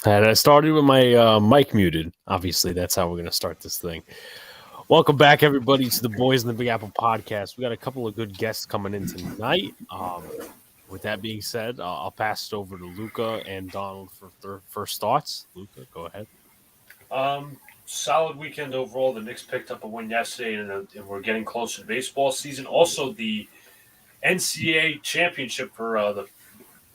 And I started with my mic muted. Obviously, that's how we're going to start this thing. Welcome back, everybody, to the Boys in the Big Apple podcast. We got a couple of good guests coming in tonight. With that being said, I'll pass it over to Luca and Donald for their first thoughts. Luca, go ahead. Solid weekend overall. The Knicks picked up a win yesterday, and we're getting closer to baseball season. Also, the NCAA championship for the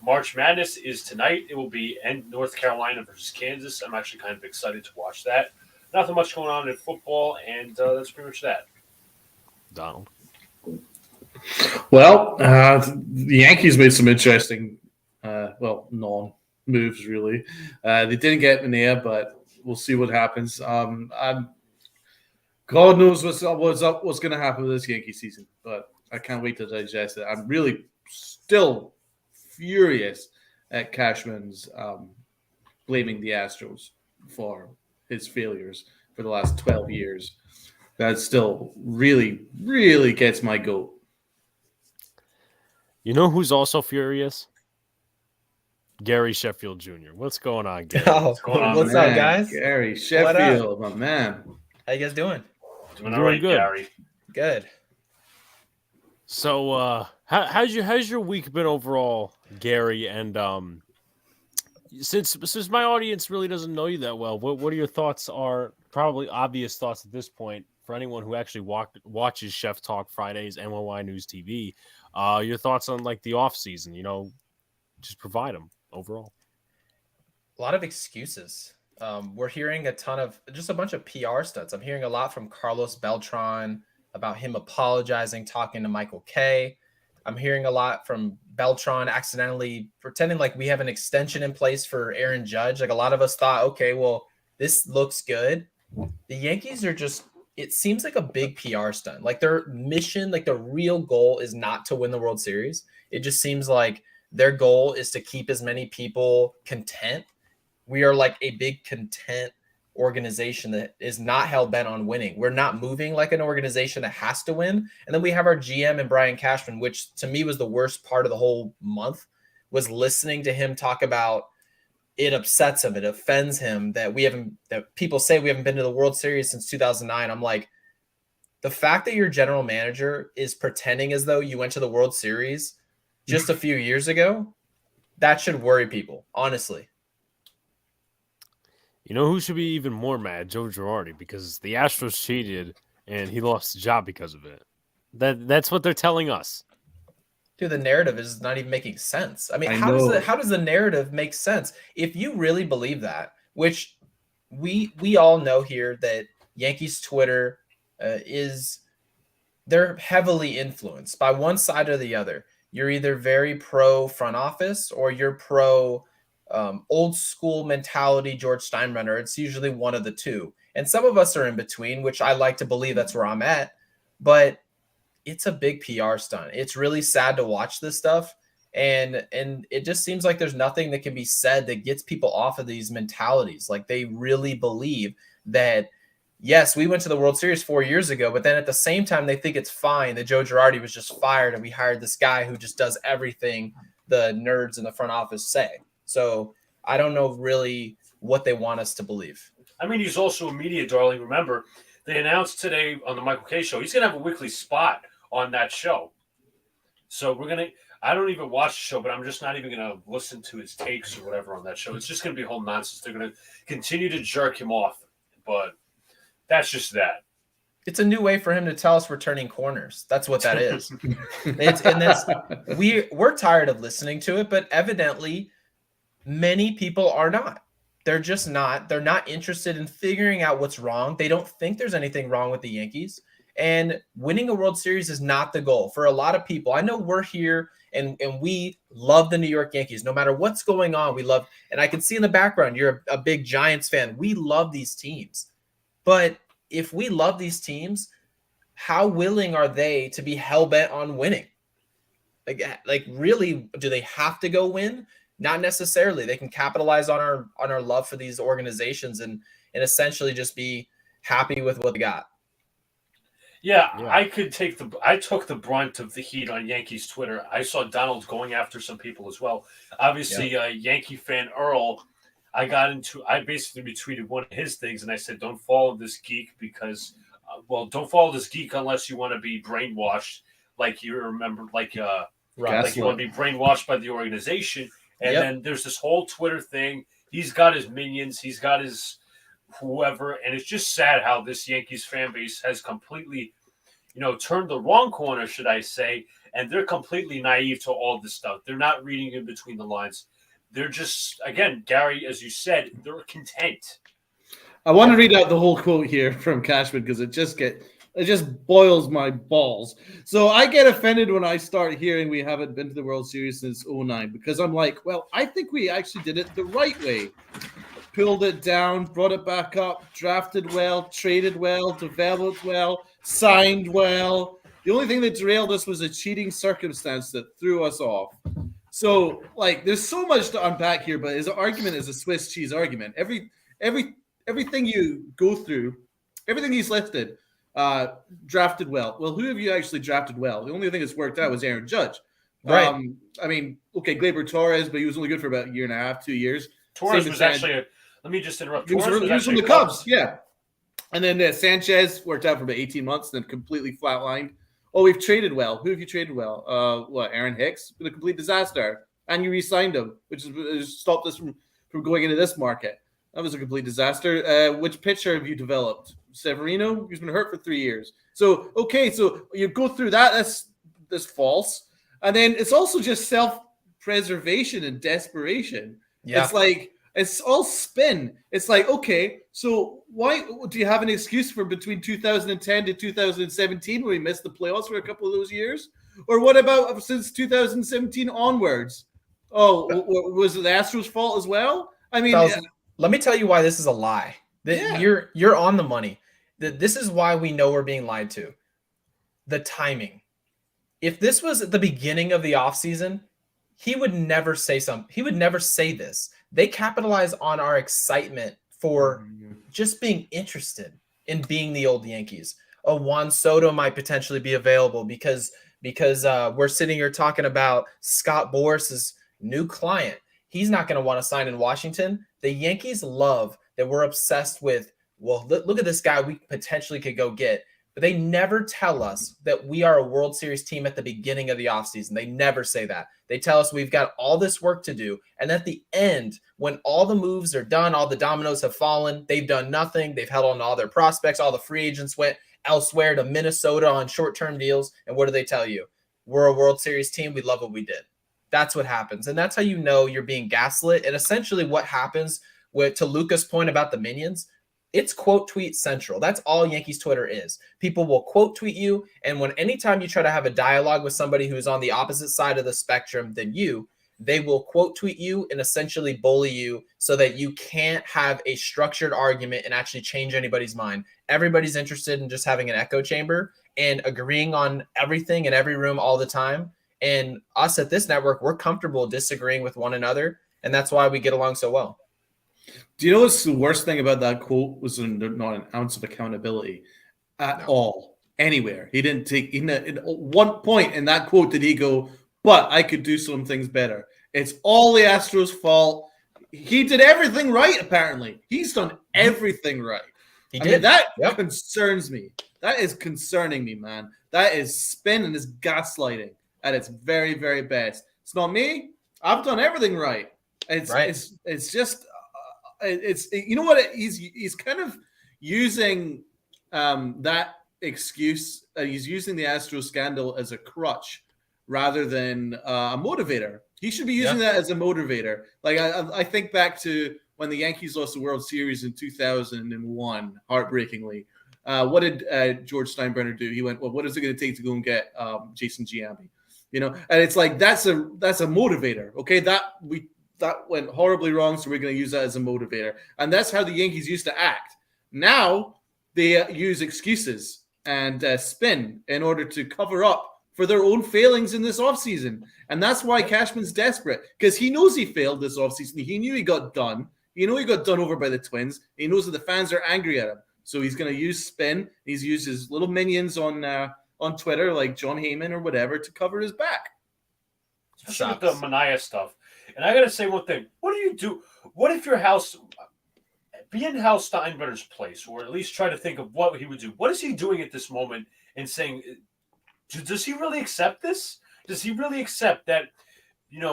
March Madness is tonight. It will be North Carolina versus Kansas. I'm actually kind of excited to watch that. Nothing much going on in football, and that's pretty much that. Donald. Well, the Yankees made some interesting, non-moves, really. They didn't get Manaea, but we'll see what happens. God knows what's going to happen with this Yankee season, but I can't wait to digest it. I'm really still furious at Cashman's blaming the Astros for his failures for the last 12 years. That still really, really gets my goat. You know who's also furious? Gary Sheffield Jr. What's going on, Gary? What's up, guys? Gary Sheffield, my man. How you guys doing? Doing all right, good. Gary. Good. So, how's your week been overall, Gary? And since my audience really doesn't know you that well, what are your thoughts? Are probably obvious thoughts at this point for anyone who actually watches Sheff Talk Fridays, MLY News TV. Your thoughts on like the off season? Just provide them overall. A lot of excuses. We're hearing a bunch of PR stunts. I'm hearing a lot from Carlos Beltran about him apologizing, talking to Michael Kay. I'm hearing a lot from Beltran accidentally pretending like we have an extension in place for Aaron Judge. Like a lot of us thought, okay, well, this looks good. The Yankees are just, it seems like a big PR stunt. Like their mission, like the real goal is not to win the World Series. It just seems like their goal is to keep as many people content. We are like a big content organization that is not hell-bent on winning. We're not moving like an organization that has to win. And then we have our GM and Brian Cashman, which to me was the worst part of the whole month, was listening to him talk about it upsets him, it offends him that people say we haven't been to the World Series since 2009. I'm like, the fact that your general manager is pretending as though you went to the World Series just a few years ago, that should worry people, honestly. You know who should be even more mad? Joe Girardi, because the Astros cheated and he lost the job because of it. That's what they're telling us. Dude, the narrative is not even making sense. I mean, how does the narrative make sense? If you really believe that, which we all know here that Yankees Twitter they're heavily influenced by one side or the other. You're either very pro front office or you're pro old school mentality, George Steinbrenner. It's usually one of the two. And some of us are in between, which I like to believe that's where I'm at. But it's a big PR stunt. It's really sad to watch this stuff. And it just seems like there's nothing that can be said that gets people off of these mentalities. Like they really believe that, yes, we went to the World Series 4 years ago, but then at the same time, they think it's fine that Joe Girardi was just fired and we hired this guy who just does everything the nerds in the front office say. So I don't know really what they want us to believe. I mean, he's also a media darling. Remember, they announced today on the Michael Kay show, he's going to have a weekly spot on that show. So I don't even watch the show, but I'm just not even going to listen to his takes or whatever on that show. It's just going to be a whole nonsense. They're going to continue to jerk him off, but that's just that. It's a new way for him to tell us we're turning corners. That's what that is. We're tired of listening to it, but evidently many people are not. They're just not. They're not interested in figuring out what's wrong. They don't think there's anything wrong with the Yankees. And winning a World Series is not the goal for a lot of people. I know we're here and we love the New York Yankees. No matter what's going on, we love. And I can see in the background, you're a big Giants fan. We love these teams. But if we love these teams, how willing are they to be hell-bent on winning? Like really, do they have to go win? Not necessarily. They can capitalize on our love for these organizations and essentially just be happy with what they got. Yeah, I took the brunt of the heat on Yankees Twitter. I saw Donald going after some people as well. Obviously, Yankee fan Earl, I basically retweeted one of his things, and I said, "Don't follow this geek because, don't follow this geek unless you want to be brainwashed, like you remember, like you want to be brainwashed by the organization." And then there's this whole Twitter thing. He's got his minions, he's got his whoever, and it's just sad how this Yankees fan base has completely, turned the wrong corner, should I say, and they're completely naive to all this stuff. They're not reading in between the lines. They're just, again, Gary, as you said, they're content. I want to read out the whole quote here from Cashman because it just boils my balls. So I get offended when I start hearing we haven't been to the World Series since 2009 because I'm like, well, I think we actually did it the right way. Pulled it down, brought it back up, drafted well, traded well, developed well, signed well. The only thing that derailed us was a cheating circumstance that threw us off. So, there's so much to unpack here, but his argument is a Swiss cheese argument. Everything you go through, everything he's listed, drafted well. Well, who have you actually drafted well? The only thing that's worked out was Aaron Judge. Right. Gleyber Torres, but he was only good for about a year and a half, 2 years. Torres was actually let me just interrupt. He was from the Cubs, yeah. And then Sanchez worked out for about 18 months, then completely flatlined. Oh, we've traded well. Who have you traded well? Aaron Hicks? Been a complete disaster. And you re-signed him, which has stopped us from going into this market. That was a complete disaster. Which pitcher have you developed? Severino? He's been hurt for 3 years. So you go through that. That's false. And then it's also just self-preservation and desperation. Yeah. It's all spin. It's like, okay, so why do you have an excuse for between 2010 to 2017 when we missed the playoffs for a couple of those years? Or what about since 2017 onwards? Oh, was it the Astros' fault as well? I mean, let me tell you why this is a lie. You're on the money. This is why we know we're being lied to. The timing. If this was at the beginning of the offseason, he would never say something. He would never say this. They capitalize on our excitement for just being interested in being the old Yankees. Juan Soto might potentially be available because we're sitting here talking about Scott Boris's new client. He's not going to want to sign in Washington. The Yankees love that we're obsessed with, well, look at this guy we potentially could go get. But they never tell us that we are a World Series team at the beginning of the offseason. They never say that. They tell us we've got all this work to do. And at the end, when all the moves are done, all the dominoes have fallen, they've done nothing. They've held on to all their prospects. All the free agents went elsewhere to Minnesota on short-term deals. And what do they tell you? We're a World Series team. We love what we did. That's what happens. And that's how you know you're being gaslit. And essentially what happens to Luca's point about the minions, it's quote tweet central. That's all Yankees Twitter is. People will quote tweet you. And anytime you try to have a dialogue with somebody who's on the opposite side of the spectrum than you, they will quote tweet you and essentially bully you so that you can't have a structured argument and actually change anybody's mind. Everybody's interested in just having an echo chamber and agreeing on everything in every room all the time. And us at this network, we're comfortable disagreeing with one another. And that's why we get along so well. Do you know what's the worst thing about that quote was not an ounce of accountability at all, anywhere. He didn't take, at one point in that quote did he go, but I could do some things better. It's all the Astros' fault. He did everything right, apparently. He's done everything right. He did. That concerns me. That is concerning me, man. That is spin and is gaslighting at its very, very best. It's not me. I've done everything right. It's just... you know what he's kind of using that excuse. He's using the Astro scandal as a crutch rather than a motivator. He should be using that as a motivator. Like I think back to when the Yankees lost the World Series in 2001, heartbreakingly. What did George Steinbrenner do? He went, well, what is it going to take to go and get Jason Giambi? And it's like that's a motivator. Okay, that went horribly wrong, so we're going to use that as a motivator. And that's how the Yankees used to act. Now they use excuses and spin in order to cover up for their own failings in this offseason. And that's why Cashman's desperate, because he knows he failed this offseason. He knew he got done. He got done over by the Twins. He knows that the fans are angry at him. So he's going to use spin. He's used his little minions on Twitter, like John Heyman or whatever, to cover his back. especially with the Manaea stuff. And I got to say one thing. What do you do? What if your house, be in Hal Steinbrenner's place, or at least try to think of what he would do? What is he doing at this moment and saying, does he really accept this? Does he really accept that,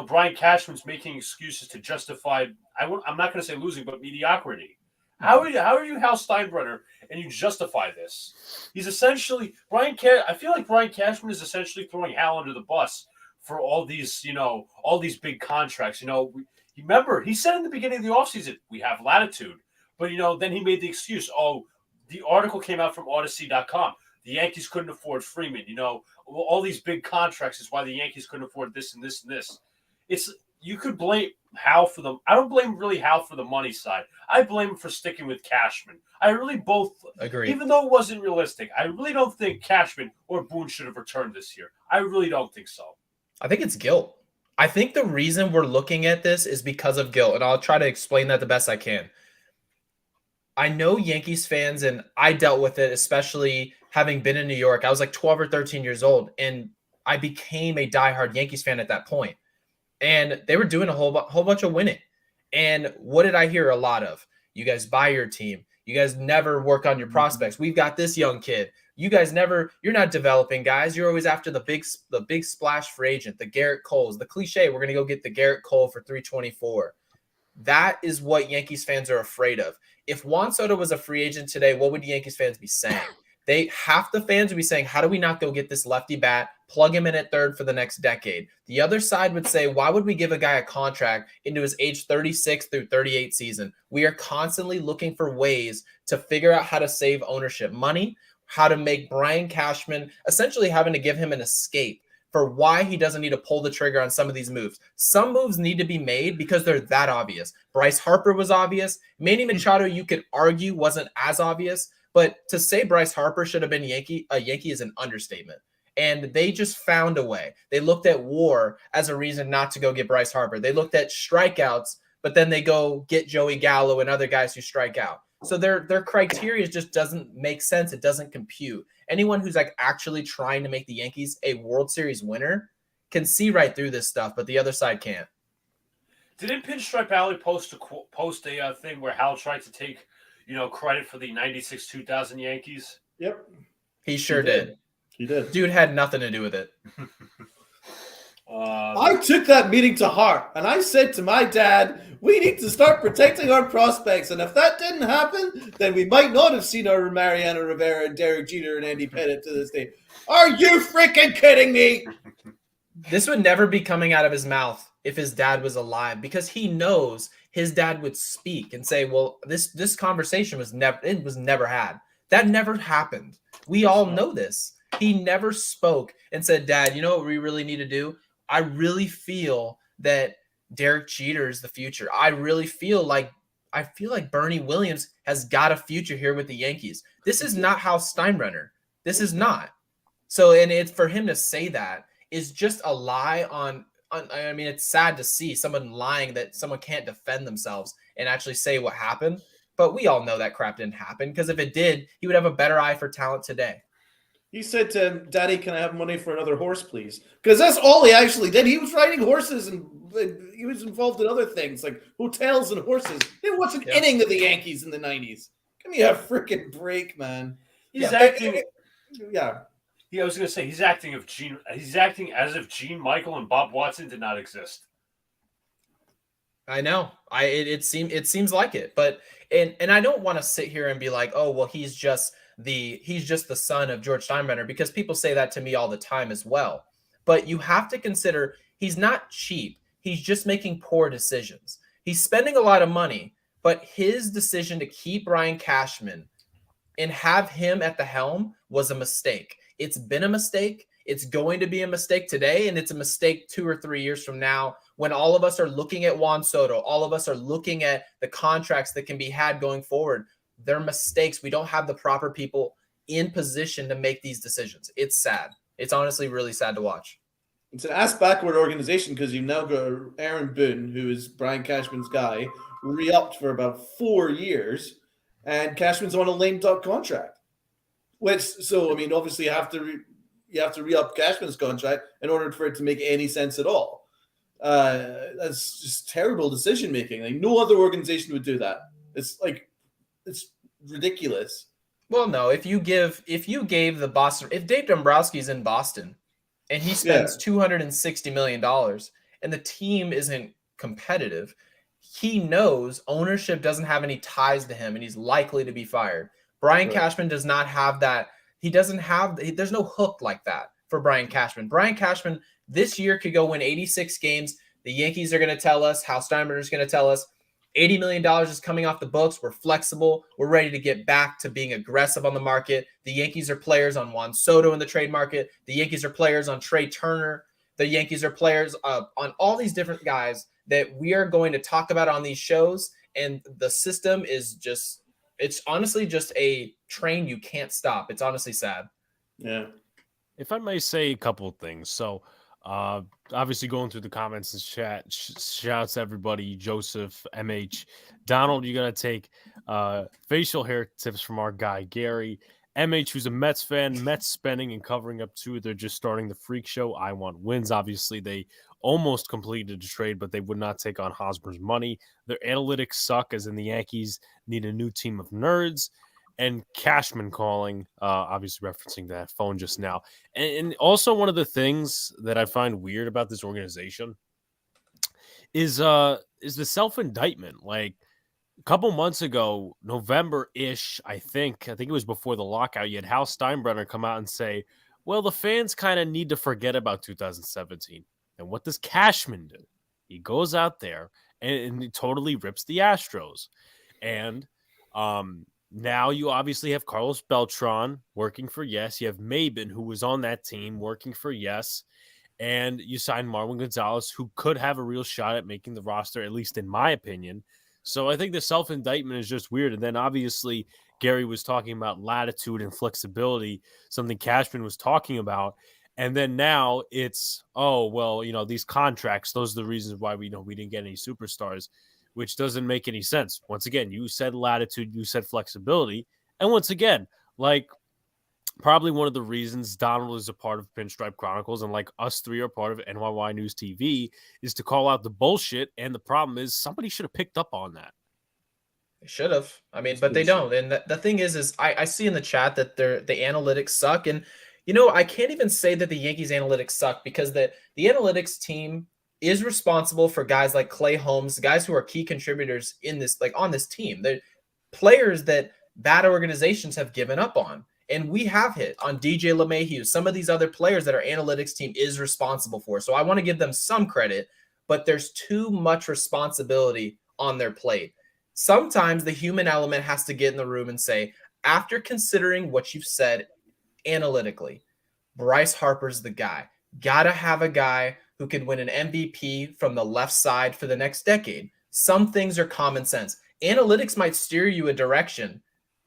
Brian Cashman's making excuses to justify, I'm not going to say losing, but mediocrity? How are you Hal Steinbrenner and you justify this? He's essentially, I feel like Brian Cashman is essentially throwing Hal under the bus for all these big contracts. Remember, he said in the beginning of the offseason, we have latitude. But, then he made the excuse, the article came out from Odyssey.com. The Yankees couldn't afford Freeman. All these big contracts is why the Yankees couldn't afford this and this and this. You could blame Hal for them. I don't blame really Hal for the money side. I blame him for sticking with Cashman. I really both agree. Even though it wasn't realistic, I really don't think Cashman or Boone should have returned this year. I really don't think so. I think it's guilt. I think the reason we're looking at this is because of guilt, and I'll try to explain that the best I can. I know Yankees fans, and I dealt with it, especially having been in New York. I was like 12 or 13 years old, and I became a diehard Yankees fan at that point. And they were doing a whole bunch of winning. And what did I hear a lot of? You guys buy your team. You guys never work on your prospects. We've got this young kid. You guys you're not developing guys. You're always after the big splash free agent, the Garrett Coles, the cliche. We're going to go get the Garrett Cole for $324. That is what Yankees fans are afraid of. If Juan Soto was a free agent today, what would Yankees fans be saying? Half the fans would be saying, how do we not go get this lefty bat, plug him in at third for the next decade? The other side would say, why would we give a guy a contract into his age 36 through 38 season? We are constantly looking for ways to figure out how to save ownership money, how to make Brian Cashman, essentially having to give him an escape for why he doesn't need to pull the trigger on some of these moves. Some moves need to be made because they're that obvious. Bryce Harper was obvious. Manny Machado, you could argue, wasn't as obvious. But to say Bryce Harper should have been a Yankee is an understatement. And they just found a way. They looked at WAR as a reason not to go get Bryce Harper. They looked at strikeouts, but then they go get Joey Gallo and other guys who strike out. So their criteria just doesn't make sense. It doesn't compute. Anyone who's like actually trying to make the Yankees a World Series winner can see right through this stuff, but the other side can't. Didn't Pinstripe Alley post a thing where Hal tried to take credit for the 96-2000 Yankees? Yep. He sure did. He did. Dude had nothing to do with it. I took that meeting to heart, and I said to my dad, we need to start protecting our prospects, and if that didn't happen, then we might not have seen our Mariano Rivera and Derek Jeter and Andy Pettitte to this day. Are you freaking kidding me? This would never be coming out of his mouth if his dad was alive, because he knows his dad would speak and say, well, this conversation was never had. That never happened. We all know this. He never spoke and said, Dad, you know what we really need to do? I really feel that Derek Jeter is the future. I feel like Bernie Williams has got a future here with the Yankees. This is not Hal Steinbrenner. This is not. So, and it's for him to say that is just a lie on. I mean, it's sad to see someone lying that someone can't defend themselves and actually say what happened. But we all know that crap didn't happen, because if it did, he would have a better eye for talent today. He said to him, Daddy, can I have money for another horse, please? Because that's all he actually did. He was riding horses, and he was involved in other things like hotels and horses. He didn't watch an inning of the Yankees in the 90s. Give me a freaking break, man. He's acting. Yeah. Yeah, I was going to say he's acting as if Gene Michael and Bob Watson did not exist. I know. It seems like it, but and I don't want to sit here and be like, oh well, he's just the son of George Steinbrenner, because people say that to me all the time as well. But you have to consider he's not cheap. He's just making poor decisions. He's spending a lot of money, but his decision to keep Brian Cashman and have him at the helm was a mistake. It's been a mistake. It's going to be a mistake today, and it's a mistake 2 or 3 years from now when all of us are looking at Juan Soto, all of us are looking at the contracts that can be had going forward. They're mistakes. We don't have the proper people in position to make these decisions. It's sad. It's honestly really sad to watch. It's an ass-backward organization, because you've now got Aaron Boone, who is Brian Cashman's guy, re-upped for about 4 years, and Cashman's on a lame duck contract. Obviously you have to re-up Cashman's contract in order for it to make any sense at all. That's just terrible decision making. Like no other organization would do that. It's ridiculous. Well, no, if you gave the Boston, if Dave Dombrowski's in Boston and he spends $260 million and the team isn't competitive, he knows ownership doesn't have any ties to him and he's likely to be fired. Brian Cashman does not have that. There's no hook like that for Brian Cashman. Brian Cashman this year could go win 86 games. The Yankees are going to tell us, Hal Steinbrenner is going to tell us, $80 million is coming off the books. We're flexible. We're ready to get back to being aggressive on the market. The Yankees are players on Juan Soto in the trade market. The Yankees are players on Trey Turner. The Yankees are players on all these different guys that we are going to talk about on these shows. And the system is it's honestly just a train you can't stop. It's honestly sad. Yeah. If I may say a couple of things. So, obviously going through the comments and chat, shouts to everybody, Joseph, MH, Donald, you got to take facial hair tips from our guy, Gary, MH, who's a Mets fan, Mets spending and covering up too. They're just starting the freak show. I want wins. Obviously, they almost completed the trade, but they would not take on Hosmer's money. Their analytics suck, as in the Yankees need a new team of nerds. And Cashman calling, obviously referencing that phone just now. And also one of the things that I find weird about this organization is the self-indictment. Like a couple months ago, November-ish, I think it was before the lockout, you had Hal Steinbrenner come out and say, well, the fans kind of need to forget about 2017. And what does Cashman do? He goes out there and he totally rips the Astros. And now you obviously have Carlos Beltran working for Yes. You have Maben, who was on that team, working for Yes. And you signed Marwin Gonzalez, who could have a real shot at making the roster, at least in my opinion. So I think the self-indictment is just weird. And then obviously Gary was talking about latitude and flexibility, something Cashman was talking about. And then now it's, oh, well, these contracts, those are the reasons why we didn't get any superstars, which doesn't make any sense. Once again, you said latitude, you said flexibility. And once again, like probably one of the reasons Donald is a part of Pinstripe Chronicles and like us three are part of NYY News TV is to call out the bullshit. And the problem is somebody should have picked up on that. They should have. I mean, but they don't. And the thing is I see in the chat that the analytics suck. And, I can't even say that the Yankees analytics suck because the analytics team is responsible for guys like Clay Holmes, guys who are key contributors in this, like on this team. They're players that bad organizations have given up on. And we have hit on DJ LeMahieu, some of these other players that our analytics team is responsible for. So I want to give them some credit, but there's too much responsibility on their plate. Sometimes the human element has to get in the room and say, after considering what you've said analytically, Bryce Harper's the guy. Gotta have a guy who can win an MVP from the left side for the next decade. Some things are common sense. Analytics might steer you a direction,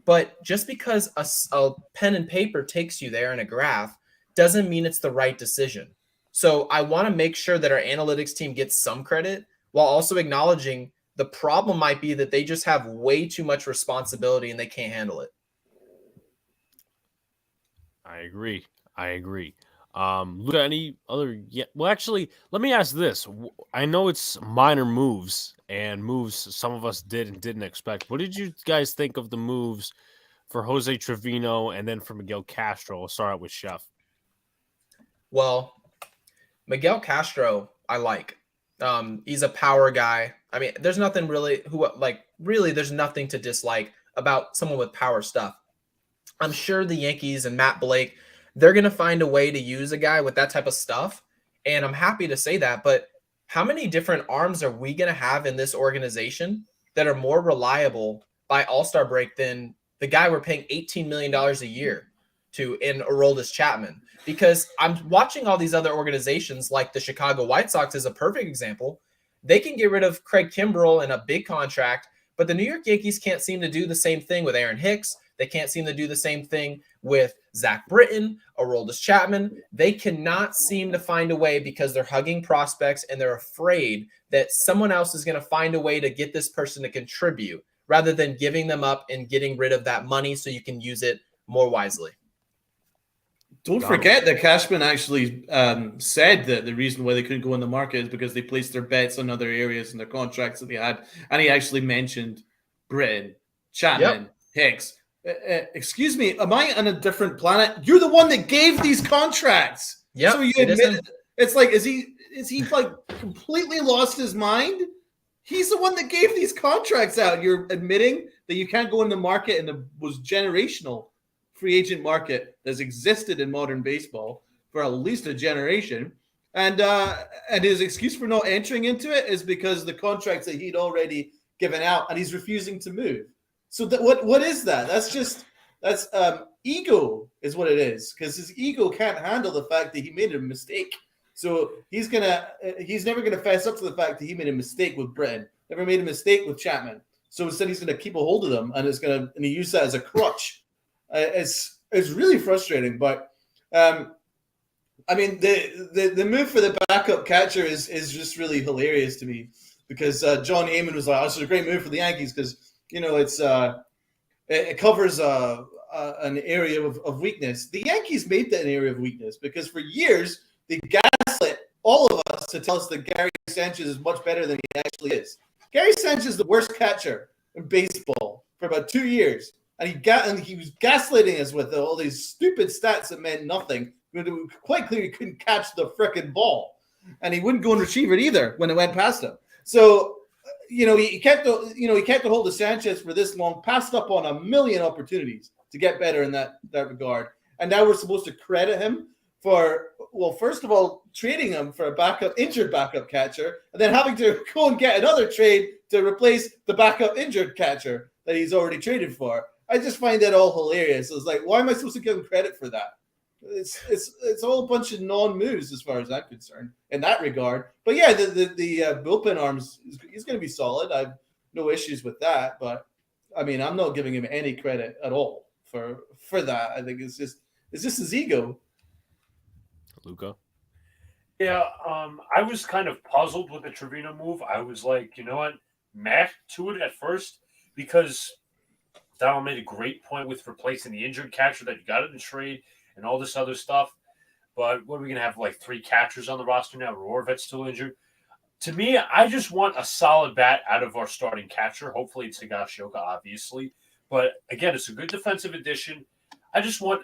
but just because a pen and paper takes you there in a graph doesn't mean it's the right decision. So I want to make sure that our analytics team gets some credit while also acknowledging the problem might be that they just have way too much responsibility and they can't handle it. I agree. Luca, any other? Yeah. Well, actually, let me ask this. I know it's minor moves and moves some of us did and didn't expect. What did you guys think of the moves for Jose Trevino and then for Miguel Castro? We'll start out with Sheff. Well, Miguel Castro, I like. He's a power guy. I mean, there's nothing really there's nothing to dislike about someone with power stuff. I'm sure the Yankees and Matt Blake, they're going to find a way to use a guy with that type of stuff. And I'm happy to say that. But how many different arms are we going to have in this organization that are more reliable by All-Star break than the guy we're paying $18 million a year to in Aroldis Chapman? Because I'm watching all these other organizations like the Chicago White Sox is a perfect example. They can get rid of Craig Kimbrell in a big contract, but the New York Yankees can't seem to do the same thing with Aaron Hicks. They can't seem to do the same thing with Zach Britton, Aroldis Chapman. They cannot seem to find a way because they're hugging prospects and they're afraid that someone else is going to find a way to get this person to contribute rather than giving them up and getting rid of that money so you can use it more wisely. Don't forget that Cashman actually said that the reason why they couldn't go in the market is because they placed their bets on other areas in their contracts that they had. And he actually mentioned Britton, Chapman, Hicks. Excuse me, am I on a different planet? You're the one that gave these contracts. Yep, So you admit it's like, is he like completely lost his mind? He's the one that gave these contracts out. You're admitting that you can't go in the market and it was generational free agent market that's existed in modern baseball for at least a generation. And his excuse for not entering into it is because the contracts that he'd already given out and he's refusing to move. So what is that? That's ego is what it is, because his ego can't handle the fact that he made a mistake. So he's never gonna fess up to the fact that he made a mistake with Britton, never made a mistake with Chapman. So instead he's gonna keep a hold of them and he used that as a crutch. It's really frustrating, but I mean the move for the backup catcher is just really hilarious to me, because John Heyman was like, "Oh, this is a great move for the Yankees because it covers an area of weakness." The Yankees made that an area of weakness because for years they gaslit all of us to tell us that Gary Sanchez is much better than he actually is. Gary Sanchez is the worst catcher in baseball for about 2 years. And he was gaslighting us with all these stupid stats that meant nothing. Quite clearly, he couldn't catch the frickin' ball, and he wouldn't go and retrieve it either when it went past him. So, he kept a hold of Sanchez for this long, passed up on a million opportunities to get better in that regard. And now we're supposed to credit him for, well, first of all, trading him for a injured backup catcher, and then having to go and get another trade to replace the backup injured catcher that he's already traded for. I just find that all hilarious. It's like, why am I supposed to give him credit for that? It's all a bunch of non-moves as far as I'm concerned in that regard. But yeah, the bullpen arms, he's going to be solid. I have no issues with that. But I mean, I'm not giving him any credit at all for that. I think it's just his ego. Luca. Yeah, I was kind of puzzled with the Trevino move. I was like, you know what, mad to it at first because Donald made a great point with replacing the injured catcher that you got in the trade and all this other stuff. But what are we going to have, like 3 catchers on the roster now? Rorvet's still injured. To me, I just want a solid bat out of our starting catcher. Hopefully it's Higashioka, obviously. But again, it's a good defensive addition. I just want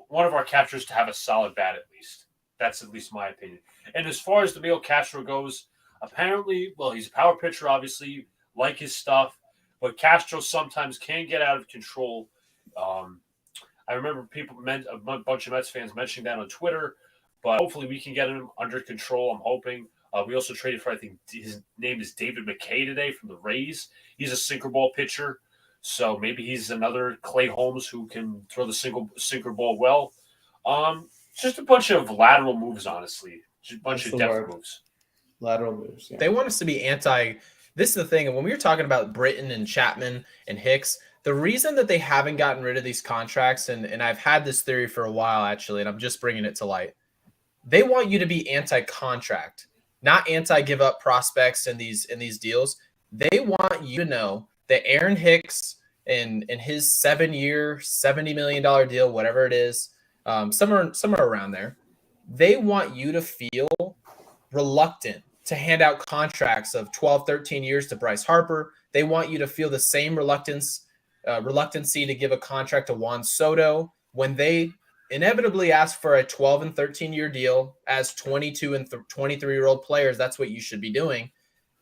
one of our catchers to have a solid bat at least. That's at least my opinion. And as far as the male catcher goes, apparently, well, he's a power pitcher, obviously, like his stuff. But Castro sometimes can get out of control. I remember a bunch of Mets fans mentioning that on Twitter. But hopefully we can get him under control, I'm hoping. We also traded for, I think his name is David McKay today from the Rays. He's a sinker ball pitcher. So maybe he's another Clay Holmes who can throw the sinker ball well. Just a bunch of lateral moves, honestly. Just a bunch of depth moves. Lateral moves, yeah. They want us to be anti – this is the thing. And when we were talking about Britton and Chapman and Hicks, the reason that they haven't gotten rid of these contracts, and I've had this theory for a while, actually, and I'm just bringing it to light. They want you to be anti-contract, not anti-give-up prospects in these deals. They want you to know that Aaron Hicks in his 7-year, $70 million deal, whatever it is, somewhere around there, they want you to feel reluctant to hand out contracts of 12, 13 years to Bryce Harper. They want you to feel the same reluctancy to give a contract to Juan Soto when they inevitably ask for a 12 and 13-year deal as 22 and 23-year-old players. That's what you should be doing.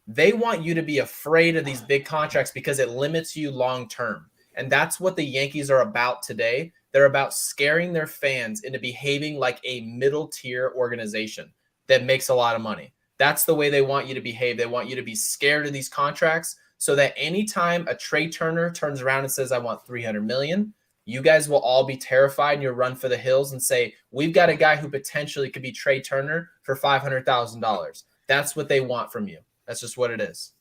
They want you to be afraid of these big contracts because it limits you long-term. And that's what the Yankees are about today. They're about scaring their fans into behaving like a middle-tier organization that makes a lot of money. That's the way they want you to behave. They want you to be scared of these contracts so that anytime a Trey Turner turns around and says, I want $300 million, you guys will all be terrified and you'll run for the hills and say, we've got a guy who potentially could be Trey Turner for $500,000. That's what they want from you. That's just what it is.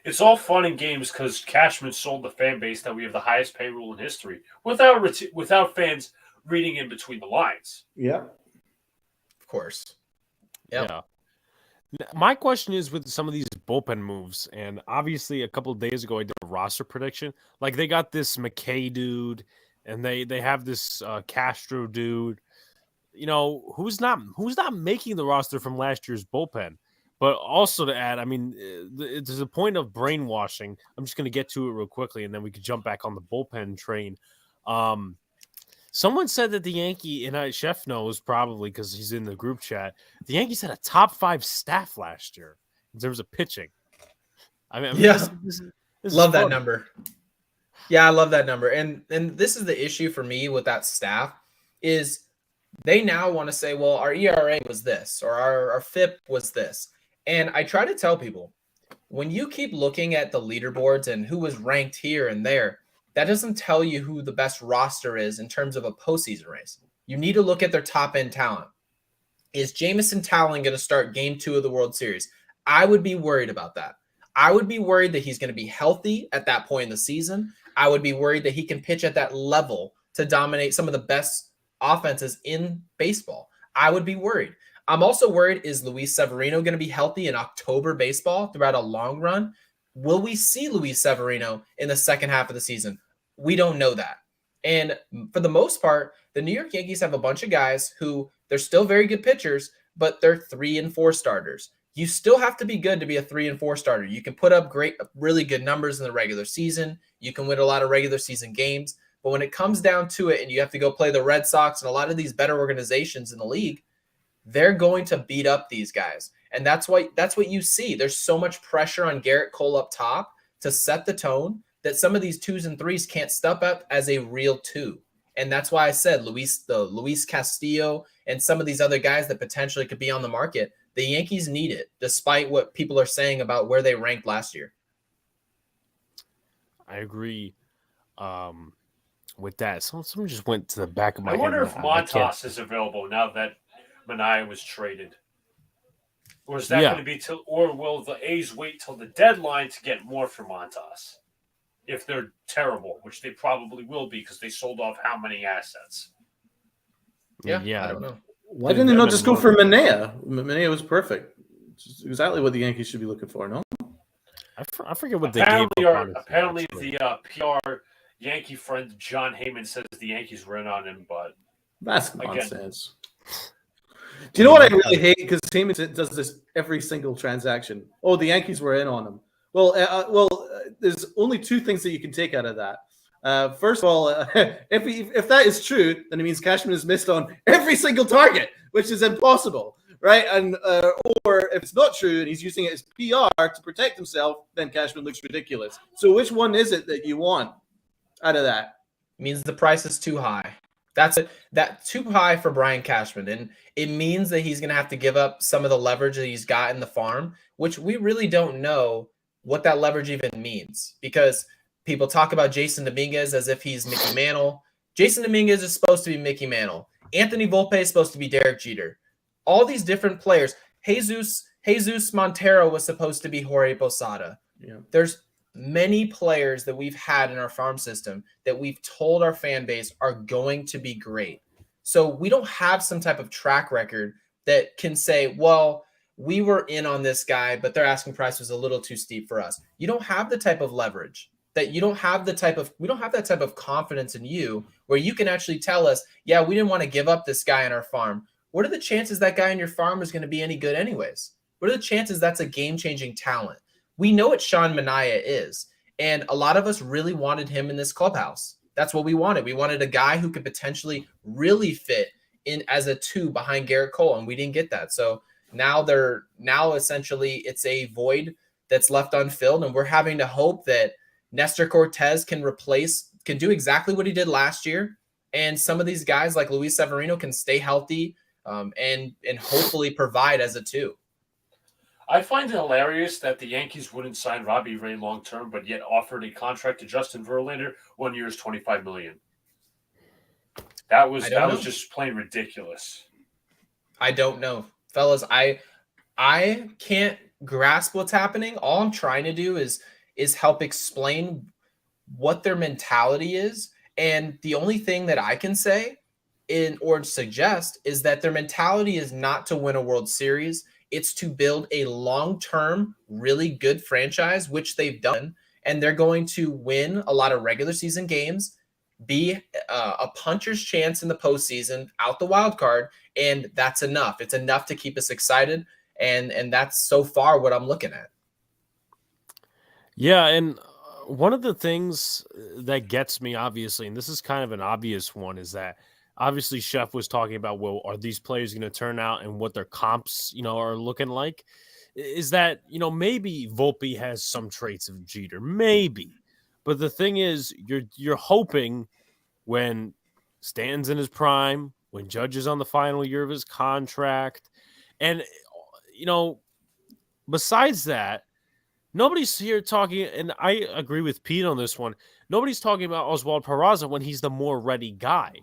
It's all fun and games because Cashman sold the fan base that we have the highest payroll in history without fans reading in between the lines. Yeah. Of course. Yep. Yeah. My question is with some of these bullpen moves, and obviously a couple of days ago I did a roster prediction. Like they got this McKay dude, and they have this Castro dude. You know, who's not making the roster from last year's bullpen. But also to add, I mean, there's a point of brainwashing. I'm just going to get to it real quickly, and then we could jump back on the bullpen train. Someone said that the Yankee, and Sheff knows probably because he's in the group chat, the Yankees had a top 5 staff last year in terms of pitching. I mean yeah, this love is that fun. number. Yeah, I love that number. And this is the issue for me with that staff is they now want to say, well, our ERA was this, or our FIP was this. And I try to tell people, when you keep looking at the leaderboards and who was ranked here and there, that doesn't tell you who the best roster is in terms of a postseason race. You need to look at their top end talent. Is Jamison Towling going to start game 2 of the World Series? I would be worried about that. I would be worried that he's going to be healthy at that point in the season. I would be worried that he can pitch at that level to dominate some of the best offenses in baseball. I would be worried. I'm also worried, is Luis Severino going to be healthy in October baseball throughout a long run? Will we see Luis Severino in the second half of the season? We don't know that. And for the most part, the New York Yankees have a bunch of guys who they're still very good pitchers, but they're 3 and 4 starters. You still have to be good to be a 3 and 4 starter. You can put up really good numbers in the regular season. You can win a lot of regular season games. But when it comes down to it and you have to go play the Red Sox and a lot of these better organizations in the league, they're going to beat up these guys. And that's what you see. There's so much pressure on Garrett Cole up top to set the tone that some of these 2s and 3s can't step up as a real 2. And that's why I said Luis Castillo and some of these other guys that potentially could be on the market, the Yankees need it, despite what people are saying about where they ranked last year. I agree with that. Someone just went to the back of my head. I wonder if Montas is available now that Manaea was traded. Or is that going to be or will the A's wait till the deadline to get more for Montas? If they're terrible, which they probably will be because they sold off how many assets? Yeah, I don't know. Why didn't they not just go for Manaea? Manaea was perfect. It's exactly what the Yankees should be looking for, no? I forget what apparently they gave up. Apparently, the PR Yankee friend John Heyman says the Yankees were in on him, but that's nonsense. Do you know what I really hate? Because Heyman does this every single transaction. Oh, the Yankees were in on him. Well, there's only 2 things that you can take out of that. First of all, if that is true, then it means Cashman has missed on every single target, which is impossible, right? And or if it's not true and he's using it as PR to protect himself, then Cashman looks ridiculous. So which one is it that you want out of that? It means the price is too high. That's too high for Brian Cashman, and it means that he's going to have to give up some of the leverage that he's got in the farm, which we really don't know what that leverage even means, because people talk about Jason Dominguez as if he's Mickey Mantle. Jason Dominguez is supposed to be Mickey Mantle. Anthony Volpe is supposed to be Derek Jeter. All these different players. Jesus Montero was supposed to be Jorge Posada. Yeah. There's many players that we've had in our farm system that we've told our fan base are going to be great. So we don't have some type of track record that can say, well, we were in on this guy, but their asking price was a little too steep for us. You don't have the type of leverage that we don't have that type of confidence in you where you can actually tell us, yeah, we didn't want to give up this guy in our farm. What are the chances that guy in your farm is going to be any good anyways? What are the chances that's a game-changing talent? We know what Sean Manaea is, and a lot of us really wanted him in this clubhouse. That's what we wanted. We wanted a guy who could potentially really fit in as a 2 behind Garrett Cole, and we didn't get that. So now essentially it's a void that's left unfilled, and we're having to hope that Nestor Cortez can do exactly what he did last year, and some of these guys like Luis Severino can stay healthy and hopefully provide as a 2. I find it hilarious that the Yankees wouldn't sign Robbie Ray long term, but yet offered a contract to Justin Verlander, 1 year is $25 million. That was just plain ridiculous. I don't know, fellas. I can't grasp what's happening. All I'm trying to do is help explain what their mentality is, and the only thing that I can say or suggest is that their mentality is not to win a World Series. It's to build a long-term, really good franchise, which they've done, and they're going to win a lot of regular season games, be a puncher's chance in the postseason, out the wild card, and that's enough. It's enough to keep us excited, and that's so far what I'm looking at. Yeah, and one of the things that gets me, obviously, and this is kind of an obvious one, is that obviously Sheff was talking about, well, are these players going to turn out and what their comps, are looking like? Is that, maybe Volpe has some traits of Jeter, maybe. But the thing is, you're hoping when Stanton's in his prime, when Judge is on the final year of his contract, and besides that, nobody's here talking, and I agree with Pete on this one. Nobody's talking about Oswald Peraza when he's the more ready guy.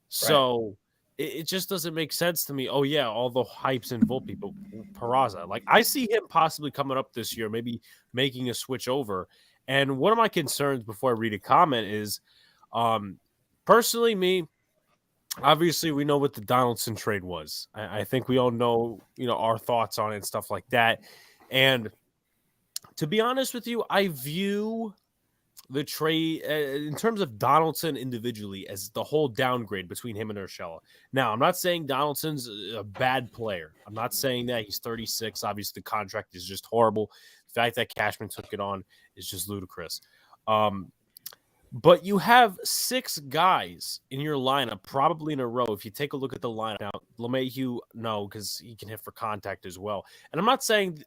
So it just doesn't make sense to me. Oh, yeah, all the hypes in Volpe, but Peraza. Like, I see him possibly coming up this year, maybe making a switch over. And one of my concerns before I read a comment is, personally, me, obviously, we know what the Donaldson trade was. I think we all know, our thoughts on it and stuff like that. And to be honest with you, I view the trade in terms of Donaldson individually as the whole downgrade between him and Urshela. Now, I'm not saying Donaldson's a bad player. I'm not saying that. He's 36. Obviously, the contract is just horrible. The fact that Cashman took it on is just ludicrous. But you have 6 guys in your lineup, probably in a row. If you take a look at the lineup now, LeMahieu, no, because he can hit for contact as well. And I'm not saying,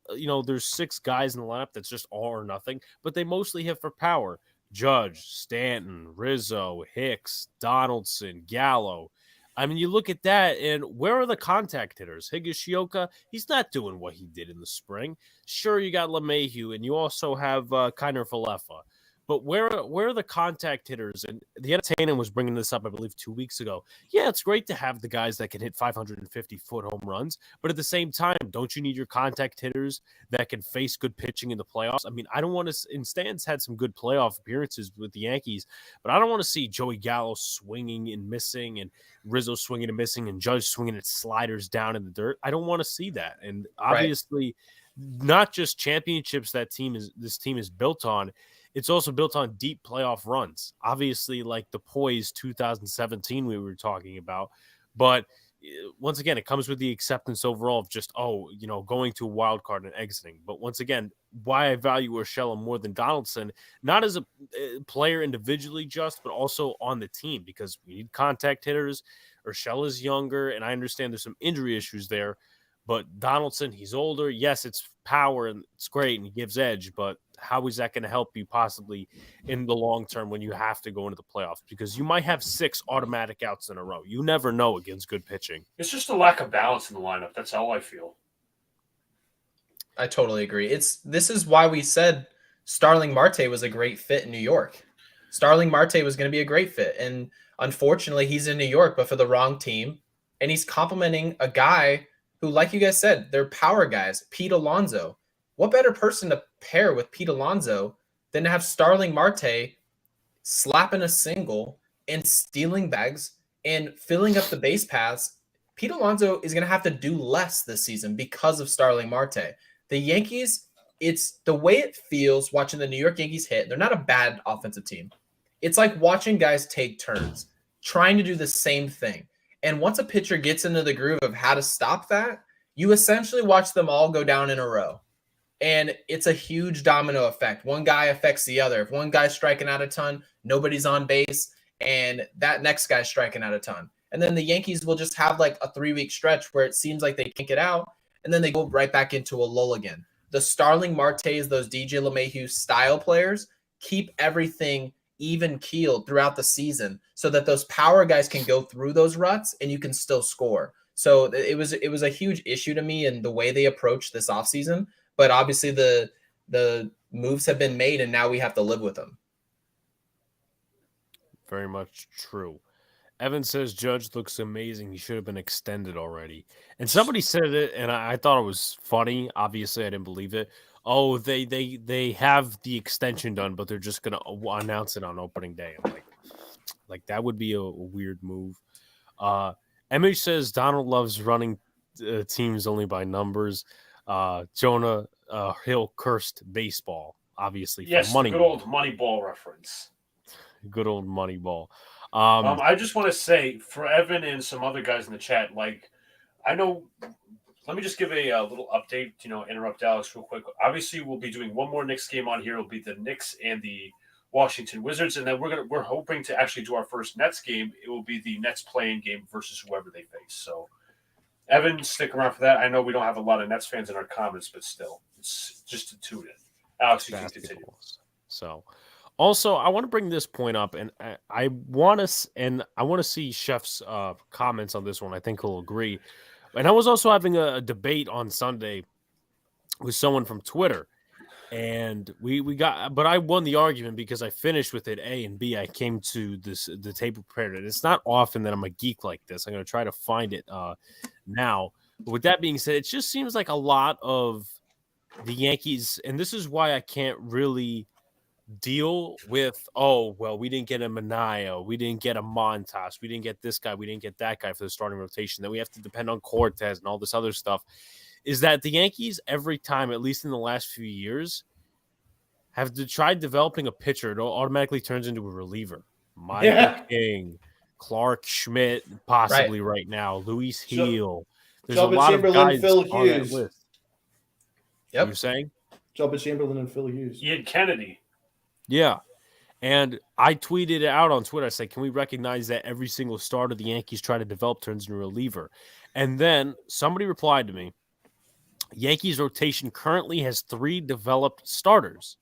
there's 6 guys in the lineup that's just all or nothing, but they mostly hit for power. Judge, Stanton, Rizzo, Hicks, Donaldson, Gallo. I mean, you look at that, and where are the contact hitters? Higashioka, he's not doing what he did in the spring. Sure, you got LeMahieu, and you also have Kiner Falefa. But where are the contact hitters? And the Entertainment was bringing this up, I believe, 2 weeks ago. Yeah, it's great to have the guys that can hit 550-foot home runs. But at the same time, don't you need your contact hitters that can face good pitching in the playoffs? I mean, I don't want to – and Stan's had some good playoff appearances with the Yankees, but I don't want to see Joey Gallo swinging and missing and Rizzo swinging and missing and Judge swinging at sliders down in the dirt. I don't want to see that. And obviously, not just championships this team is built on, it's also built on deep playoff runs. Obviously, like the Poise 2017 we were talking about. But once again, it comes with the acceptance overall of just, going to a wild card and exiting. But once again, why I value Urshela more than Donaldson, not as a player individually just, but also on the team, because we need contact hitters. Urshela's younger, and I understand there's some injury issues there. But Donaldson, he's older. Yes, it's power and it's great and he gives edge, but how is that going to help you possibly in the long term when you have to go into the playoffs? Because you might have 6 automatic outs in a row. You never know against good pitching. It's just a lack of balance in the lineup. That's how I feel. I totally agree. This is why we said Starling Marte was a great fit in New York. Starling Marte was going to be a great fit. And unfortunately, he's in New York, but for the wrong team. And he's complimenting a guy who, like you guys said, they're power guys. Pete Alonso. What better person to pair with Pete Alonso than to have Starling Marte slapping a single and stealing bags and filling up the base paths? Pete Alonso is going to have to do less this season because of Starling Marte. The Yankees, it's the way it feels watching the New York Yankees hit. They're not a bad offensive team. It's like watching guys take turns, trying to do the same thing. And once a pitcher gets into the groove of how to stop that, you essentially watch them all go down in a row. And it's a huge domino effect. One guy affects the other. If one guy's striking out a ton, nobody's on base, and that next guy's striking out a ton. And then the Yankees will just have like a 3-week stretch where it seems like they can't get out, and then they go right back into a lull again. The Starling Martes, those DJ LeMahieu style players, keep everything even keeled throughout the season so that those power guys can go through those ruts and you can still score. So it was a huge issue to me in the way they approached this offseason. But obviously the moves have been made and now we have to live with them. Very much true. Evan says Judge looks amazing. He should have been extended already. And somebody said it, and I thought it was funny. Obviously, I didn't believe it. Oh, they have the extension done, but they're just going to announce it on opening day. I'm like that would be a weird move. MH says Donald loves running teams only by numbers. Jonah Hill cursed baseball, obviously. Yes, for money. the good old Moneyball reference. Good old Moneyball. I just want to say for Evan and some other guys in the chat, like I know. Let me just give a little update. Interrupt Alex real quick. Obviously, we'll be doing one more Knicks game on here. It'll be the Knicks and the Washington Wizards, and then we're hoping to actually do our first Nets game. It will be the Nets playing game versus whoever they face. So, Evan, stick around for that. I know we don't have a lot of Nets fans in our comments, but still, it's just to tune in. Alex, you can continue. So, also, I want to bring this point up, and I want to see Sheff's comments on this one. I think he'll agree. And I was also having a debate on Sunday with someone from Twitter, and but I won the argument because I finished with it A and B. I came to the table prepared, and it's not often that I'm a geek like this. I'm going to try to find it now. But with that being said, it just seems like a lot of the Yankees, and this is why I can't really deal with, we didn't get a Manaea, we didn't get a Montas, we didn't get this guy, we didn't get that guy for the starting rotation, then we have to depend on Cortez and all this other stuff, is that the Yankees every time, at least in the last few years, have tried developing a pitcher. It automatically turns into a reliever. Michael King, Clark Schmidt, possibly right now, Luis Heel. There's a lot of guys Phil on that Hughes. list. Yep. You're saying? Joba Chamberlain and Phil Hughes. Ian Kennedy. Yeah. And I tweeted it out on Twitter. I said, can we recognize that every single starter the Yankees try to develop turns into a reliever? And then somebody replied to me, Yankees rotation currently has 3 developed starters.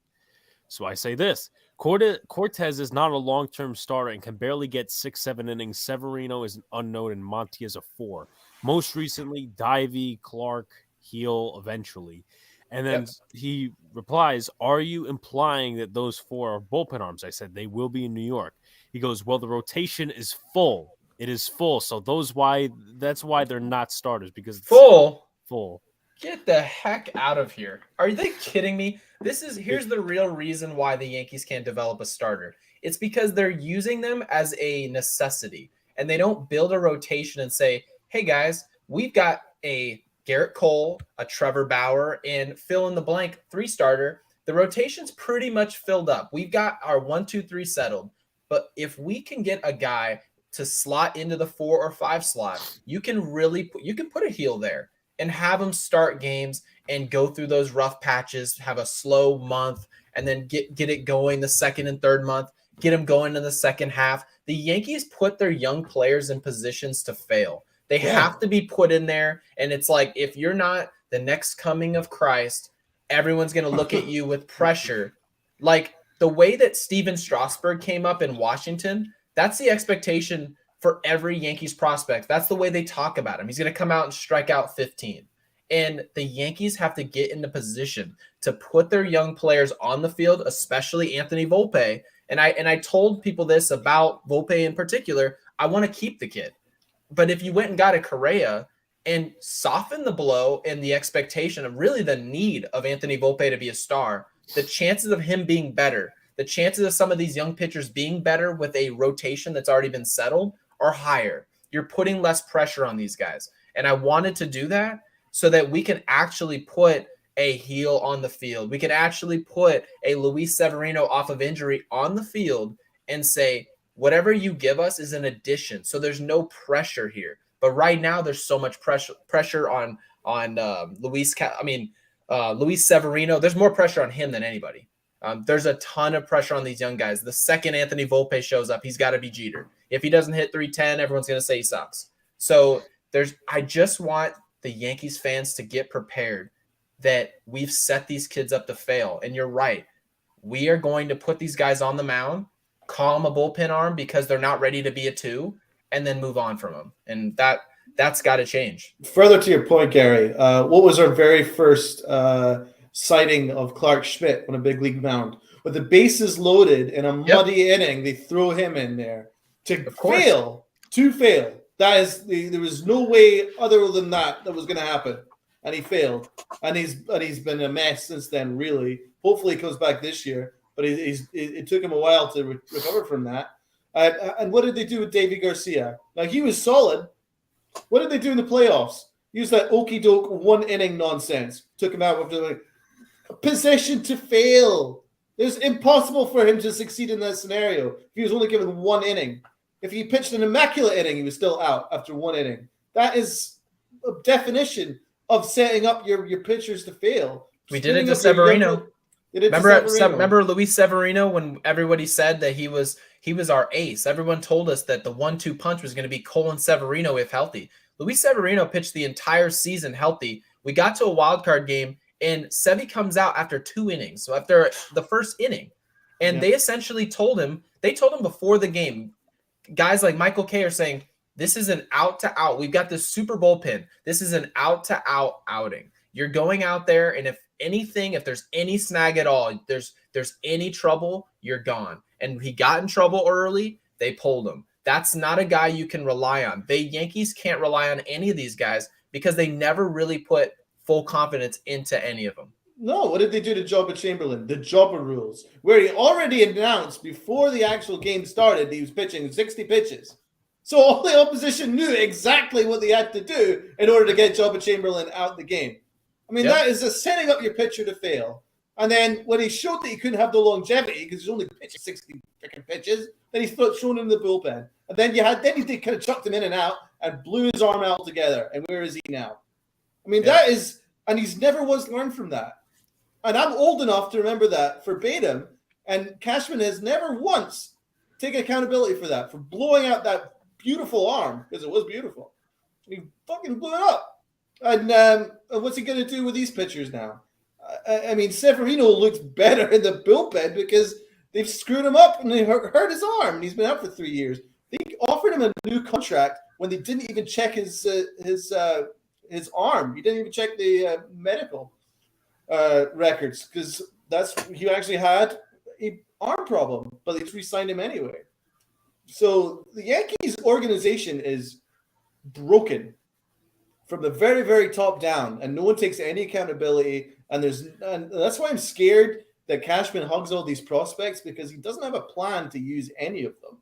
So I say this, Cortez is not a long-term starter and can barely get 6-7 innings. Severino is an unknown and Monty is a 4. Most recently, Divey, Clark, Heel eventually. And then he replies, are you implying that those 4 are bullpen arms? I said, they will be in New York. He goes, well, the rotation is full. It is full. So that's why they're not starters, because it's full. Get the heck out of here. Are they kidding me? Here's the real reason why the Yankees can't develop a starter. It's because they're using them as a necessity, and they don't build a rotation and say, hey guys, we've got a Garrett Cole, a Trevor Bauer, and fill in the blank 3-starter. The rotation's pretty much filled up. We've got our 1, 2, 3 settled. But if we can get a guy to slot into the 4 or 5 slot, you can put a Heel there and have him start games and go through those rough patches, have a slow month, and then get it going the second and third month, get them going in the second half. The Yankees put their young players in positions to fail. They have to be put in there, and it's like, if you're not the next coming of Christ, everyone's going to look at you with pressure. Like the way that Steven Strasburg came up in Washington, that's the expectation for every Yankees prospect. That's the way they talk about him. He's going to come out and strike out 15. And the Yankees have to get into position to put their young players on the field, especially Anthony Volpe. And I told people this about Volpe in particular. I want to keep the kid. But if you went and got a Correa and softened the blow and the expectation of really the need of Anthony Volpe to be a star, the chances of him being better, the chances of some of these young pitchers being better with a rotation that's already been settled are higher. You're putting less pressure on these guys. And I wanted to do that so that we can actually put a Heel on the field. We can actually put a Luis Severino off of injury on the field and say, whatever you give us is an addition. So there's no pressure here. But right now there's so much pressure on Luis Severino. There's more pressure on him than anybody. There's a ton of pressure on these young guys. The second Anthony Volpe shows up, he's got to be Jeter. If he doesn't hit 310, everyone's going to say he sucks. So I just want the Yankees fans to get prepared that we've set these kids up to fail. And you're right. We are going to put these guys on the mound, call them a bullpen arm because they're not ready to be a 2, and then move on from them. And that's got to change. Further to your point, Gary, what was our very first sighting of Clark Schmidt on a big league mound? With the bases loaded in a muddy inning, they throw him in there to fail. There was no way other than that was going to happen, and he failed. And he's been a mess since then. Really, hopefully he comes back this year. But it took him a while to recover from that. And what did they do with Davy Garcia? Now, he was solid. What did they do in the playoffs? Use that okey-doke 1-inning nonsense. Took him out with a possession to fail. It's impossible for him to succeed in that scenario if he was only given one inning. If he pitched an immaculate inning, he was still out after one inning. That is a definition of setting up your pitchers to fail. We did it to Severino. Remember Luis Severino when everybody said that he was our ace? Everyone told us that the 1-2 punch was going to be Cole and Severino if healthy. Luis Severino pitched the entire season healthy. We got to a wild card game, and Sevy comes out after 2 innings, so after the first inning. And they essentially told him before the game, guys like Michael Kay are saying, this is an out-to-out. We've got this Super Bowl pin. This is an out-to-out outing. You're going out there, and if there's any snag at all, there's any trouble, you're gone. And he got in trouble early. They pulled him. That's not a guy you can rely on. The Yankees can't rely on any of these guys because they never really put full confidence into any of them. No, what did they do to Jobber Chamberlain? The Jobber rules, where he already announced before the actual game started he was pitching 60 pitches. So all the opposition knew exactly what they had to do in order to get Jobber Chamberlain out the game. I mean, that is setting up your pitcher to fail. And then when he showed that he couldn't have the longevity because he's only pitched 60 freaking pitches, then he's thrown in the bullpen. And then he kind of chucked him in and out and blew his arm out together. And where is he now? I mean, that is, and he's never once learned from that. And I'm old enough to remember that verbatim. And Cashman has never once taken accountability for that, for blowing out that beautiful arm, because it was beautiful. He fucking blew it up. And what's he going to do with these pitchers now? I mean, Severino looks better in the bullpen because they've screwed him up and they hurt his arm. And he's been out for 3 years. They offered him a new contract when they didn't even check his arm. He didn't even check the medical records because he actually had an arm problem, but they re-signed him anyway. So the Yankees organization is broken from the very, very top down, and no one takes any accountability. And that's why I'm scared that Cashman hugs all these prospects because he doesn't have a plan to use any of them.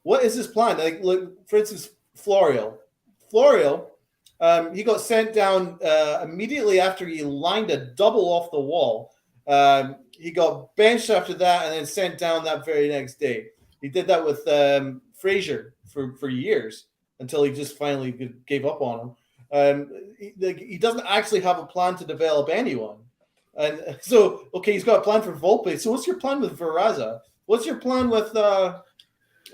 What is his plan? Like, look, for instance, Florial, he got sent down immediately after he lined a double off the wall. He got benched after that and then sent down that very next day. He did that with Frazier for years until he just finally gave up on him. He doesn't actually have a plan to develop anyone. And so, okay, he's got a plan for Volpe. So what's your plan with Veraza? What's your plan with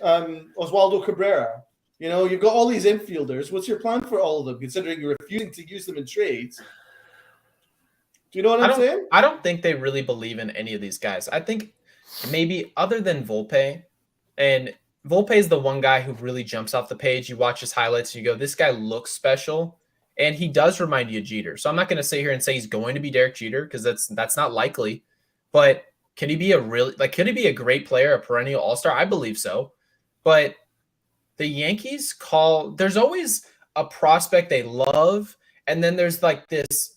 Oswaldo Cabrera? You know, you've got all these infielders. What's your plan for all of them, considering you're refusing to use them in trades? Do you know what I'm saying? I don't think they really believe in any of these guys. I think maybe other than Volpe, and Volpe is the one guy who really jumps off the page. You watch his highlights and you go, this guy looks special. And he does remind you of Jeter. So I'm not going to sit here and say he's going to be Derek Jeter because that's not likely. But can he be could he be a great player, a perennial all-star? I believe so. But the Yankees there's always a prospect they love. And then there's like this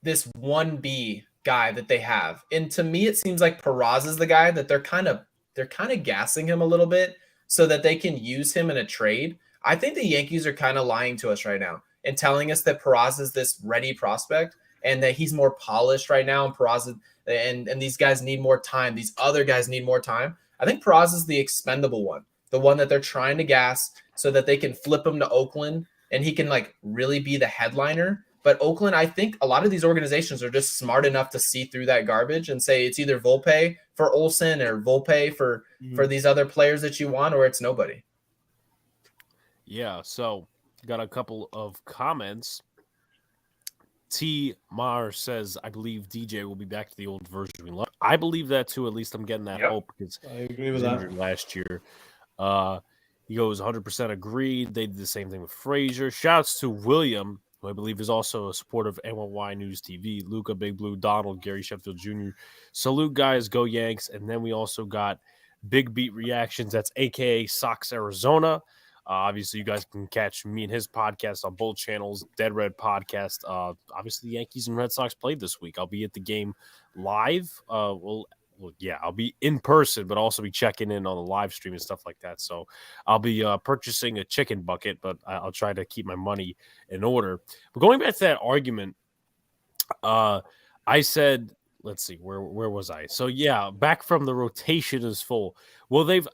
1B guy that they have. And to me, it seems like Peraza is the guy that they're kind of gassing him a little bit so that they can use him in a trade. I think the Yankees are kind of lying to us right now and telling us that Peraza is this ready prospect and that he's more polished right now. And Peraza and these guys need more time. These other guys need more time. I think Peraza is the expendable one, the one that they're trying to gas so that they can flip him to Oakland and he can like really be the headliner. But Oakland, I think a lot of these organizations are just smart enough to see through that garbage and say it's either Volpe for Olsen or Volpe for these other players that you want, or it's nobody. Yeah, so got a couple of comments. T. Mar says, I believe DJ will be back to the old version we love. I believe that too. At least I'm getting that hope because I agree with that. Last year. He goes 100% agreed. They did the same thing with Frazier. Shouts to William, who I believe is also a supporter of NY News TV, Luca, Big Blue, Donald, Gary Sheffield Jr. Salute, guys. Go Yanks. And then we also got Big Beat Reactions. That's a.k.a. Sox Arizona. Obviously, you guys can catch me and his podcast on both channels, Dead Red Podcast. Obviously, the Yankees and Red Sox played this week. I'll be at the game live. I'll be in person, but also be checking in on the live stream and stuff like that. So I'll be purchasing a chicken bucket, but I'll try to keep my money in order. But going back to that argument, I said let's see, where was I? So yeah, back from the rotation is full. Well, this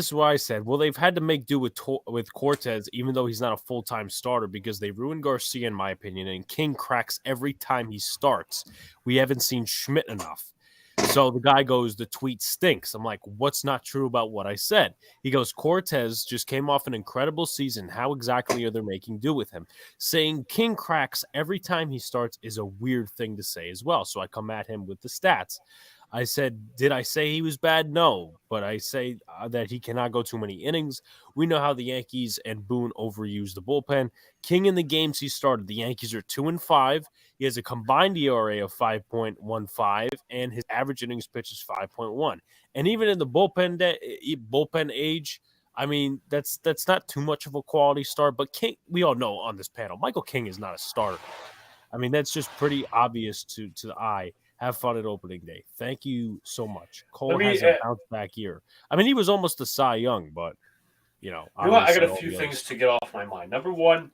is what I said. Well, they've had to make do with Cortez, even though he's not a full-time starter, because they ruined Garcia, in my opinion, and King cracks every time he starts. We haven't seen Schmidt enough. So the guy goes, the tweet stinks. I'm like, what's not true about what I said? He goes, Cortez just came off an incredible season. How exactly are they making do with him? Saying King cracks every time he starts is a weird thing to say as well. So I come at him with the stats. I said, did I say he was bad? No, but I say that he cannot go too many innings. We know how the Yankees and Boone overuse the bullpen. King in the games he started, the Yankees are 2-5. He has a combined ERA of 5.15, and his average innings pitch is 5.1. And even in the bullpen age, I mean, that's not too much of a quality start. But King, we all know on this panel, Michael King is not a starter. I mean, that's just pretty obvious to the eye. Have fun at opening day. Thank you so much. Cole has a bounce back year. I mean, he was almost a Cy Young, but, I got a few things to get off my mind. Number one,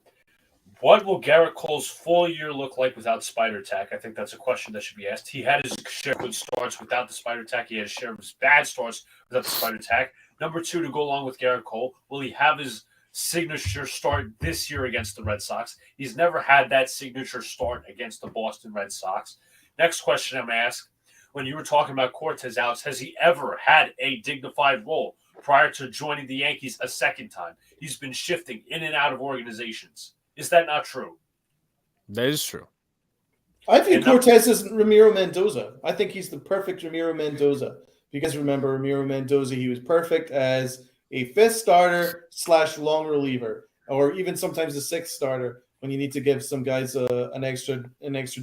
what will Garrett Cole's full year look like without Spider Tack? I think that's a question that should be asked. He had his share of good starts without the Spider Tack. He had his share of his bad starts without the Spider Tack. Number two, to go along with Garrett Cole, will he have his signature start this year against the Red Sox? He's never had that signature start against the Boston Red Sox. Next question I'm asked, when you were talking about Cortez, Alex, has he ever had a dignified role prior to joining the Yankees a second time? He's been shifting in and out of organizations. Is that not true? That is true. I think Cortez is Ramiro Mendoza. I think he's the perfect Ramiro Mendoza. Because remember, Ramiro Mendoza, he was perfect as a fifth starter / long reliever, or even sometimes a sixth starter when you need to give some guys an extra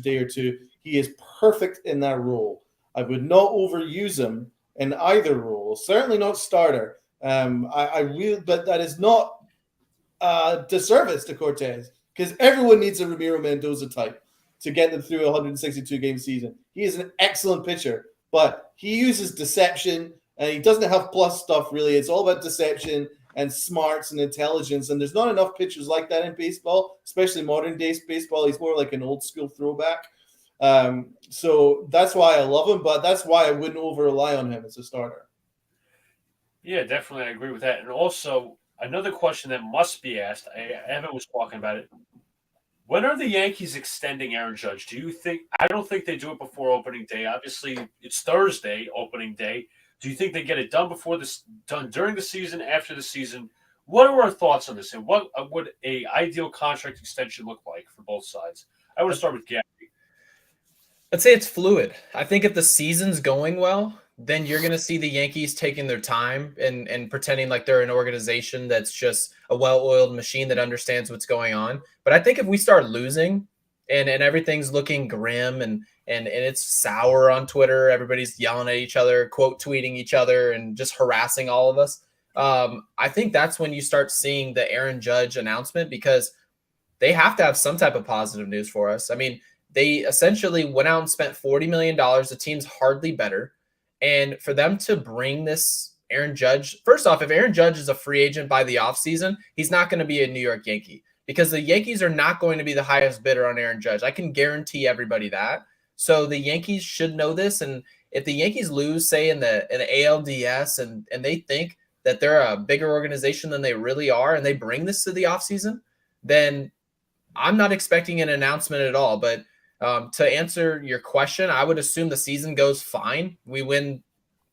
day or two. He is perfect in that role. I would not overuse him in either role. Certainly not starter. But that is not a disservice to Cortez, because everyone needs a Ramiro Mendoza type to get them through a 162-game season. He is an excellent pitcher, but he uses deception, and he doesn't have plus stuff really. It's all about deception and smarts and intelligence, and there's not enough pitchers like that in baseball, especially modern day baseball. He's more like an old school throwback. So that's why I love him, but that's why I wouldn't over rely on him as a starter. Yeah, definitely. I agree with that. And also, another question that must be asked, Evan was talking about it. When are the Yankees extending Aaron Judge? Do you think – I don't think they do it before opening day. Obviously, it's Thursday, opening day. Do you think they get it done done during the season, after the season? What are our thoughts on this? And what would a ideal contract extension look like for both sides? I want to start with Gary. I'd say it's fluid. I think if the season's going well, then you're going to see the Yankees taking their time and pretending like they're an organization that's just a well-oiled machine that understands what's going on. But I think if we start losing and everything's looking grim and it's sour on Twitter, everybody's yelling at each other, quote tweeting each other, and just harassing all of us, I think that's when you start seeing the Aaron Judge announcement, because they have to have some type of positive news for us. I mean, they essentially went out and spent $40 million. The team's hardly better. And for them to bring this Aaron Judge, first off, if Aaron Judge is a free agent by the offseason, he's not going to be a New York Yankee, because the Yankees are not going to be the highest bidder on Aaron Judge. I can guarantee everybody that. So the Yankees should know this. And if the Yankees lose, say, in the ALDS and they think that they're a bigger organization than they really are, and they bring this to the offseason, then I'm not expecting an announcement at all. But to answer your question, I would assume the season goes fine. We win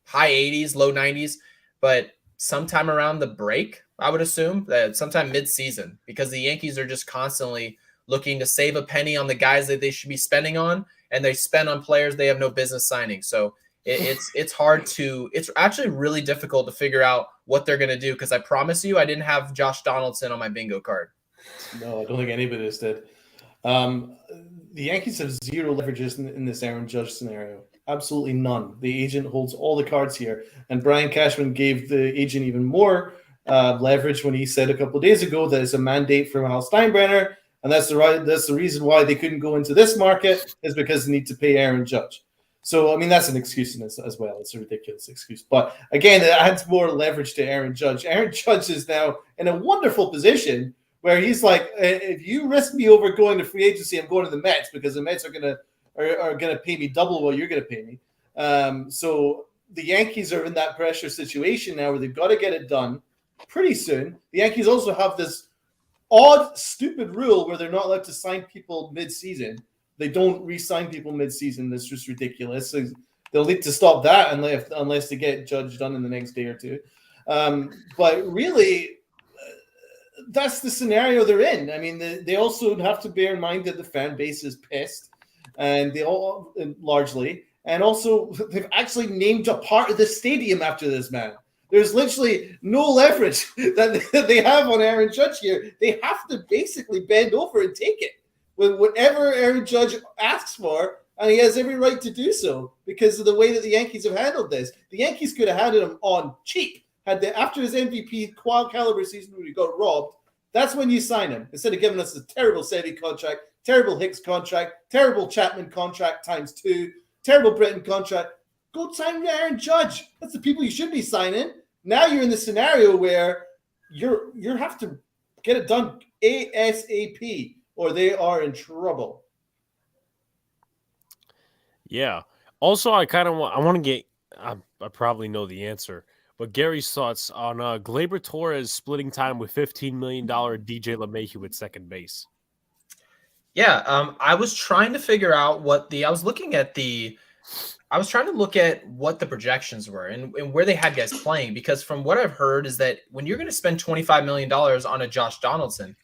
high 80s, low 90s, but sometime around the break, I would assume that sometime mid-season, because the Yankees are just constantly looking to save a penny on the guys that they should be spending on, and they spend on players they have no business signing. So it's hard to – it's actually really difficult to figure out what they're going to do, because I promise you I didn't have Josh Donaldson on my bingo card. No, I don't think anybody else did. The Yankees have zero leverages in this Aaron Judge scenario. Absolutely none. The agent holds all the cards here. And Brian Cashman gave the agent even more leverage when he said a couple of days ago that it's a mandate from Hal Steinbrenner, and that's the reason why they couldn't go into this market, is because they need to pay Aaron Judge. So, I mean, that's an excuse as well. It's a ridiculous excuse. But, again, it adds more leverage to Aaron Judge. Aaron Judge is now in a wonderful position where he's like, if you risk me over going to free agency, I'm going to the Mets, because the Mets are going to are going to pay me double what you're going to pay me. So the Yankees are in that pressure situation now where they've got to get it done pretty soon. The Yankees also have this odd, stupid rule where they're not allowed to sign people mid-season. They don't re-sign people mid-season. That's just ridiculous. So they'll need to stop that unless they get Judge done in the next day or two. But really, that's the scenario they're in. I mean, they also have to bear in mind that the fan base is pissed, and they all largely, and also they've actually named a part of the stadium after this man. There's literally no leverage that they have on Aaron Judge here. They have to basically bend over and take it with whatever Aaron Judge asks for, and he has every right to do so because of the way that the Yankees have handled this. The Yankees could have handed him on cheap. After his MVP quad caliber season when he got robbed, that's when you sign him. Instead of giving us a terrible Seve contract, terrible Hicks contract, terrible Chapman contract times 2, terrible Britton contract, go sign Aaron Judge. That's the people you should be signing. Now you're in the scenario where you have to get it done ASAP or they are in trouble. Yeah. Also, I want to get. I probably know the answer. But Gary's thoughts on Gleyber Torres splitting time with $15 million DJ LeMahieu at second base. Yeah, I was trying to figure out I was trying to look at what the projections were and where they had guys playing, because from what I've heard is that when you're going to spend $25 million on a Josh Donaldson,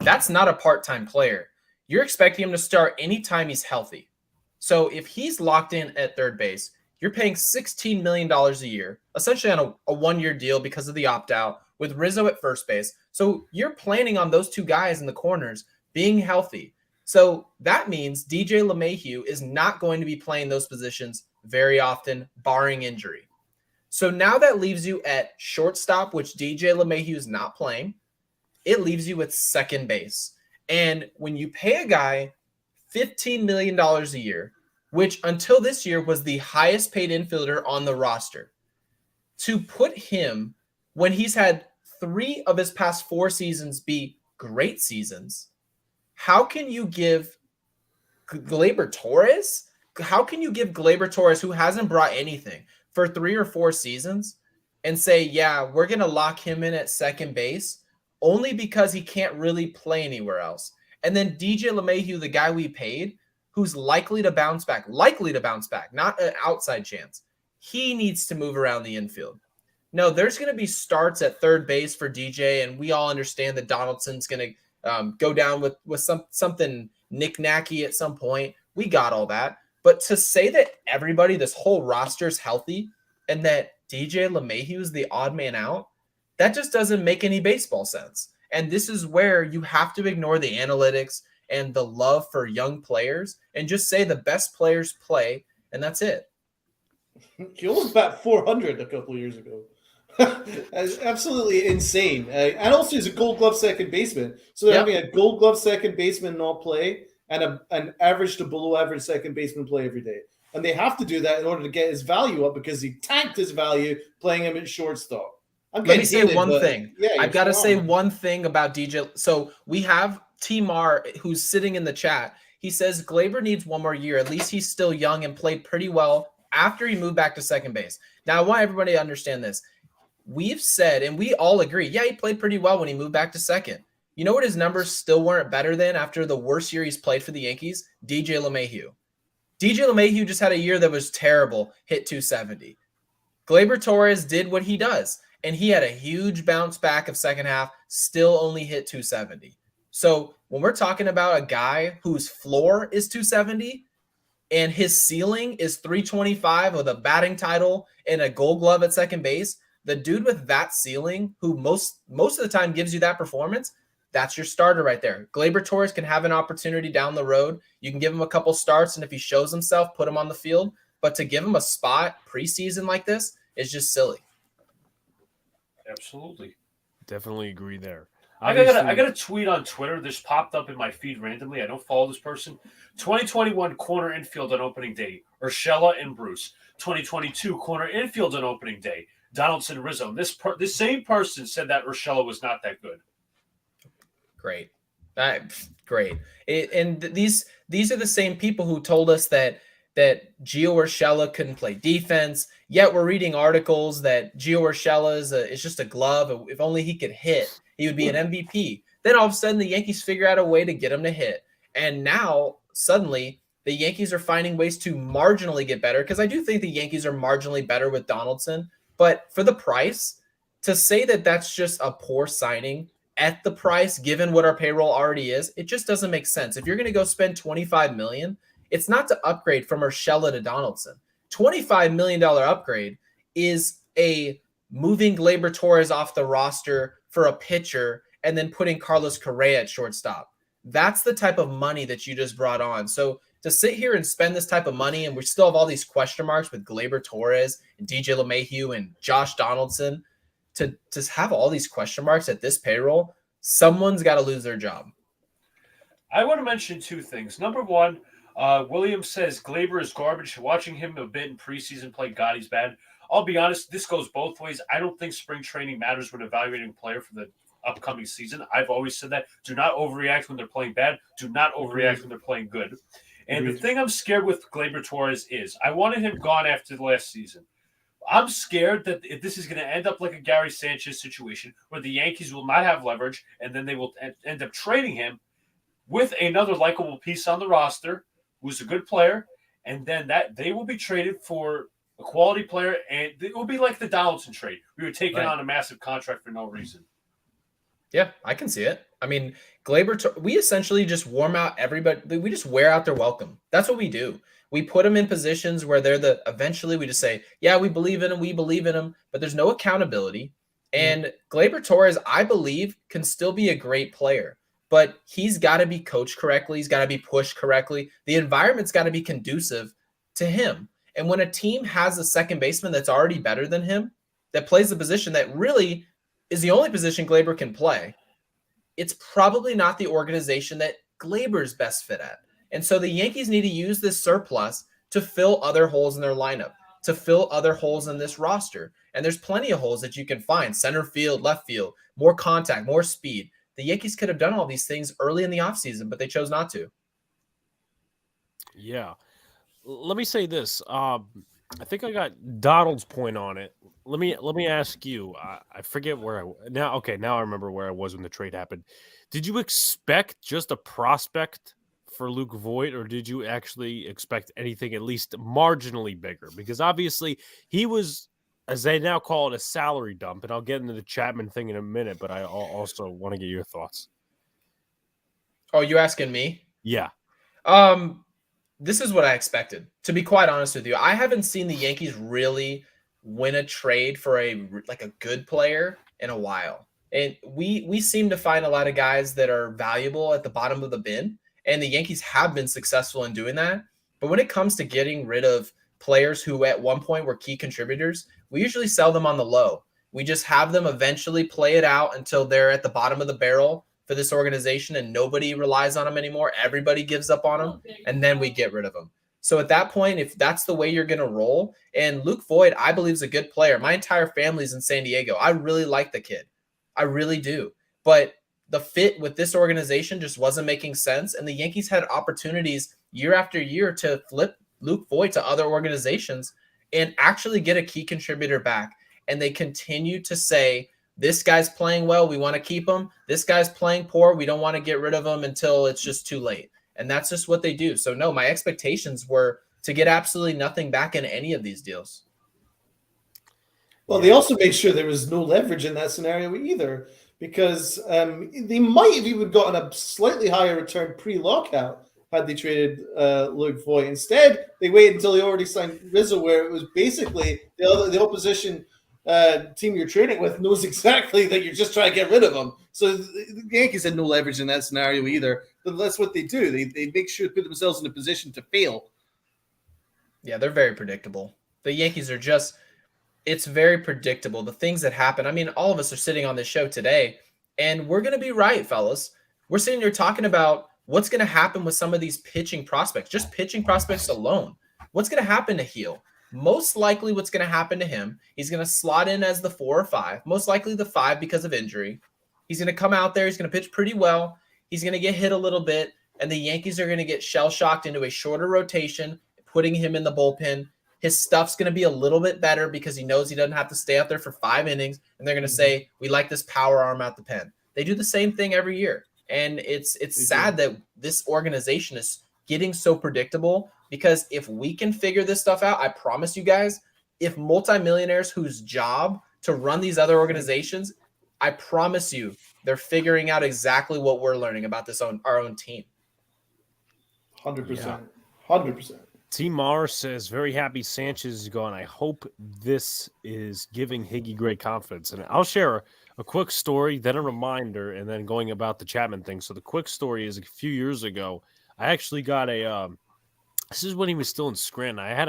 that's not a part-time player. You're expecting him to start anytime he's healthy. So if he's locked in at third base, you're paying $16 million a year, essentially on a one-year deal because of the opt-out with Rizzo at first base. So you're planning on those two guys in the corners being healthy. So that means DJ LeMahieu is not going to be playing those positions very often, barring injury. So now that leaves you at shortstop, which DJ LeMahieu is not playing. It leaves you with second base. And when you pay a guy $15 million a year, which until this year was the highest paid infielder on the roster, to put him when he's had 3 of his past 4 seasons be great seasons, how can you give Gleyber Torres? How can you give Gleyber Torres, who hasn't brought anything for 3 or 4 seasons, and say, yeah, we're going to lock him in at second base only because he can't really play anywhere else? And then DJ LeMahieu, the guy we paid, who's likely to bounce back, not an outside chance. He needs to move around the infield. No, there's going to be starts at third base for DJ, and we all understand that Donaldson's going to go down with something knick-knacky at some point. We got all that. But to say that everybody, this whole roster is healthy and that DJ LeMahieu is the odd man out, that just doesn't make any baseball sense. And this is where you have to ignore the analytics and the love for young players and just say the best players play, and that's it. He almost bat 400 a couple of years ago. That's absolutely insane. And also he's a Gold Glove second baseman. So they're having a Gold Glove second baseman not play and an average to below average second baseman play every day. And they have to do that in order to get his value up because he tanked his value playing him at shortstop. Let me say one thing. I've got to say one thing about DJ. So we have T-Mar, who's sitting in the chat. He says Gleyber needs one more year. At least he's still young and played pretty well after he moved back to second base. Now, I want everybody to understand this. We've said, and we all agree, yeah, he played pretty well when he moved back to second. You know what his numbers still weren't better than after the worst year he's played for the Yankees? DJ LeMahieu. DJ LeMahieu just had a year that was terrible, hit 270. Gleyber Torres did what he does, and he had a huge bounce back of second half, still only hit 270. So when we're talking about a guy whose floor is 270 and his ceiling is 325 with a batting title and a Gold Glove at second base, the dude with that ceiling, who most of the time gives you that performance, that's your starter right there. Gleyber Torres can have an opportunity down the road. You can give him a couple starts, and if he shows himself, put him on the field. But to give him a spot preseason like this is just silly. Absolutely. Definitely agree there. I got a tweet on Twitter. This popped up in my feed randomly. I don't follow this person. 2021 corner infield on opening day, Urshela and Bruce. 2022 corner infield on opening day, Donaldson, Rizzo. This same person said that Urshela was not that good. Great. Great. These are the same people who told us that Gio Urshela couldn't play defense. Yet we're reading articles that Gio Urshela is just a glove. If only he could hit, he would be an MVP. Then all of a sudden the Yankees figure out a way to get him to hit. And now suddenly the Yankees are finding ways to marginally get better, because I do think the Yankees are marginally better with Donaldson. But for the price, to say that that's just a poor signing at the price, given what our payroll already is, it just doesn't make sense. If you're going to go spend $25 million, it's not to upgrade from Urshela to Donaldson. $25 million upgrade is a moving Gleyber Torres off the roster for a pitcher and then putting Carlos Correa at shortstop. That's the type of money that you just brought on. So to sit here and spend this type of money, and we still have all these question marks with Gleyber Torres and DJ LeMahieu and Josh Donaldson, to have all these question marks at this payroll, someone's got to lose their job. I want to mention two things. Number one, Williams says Gleyber is garbage. Watching him a bit in preseason play, God, he's bad. I'll be honest, this goes both ways. I don't think spring training matters when evaluating a player for the upcoming season. I've always said that. Do not overreact when they're playing bad. Do not overreact when they're playing good. And the thing I'm scared with Gleyber Torres is I wanted him gone after the last season. I'm scared that this is going to end up like a Gary Sanchez situation where the Yankees will not have leverage, and then they will end up trading him with another likable piece on the roster who's a good player, and then that they will be traded for a quality player, and it will be like the Donaldson trade. We were taking on a massive contract for no reason. Yeah, I can see it. I mean, we essentially just warm out everybody. We just wear out their welcome. That's what we do. We put them in positions where eventually we just say, yeah, we believe in them, but there's no accountability. And Gleyber Torres, I believe, can still be a great player, but he's got to be coached correctly. He's got to be pushed correctly. The environment's got to be conducive to him. And when a team has a second baseman that's already better than him, that plays the position that really is the only position Gleyber can play, it's probably not the organization that Gleyber's best fit at. And so the Yankees need to use this surplus to fill other holes in their lineup, to fill other holes in this roster. And there's plenty of holes that you can find: center field, left field, more contact, more speed. The Yankees could have done all these things early in the offseason, but they chose not to. Yeah. Let me say this. I think I got Donald's point on it. Let me ask you. I forget where now I remember where I was when the trade happened. Did you expect just a prospect for Luke Voit, or did you actually expect anything at least marginally bigger? Because obviously he was, as they now call it, a salary dump, and I'll get into the Chapman thing in a minute, but I also want to get your thoughts. Oh, you asking me? Yeah. This is what I expected. To be quite honest with you, I haven't seen the Yankees really win a trade for a good player in a while. And we seem to find a lot of guys that are valuable at the bottom of the bin, and the Yankees have been successful in doing that. But when it comes to getting rid of players who at one point were key contributors, we usually sell them on the low. We just have them eventually play it out until they're at the bottom of the barrel for this organization and nobody relies on them anymore. Everybody gives up on them, and then we get rid of them. So at that point, if that's the way you're going to roll, and Luke Voit, I believe, is a good player. My entire family's in San Diego. I really like the kid. I really do. But the fit with this organization just wasn't making sense, and the Yankees had opportunities year after year to flip Luke Voit to other organizations and actually get a key contributor back. And they continue to say, this guy's playing well, we want to keep him. This guy's playing poor, we don't want to get rid of him until it's just too late. And that's just what they do. So no, my expectations were to get absolutely nothing back in any of these deals. Well, they also made sure there was no leverage in that scenario either, because they might have even gotten a slightly higher return pre-lockout had they traded Luke Voit. Instead, they waited until they already signed Rizzo, where it was basically the opposition team you're trading with knows exactly that you're just trying to get rid of them. So the Yankees had no leverage in that scenario either. But that's what they do. They make sure to put themselves in a position to fail. Yeah, they're very predictable. The Yankees are just, it's very predictable. The things that happen. I mean, all of us are sitting on this show today, and we're going to be right, fellas. We're sitting here talking about what's going to happen with some of these pitching prospects, just pitching prospects alone. What's going to happen to Heel? Most likely what's going to happen to him, he's going to slot in as the 4 or 5, most likely the 5 because of injury. He's going to come out there. He's going to pitch pretty well. he's going to get hit a little bit, and the Yankees are going to get shell-shocked into a shorter rotation, putting him in the bullpen. His stuff's going to be a little bit better because he knows he doesn't have to stay out there for 5 innings, and they're going to say, we like this power arm at the pen. They do the same thing every year, and it's sad that this organization is getting so predictable, because if we can figure this stuff out, I promise you guys, if multimillionaires whose job to run these other organizations, I promise you, they're figuring out exactly what we're learning about our own team. 100%. 100%. T. Mars says, very happy Sanchez is gone. I hope this is giving Higgy great confidence. And I'll share a quick story, then a reminder, and then going about the Chapman thing. So the quick story is a few years ago, I actually got this is when he was still in Scranton. I had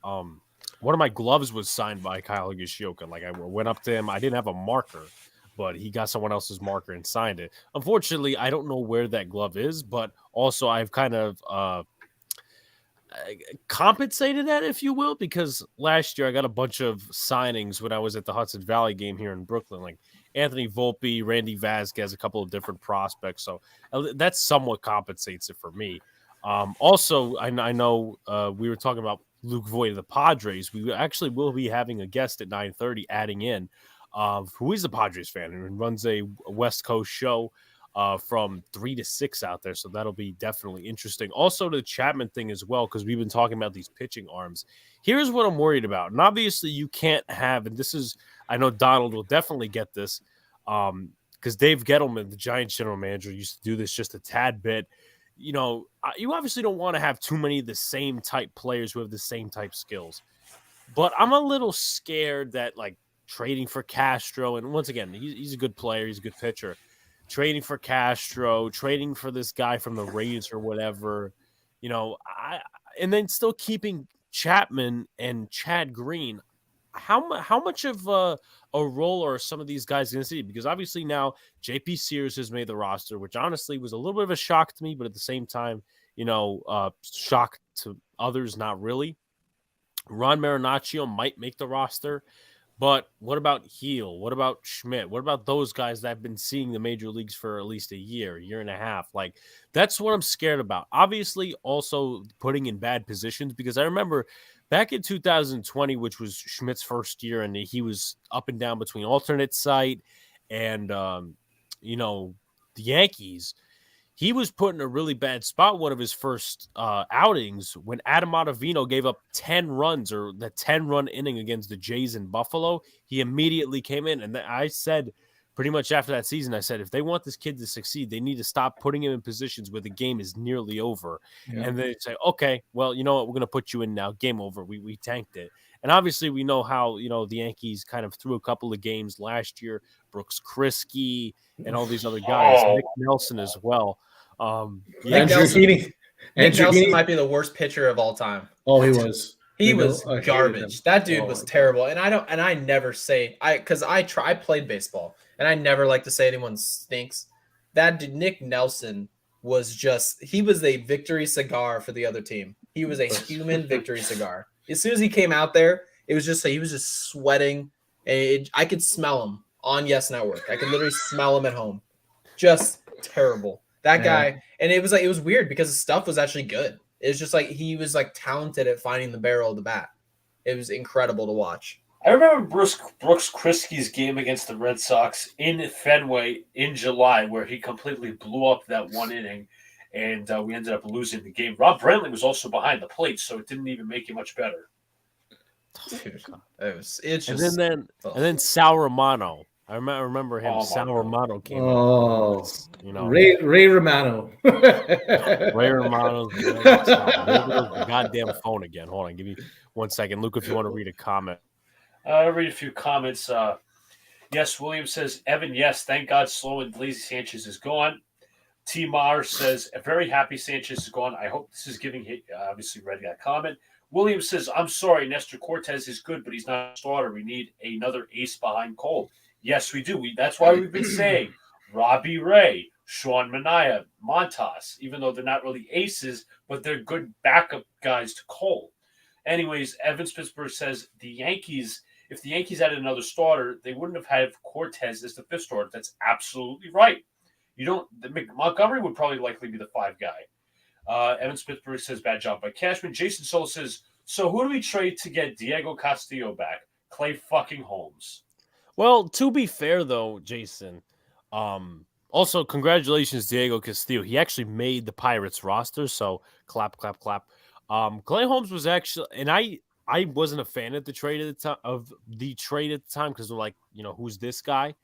one of my gloves was signed by Kyle Higashioka. Like, I went up to him. I didn't have a marker, but he got someone else's marker and signed it. Unfortunately, I don't know where that glove is, but also I've kind of compensated that, if you will, because last year I got a bunch of signings when I was at the Hudson Valley game here in Brooklyn, like Anthony Volpe, Randy Vasquez, a couple of different prospects. So that somewhat compensates it for me. Also, I know we were talking about Luke Voigt of the Padres. We actually will be having a guest at 9:30 adding in who is a Padres fan and runs a West Coast show from 3 to 6 out there. So that'll be definitely interesting. Also, the Chapman thing as well, because we've been talking about these pitching arms. Here's what I'm worried about. And obviously you can't have, and this is, I know Donald will definitely get this, because Dave Gettleman, the Giants general manager, used to do this just a tad bit. You know, you obviously don't want to have too many of the same type players who have the same type skills. But I'm a little scared that, like, trading for Castro, and once again, he's a good player, he's a good pitcher. Trading for Castro, trading for this guy from the Rays or whatever, you know, and then still keeping Chapman and Chad Green. How much of a role are some of these guys going to see? Because obviously now JP Sears has made the roster, which honestly was a little bit of a shock to me, but at the same time, you know, shock to others, not really. Ron Marinaccio might make the roster. But what about Heel? What about Schmidt? What about those guys that have been seeing the major leagues for at least a year and a half? Like, that's what I'm scared about. Obviously, also putting in bad positions, because I remember back in 2020, which was Schmidt's first year, and he was up and down between alternate site and, you know, the Yankees. He was put in a really bad spot one of his first outings when Adam Ottavino gave up 10 runs, or the 10-run inning against the Jays in Buffalo. He immediately came in, and I said pretty much after that season, I said, if they want this kid to succeed, they need to stop putting him in positions where the game is nearly over. Yeah. And they say, okay, well, you know what, we're going to put you in now. Game over. We tanked it. And obviously we know how, you know, the Yankees kind of threw a couple of games last year, Brooks Kriske and all these other guys, Nick Nelson as well. Nick Nelson might be the worst pitcher of all time. Oh, he was. He was garbage. That dude was terrible. And I never say, because I played baseball, and I never like to say anyone stinks. That dude, Nick Nelson, he was a victory cigar for the other team. He was a human victory cigar. As soon as he came out there, it was just he was just sweating. And I could smell him on Yes Network. I could literally smell him at home. Just terrible. That guy, and it was weird because his stuff was actually good. It was just like he was like talented at finding the barrel of the bat. It was incredible to watch. I remember Brooks Kriske's game against the Red Sox in Fenway in July, where he completely blew up that one inning, and we ended up losing the game. Rob Brantley was also behind the plate, so it didn't even make it much better. Dude, it's just, and then Sal Romano. I remember him. Sal Romano came up. You know, Ray Romano. Ray Romano. The goddamn phone again. Hold on, give me 1 second, Luke. If you want to read a comment, I'll read a few comments. Yes, William says, Evan, yes, thank God slow and lazy Sanchez is gone. T. Mar says, very happy Sanchez is gone. I hope this is giving obviously read that comment. William says, I'm sorry, Nestor Cortez is good, but he's not a starter. We need another ace behind Cole. Yes, we do. That's why we've been saying Robbie Ray, Sean Manaea, Montas, even though they're not really aces, but they're good backup guys to Cole. Anyways, Evans Pittsburgh says if the Yankees had another starter, they wouldn't have had Cortez as the fifth starter. That's absolutely right. Montgomery would probably likely be the 5 guy. Evan Smithburg says bad job by Cashman. Jason Soul says, so who do we trade to get Diego Castillo back? Clay fucking Holmes. Well, to be fair though, Jason, also congratulations Diego Castillo. He actually made the Pirates roster, so clap, clap, clap. Clay Holmes was actually, and I wasn't a fan of the trade at the time because they're like, who's this guy?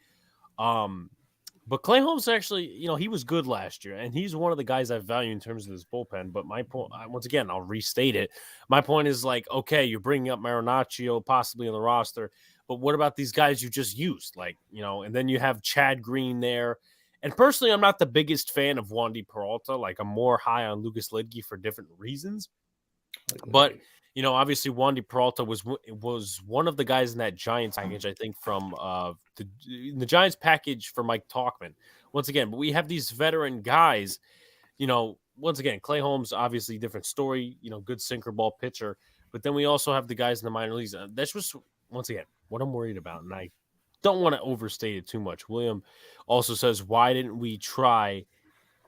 But Clay Holmes actually, he was good last year, and he's one of the guys I value in terms of this bullpen. But my point, once again, I'll restate it. My point is like, okay, you're bringing up Marinaccio possibly on the roster, but what about these guys you just used? Like, and then you have Chad Green there. And personally, I'm not the biggest fan of Wandy Peralta. Like, I'm more high on Lucas Lidke for different reasons. But obviously, Wandy Peralta was one of the guys in that Giants package, I think, from the Giants package for Mike Tauchman. Once again, but we have these veteran guys. Once again, Clay Holmes, obviously, different story. Good sinker ball pitcher. But then we also have the guys in the minor leagues. That's just, once again, what I'm worried about. And I don't want to overstate it too much. William also says, why didn't we try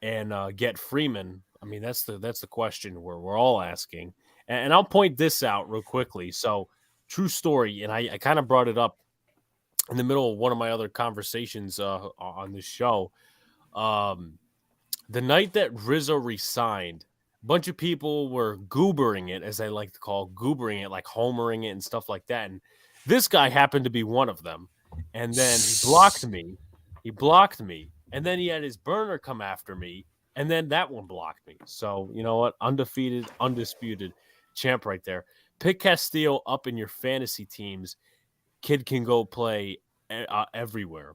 and get Freeman? I mean, that's the question we're all asking. And I'll point this out real quickly. So, true story, and I kind of brought it up in the middle of one of my other conversations on this show. The night that Rizzo resigned, a bunch of people were goobering it, as I like to call goobering it, like homering it and stuff like that. And this guy happened to be one of them. And then he blocked me. And then he had his burner come after me. And then that one blocked me. So, you know what? Undefeated, undisputed champ right there. Pick Castillo up in your fantasy teams. Kid can go play everywhere.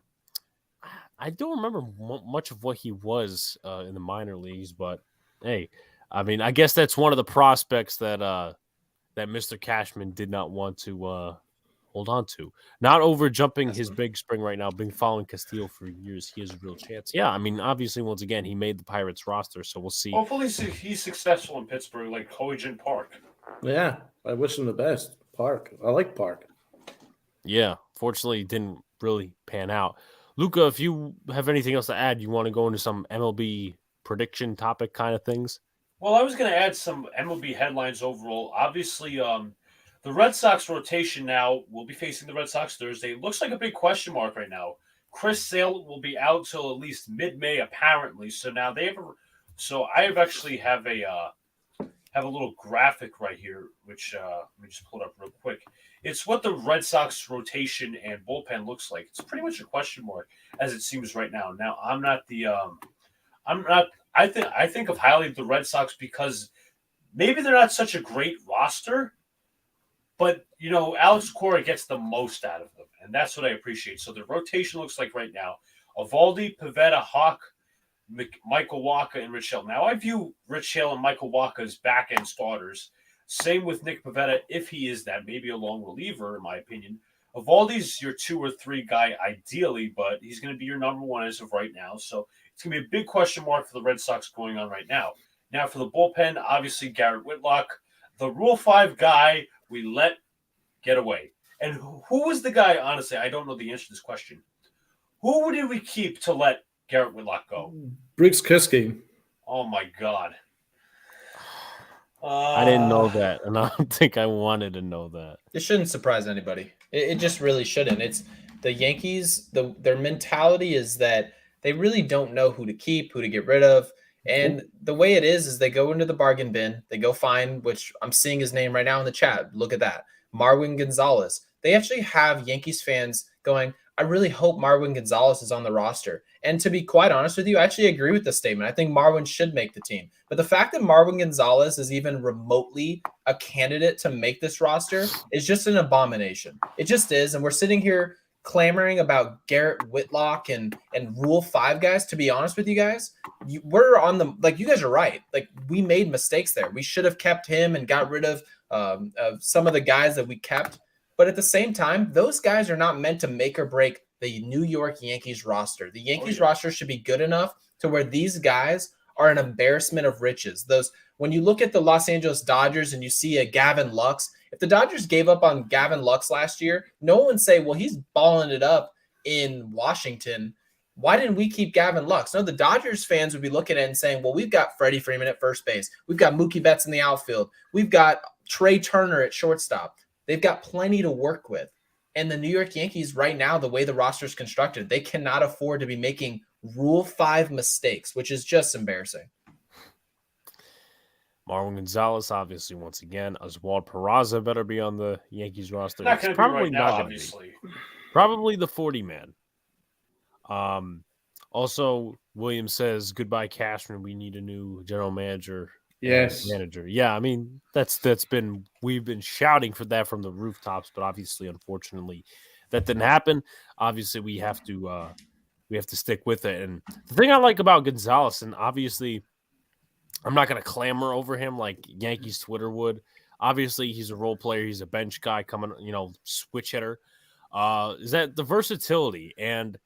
I don't remember much of what he was in the minor leagues, but hey, I mean, I guess that's one of the prospects that Mr. Cashman did not want to hold on to. Not over jumping his big spring right now, been following Castillo for years. He has a real chance. Yeah, I mean, obviously, once again, he made the Pirates roster, so we'll see. Hopefully he's successful in Pittsburgh, like Hoygen Park. Yeah, I wish him the best. Park. I like Park. Yeah, fortunately, it didn't really pan out. Luca, if you have anything else to add, you want to go into some MLB prediction topic kind of things? Well, I was going to add some MLB headlines overall. Obviously, the Red Sox rotation now will be facing the Red Sox Thursday. Looks like a big question mark right now. Chris Sale will be out till at least mid-May, apparently. So now I have a little graphic right here, which let me just pull it up real quick. It's what the Red Sox rotation and bullpen looks like. It's pretty much a question mark as it seems right now. Now, I think of highly of the Red Sox because maybe they're not such a great roster, but Alex Cora gets the most out of them, and that's what I appreciate. So the rotation looks like right now: Eovaldi, Pivetta, Hawk, Michael Wacha, and Rich Hill. Now I view Rich Hill and Michael Wacha as back-end starters. Same with Nick Pivetta, if he is that, maybe a long reliever, in my opinion. Eovaldi's your 2 or 3 guy ideally, but he's going to be your number 1 as of right now. So it's going to be a big question mark for the Red Sox going on right now. Now for the bullpen, obviously Garrett Whitlock, the Rule 5 guy we let get away. And who was the guy, honestly, I don't know the answer to this question. Who did we keep to let Garrett Whitlock go? Briggs Kiske. Oh, my God. I didn't know that, and I don't think I wanted to know that. It shouldn't surprise anybody. It just really shouldn't. It's the Yankees, their mentality is that they really don't know who to keep, who to get rid of. And the way it is they go into the bargain bin. They go find, which I'm seeing his name right now in the chat. Look at that. Marwin Gonzalez. They actually have Yankees fans going, I really hope Marwin Gonzalez is on the roster. And to be quite honest with you, I actually agree with this statement. I think Marwin should make the team. But the fact that Marwin Gonzalez is even remotely a candidate to make this roster is just an abomination. It just is. And we're sitting here clamoring about Garrett Whitlock and Rule 5 guys. To be honest with you guys, we're on the, like, you guys are right. Like, we made mistakes there. We should have kept him and got rid of some of the guys that we kept. But at the same time, those guys are not meant to make or break the New York Yankees roster. The Yankees roster should be good enough to where these guys are an embarrassment of riches. When you look at the Los Angeles Dodgers and you see a Gavin Lux, if the Dodgers gave up on Gavin Lux last year, no one would say, well, he's balling it up in Washington. Why didn't we keep Gavin Lux? No, the Dodgers fans would be looking at it and saying, well, we've got Freddie Freeman at first base. We've got Mookie Betts in the outfield. We've got Trey Turner at shortstop. They've got plenty to work with. And the New York Yankees right now, the way the roster is constructed, they cannot afford to be making Rule 5 mistakes, which is just embarrassing. Marwin Gonzalez, obviously, once again. Oswald Peraza better be on the Yankees roster. Not going to be right now, obviously. Probably the 40-man. Also, Williams says, goodbye, Cashman. We need a new general manager. Yes. Manager. Yeah, I mean, we've been shouting for that from the rooftops, but obviously, unfortunately, that didn't happen. Obviously, we have to stick with it. And the thing I like about Gonzalez, and obviously, I'm not going to clamor over him like Yankees Twitter would. Obviously, he's a role player. He's a bench guy coming, switch hitter. Is that the versatility? And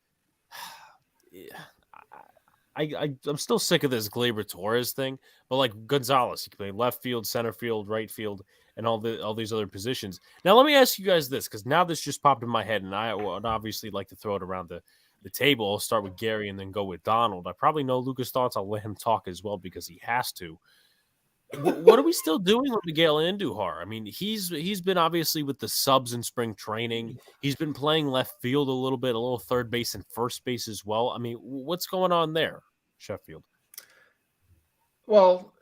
I'm still sick of this Gleyber Torres thing. But like Gonzalez, he can play left field, center field, right field, and all these other positions. Now, let me ask you guys this, because now this just popped in my head, and I would obviously like to throw it around the table. I'll start with Gary and then go with Donald. I probably know Lucas' thoughts. I'll let him talk as well because he has to. What are we still doing with Miguel Andujar? I mean, he's been obviously with the subs in spring training. He's been playing left field a little third base and first base as well. I mean, what's going on there, Sheffield? Well,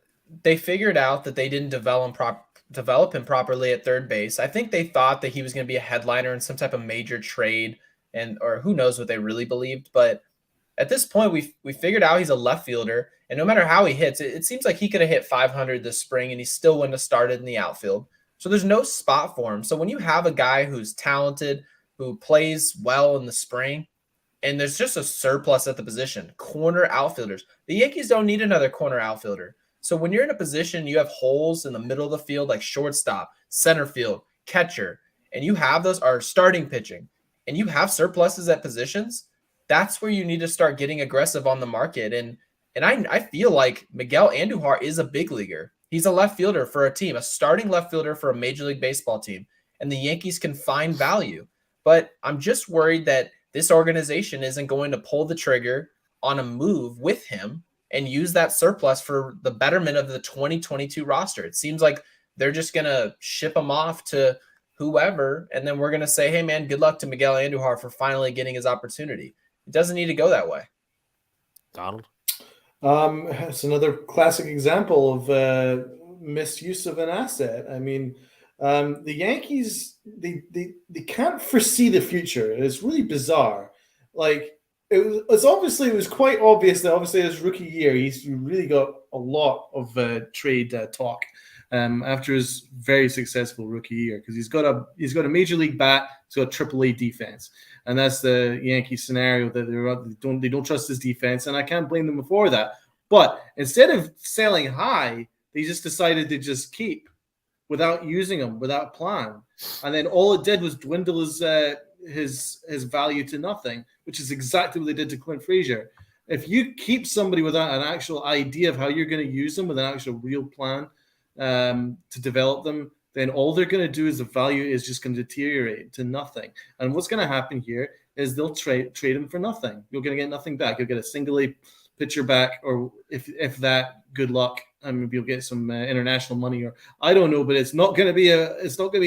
they figured out that they didn't develop him properly at third base. I think they thought that he was going to be a headliner in some type of major trade, or who knows what they really believed. But at this point, we figured out he's a left fielder, and no matter how he hits, it seems like he could have hit 500 this spring, and he still wouldn't have started in the outfield. So there's no spot for him. So when you have a guy who's talented, who plays well in the spring, and there's just a surplus at the position, corner outfielders. The Yankees don't need another corner outfielder. So when you're in a position, you have holes in the middle of the field like shortstop, center field, catcher, and you have those are starting pitching, and you have surpluses at positions, that's where you need to start getting aggressive on the market. And I feel like Miguel Andujar is a big leaguer. He's a left fielder for a team, a starting left fielder for a Major League Baseball team, and the Yankees can find value. But I'm just worried that this organization isn't going to pull the trigger on a move with him and use that surplus for the betterment of the 2022 roster. It seems like they're just going to ship him off to whoever, and then we're going to say, hey, man, good luck to Miguel Andujar for finally getting his opportunity. It doesn't need to go that way. Donald? It's another classic example of misuse of an asset. I mean, the Yankees, they can't foresee the future. It's really bizarre. Like, it was quite obvious that obviously his rookie year, he's really got a lot of trade talk after his very successful rookie year, because he's got a major league bat, he's got AAA defense, and that's the Yankee scenario that they don't trust his defense, and I can't blame them for that. But instead of selling high, they just decided to just keep without using him, without plan, and then all it did was dwindle his value to nothing, which is exactly what they did to Clint Frazier. If you keep somebody without an actual idea of how you're going to use them, with an actual real plan to develop them, then all they're going to do is the value is just going to deteriorate to nothing. And what's going to happen here is they'll trade him for nothing. You're going to get nothing back. You'll get a single A pitcher back, or if that, good luck. I mean, you'll get some international money, or I don't know, but it's not going to be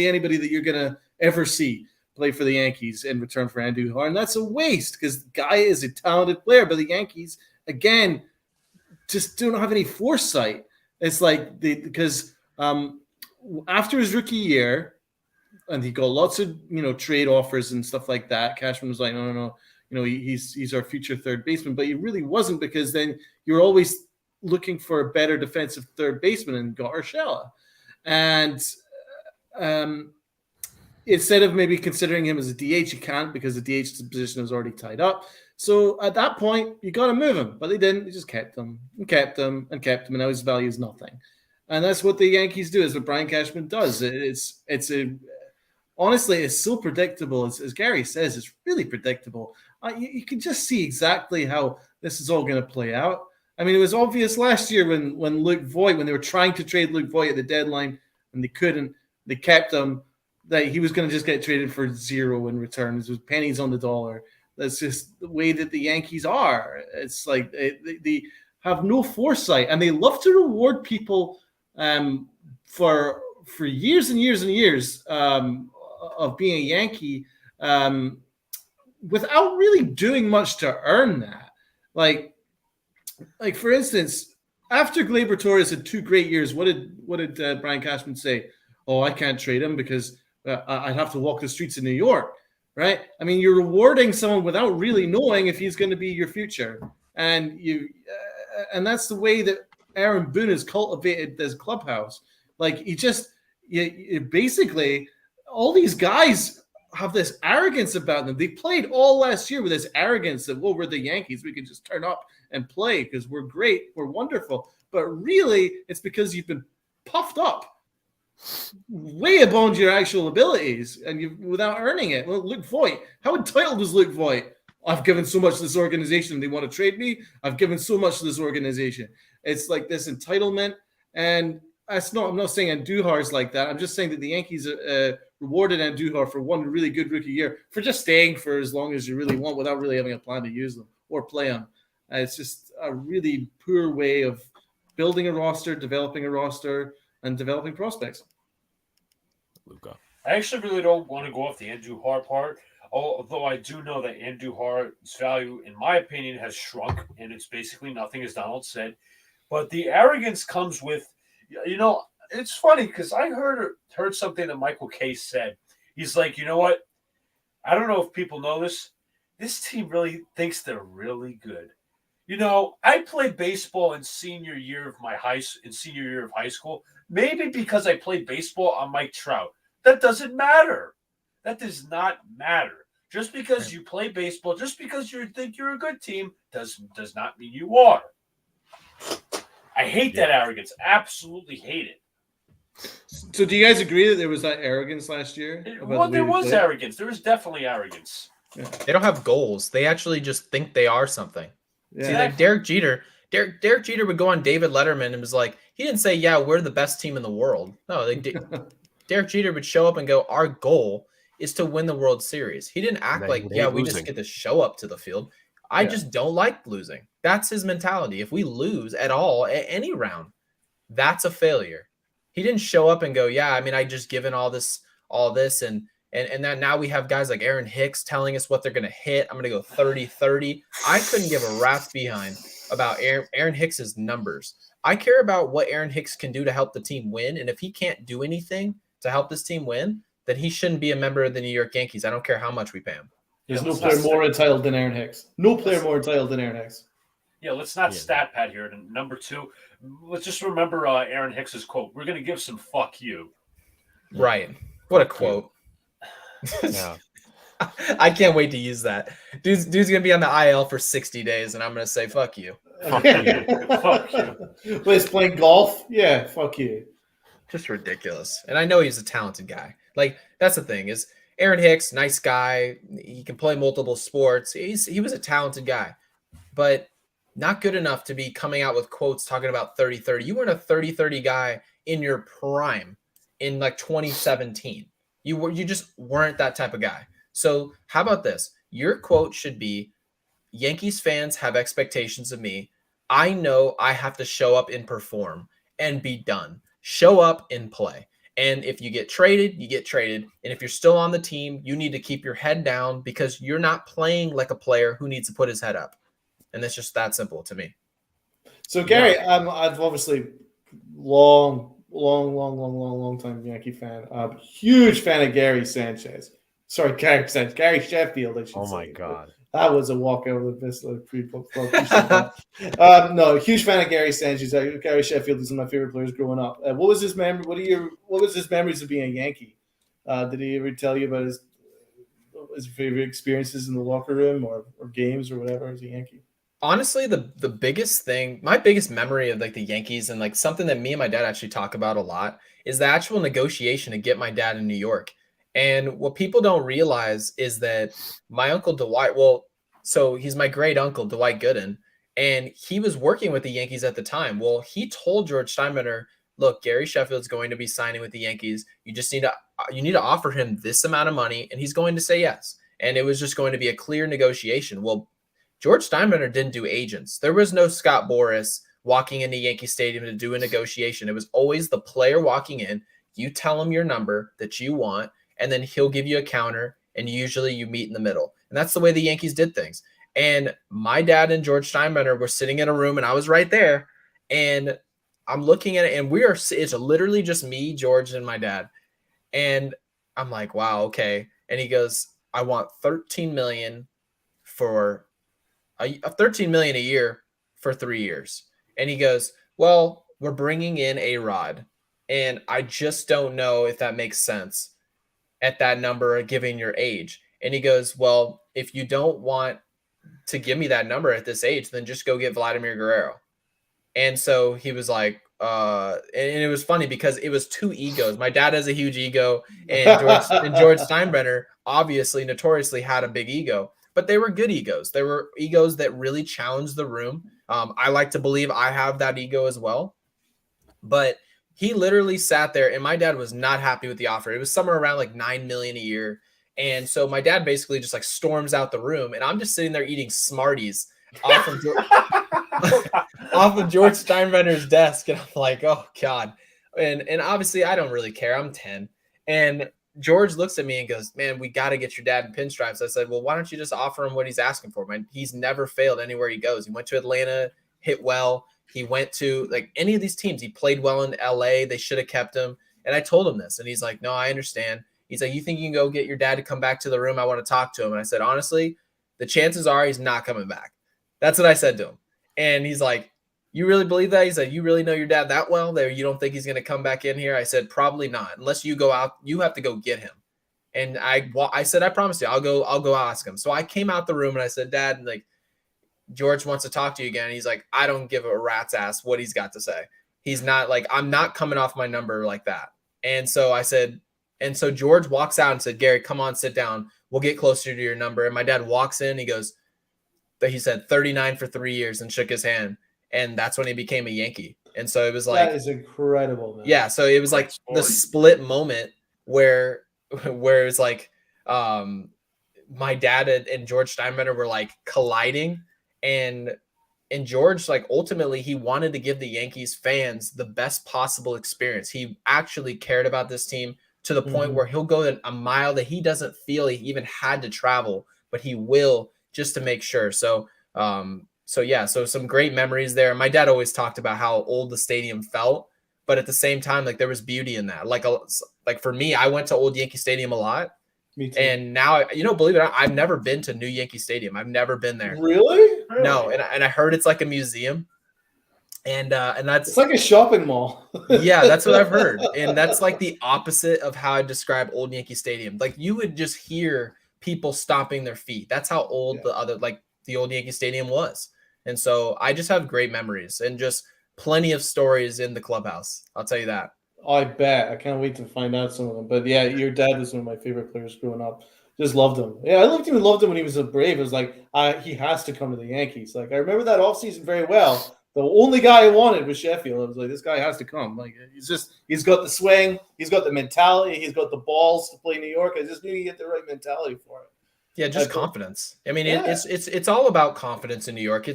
anybody that you're going to ever see play for the Yankees in return for Andujar, and that's a waste because the guy is a talented player, but the Yankees again just don't have any foresight. It's like because after his rookie year, and he got lots of trade offers and stuff like that. Cashman was like, no, he's our future third baseman, but he really wasn't, because then you're always looking for a better defensive third baseman and got Urshela. And instead of maybe considering him as a DH, you can't, because the DH position is already tied up. So at that point, you got to move him. But they didn't. They just kept him and kept him and kept him, and now his value is nothing. And that's what the Yankees do. Is what Brian Cashman does. Honestly, it's so predictable. As Gary says, it's really predictable. You can just see exactly how this is all going to play out. I mean, it was obvious last year when Luke Voigt, when they were trying to trade Luke Voigt at the deadline and they couldn't, they kept him, that he was going to just get traded for zero in return. It was pennies on the dollar. That's just the way that the Yankees are. It's like they have no foresight, and they love to reward people for years and years and years of being a Yankee without really doing much to earn that. Like for instance, after Gleyber Torres had 2 great years, what did Brian Cashman say? Oh, I can't trade him because I'd have to walk the streets of New York, right? I mean, you're rewarding someone without really knowing if he's going to be your future, and and that's the way that Aaron Boone has cultivated this clubhouse. Like you basically, all these guys have this arrogance about them. They played all last year with this arrogance that, well, we're the Yankees. We can just turn up and play because we're great. We're wonderful. But really, it's because you've been puffed up way above your actual abilities and without earning it. Well, Luke Voigt, how entitled was Luke Voigt? I've given so much to this organization. They want to trade me. I've given so much to this organization. It's like this entitlement. And I'm not saying Andujar's like that. I'm just saying that the Yankees rewarded Andujar for one really good rookie year for just staying for as long as you really want without really having a plan to use them or play them. It's just a really poor way of building a roster, developing a roster, and developing prospects. Luka. I actually really don't want to go off the Andujar part, although I do know that Andujar's value, in my opinion, has shrunk, and it's basically nothing, as Donald said. But the arrogance comes with, it's funny because I heard something that Michael Kay said. He's like, you know what? I don't know if people know this. This team really thinks they're really good. I played baseball in senior year of high school. Maybe because I played baseball on Mike Trout. That doesn't matter. That does not matter. Just because you play baseball, just because you think you're a good team, does not mean you are. I hate that arrogance. Absolutely hate it. So do you guys agree that there was that arrogance last year? Well, there was arrogance. There was definitely arrogance. Yeah. They don't have goals. They actually just think they are something. Yeah. See, like Derek Jeter would go on David Letterman and was like, he didn't say, yeah, we're the best team in the world. No, Derek Jeter would show up and go, our goal is to win the World Series. He didn't act like, yeah, we just get to show up to the field. I just don't like losing. That's his mentality. If we lose at all, at any round, that's a failure. He didn't show up and go, yeah, I mean, I just given all this, and then now we have guys like Aaron Hicks telling us what they're going to hit. I'm going to go 30-30. I couldn't give a rat's behind about Aaron Hicks's numbers. I care about what Aaron Hicks can do to help the team win, and if he can't do anything to help this team win, then he shouldn't be a member of the New York Yankees. I don't care how much we pay him. There's no player more entitled than Aaron Hicks. No player more entitled than Aaron Hicks. Yeah, let's not stat pad here. And number 2, let's just remember Aaron Hicks's quote. We're going to give some fuck you. Right. What a quote. Yeah. I can't wait to use that. Dude's going to be on the IL for 60 days, and I'm going to say, fuck you. Fuck you. Fuck you. He's playing golf? Yeah, fuck you. Just ridiculous. And I know he's a talented guy. Like, that's the thing is Aaron Hicks, nice guy. He can play multiple sports. He was a talented guy, but not good enough to be coming out with quotes talking about 30-30. You weren't a 30-30 guy in your prime in like 2017. You just weren't that type of guy. So how about this? Your quote should be, Yankees fans have expectations of me. I know I have to show up and perform and be done. Show up and play. And if you get traded, you get traded. And if you're still on the team, you need to keep your head down because you're not playing like a player who needs to put his head up. And it's just that simple to me. So, Gary, I've obviously long time Yankee fan. Huge fan of Gary Sanchez. Sorry, Gary Sheffield, I should say. Oh, my God. That was a walkout of this no, huge fan of Gary Sanchez. Gary Sheffield is one of my favorite players growing up. What was his memory? What was his memories of being a Yankee? Did he ever tell you about his favorite experiences in the locker room or games or whatever as a Yankee? Honestly, the biggest thing, my biggest memory of like the Yankees and like something that me and my dad actually talk about a lot is the actual negotiation to get my dad in New York. And what people don't realize is that my uncle Dwight, so he's my great uncle, Dwight Gooden, and he was working with the Yankees at the time. Well, he told George Steinbrenner, look, Gary Sheffield's going to be signing with the Yankees. You need to offer him this amount of money, and he's going to say yes. and it was just going to be a clear negotiation. Well, George Steinbrenner didn't do agents. There was no Scott Boras walking into Yankee Stadium to do a negotiation. It was always the player walking in. You tell him your number that you want, and then he'll give you a counter, and usually you meet in the middle. And that's the way the Yankees did things. And my dad and George Steinbrenner were sitting in a room, and I was right there, and I'm looking at it, and it's literally just me, George, and my dad. And I'm like, wow, okay. And he goes, I want $13 million for $13 million a year for 3 years. And he goes, well, we're bringing in A-Rod, and I just don't know if that makes sense at that number, given your age. And he goes, well, if you don't want to give me that number at this age, then just go get Vladimir Guerrero. And so he was like, and it was funny because it was two egos. My dad has a huge ego, and George Steinbrenner obviously notoriously had a big ego, but they were good egos. They were egos that really challenged the room. I like to believe I have that ego as well, but he literally sat there, and my dad was not happy with the offer. It was somewhere around like $9 million a year. And so my dad basically just like storms out the room, and I'm just sitting there eating Smarties off of George Steinbrenner's desk. And I'm like, oh God. And obviously I don't really care. I'm 10. And George looks at me and goes, man, we got to get your dad in pinstripes. I said, well, why don't you just offer him what he's asking for, man? He's never failed anywhere he goes. He went to Atlanta, hit well. He went to like any of these teams. He played well in LA. They should have kept him. And I told him this, and he's like, no, I understand. He's like, you think you can go get your dad to come back to the room? I want to talk to him. And I said, honestly, the chances are he's not coming back. That's what I said to him. And he's like, you really believe that? He said, you really know your dad that well there? You don't think he's going to come back in here? I said, probably not. Unless you go out, you have to go get him. And I said, I promise you, I'll go ask him. So I came out the room and I said, Dad, like, George wants to talk to you again. And he's like, I don't give a rat's ass what he's got to say. He's not like, I'm not coming off my number like that. And so I said, and so George walks out and said, Gary, come on, sit down. We'll get closer to your number. And my dad walks in. He goes, he said 39 for 3 years and shook his hand. And that's when he became a Yankee. And so it was like, that is incredible, man. Yeah. So it was like the split moment where it's like my dad and George Steinbrenner were like colliding, and George, like, ultimately he wanted to give the Yankees fans the best possible experience. He actually cared about this team to the point where he'll go a mile that he doesn't feel he even had to travel, but he will just to make sure. So, so some great memories there. My dad always talked about how old the stadium felt, but at the same time, like, there was beauty in that. Like for me, I went to old Yankee Stadium a lot. Me too. And now, believe it or not, I've never been to new Yankee Stadium. I've never been there. Really? No. And I heard it's like a museum. And that's, it's like a shopping mall. Yeah, that's what I've heard. And that's like the opposite of how I describe old Yankee Stadium. Like, you would just hear people stomping their feet. That's how old the old Yankee Stadium was. And so I just have great memories and just plenty of stories in the clubhouse. I'll tell you that. I bet. I can't wait to find out some of them. But yeah, your dad was one of my favorite players growing up. Just loved him. Yeah, I loved him when he was a Brave. It was like, he has to come to the Yankees. Like, I remember that offseason very well. The only guy I wanted was Sheffield. I was like, this guy has to come. Like, he's got the swing, he's got the mentality, he's got the balls to play New York. I just knew you get the right mentality for it. Yeah, just confidence. I mean, it's all about confidence in New York.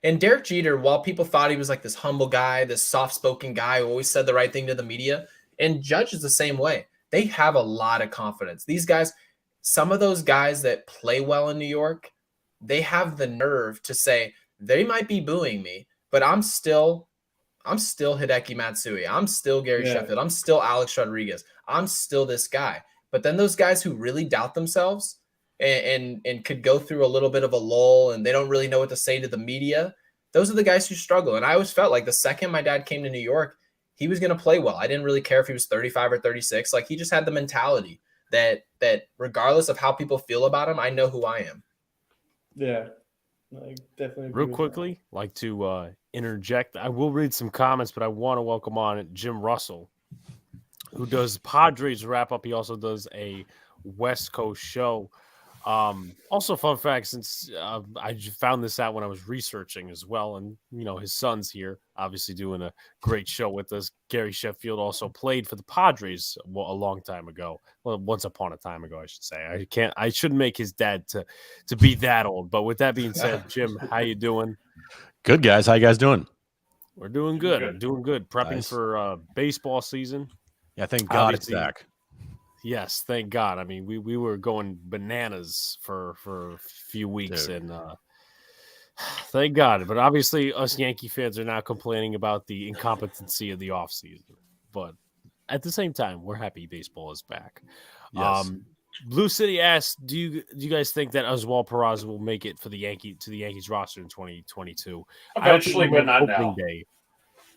And Derek Jeter, while people thought he was like this humble guy, this soft-spoken guy who always said the right thing to the media, and Judge is the same way. They have a lot of confidence. These guys, some of those guys that play well in New York, they have the nerve to say, they might be booing me, but I'm still Hideki Matsui. I'm still Gary Sheffield. I'm still Alex Rodriguez. I'm still this guy. But then those guys who really doubt themselves and could go through a little bit of a lull and they don't really know what to say to the media, those are the guys who struggle. And I always felt like the second my dad came to New York, he was going to play well. I didn't really care if he was 35 or 36. Like, he just had the mentality that regardless of how people feel about him, I know who I am. Yeah. I definitely agree Real with quickly, like to interject. I will read some comments, but I want to welcome on Jim Russell, who does Padres Wrap-Up. He also does a West Coast show. Also, fun fact, since I found this out when I was researching as well, and his son's here, obviously doing a great show with us. Gary Sheffield also played for the Padres a long time ago. Well, once upon a time ago, I should say. I shouldn't make his dad to be that old. But with that being said, Jim, how you doing? Good, guys. How you guys doing? We're doing good. Doing good. Prepping Nice. for baseball season. Yeah, thank God Obviously, it's back. Yes, thank God. I mean, we were going bananas for a few weeks, Dude. and thank God. But obviously, us Yankee fans are now complaining about the incompetency of the offseason. But at the same time, we're happy baseball is back. Yes. Blue City asked, do you guys think that Oswald Peraza will make it for the Yankees roster in 2022? Eventually, but not now. Day.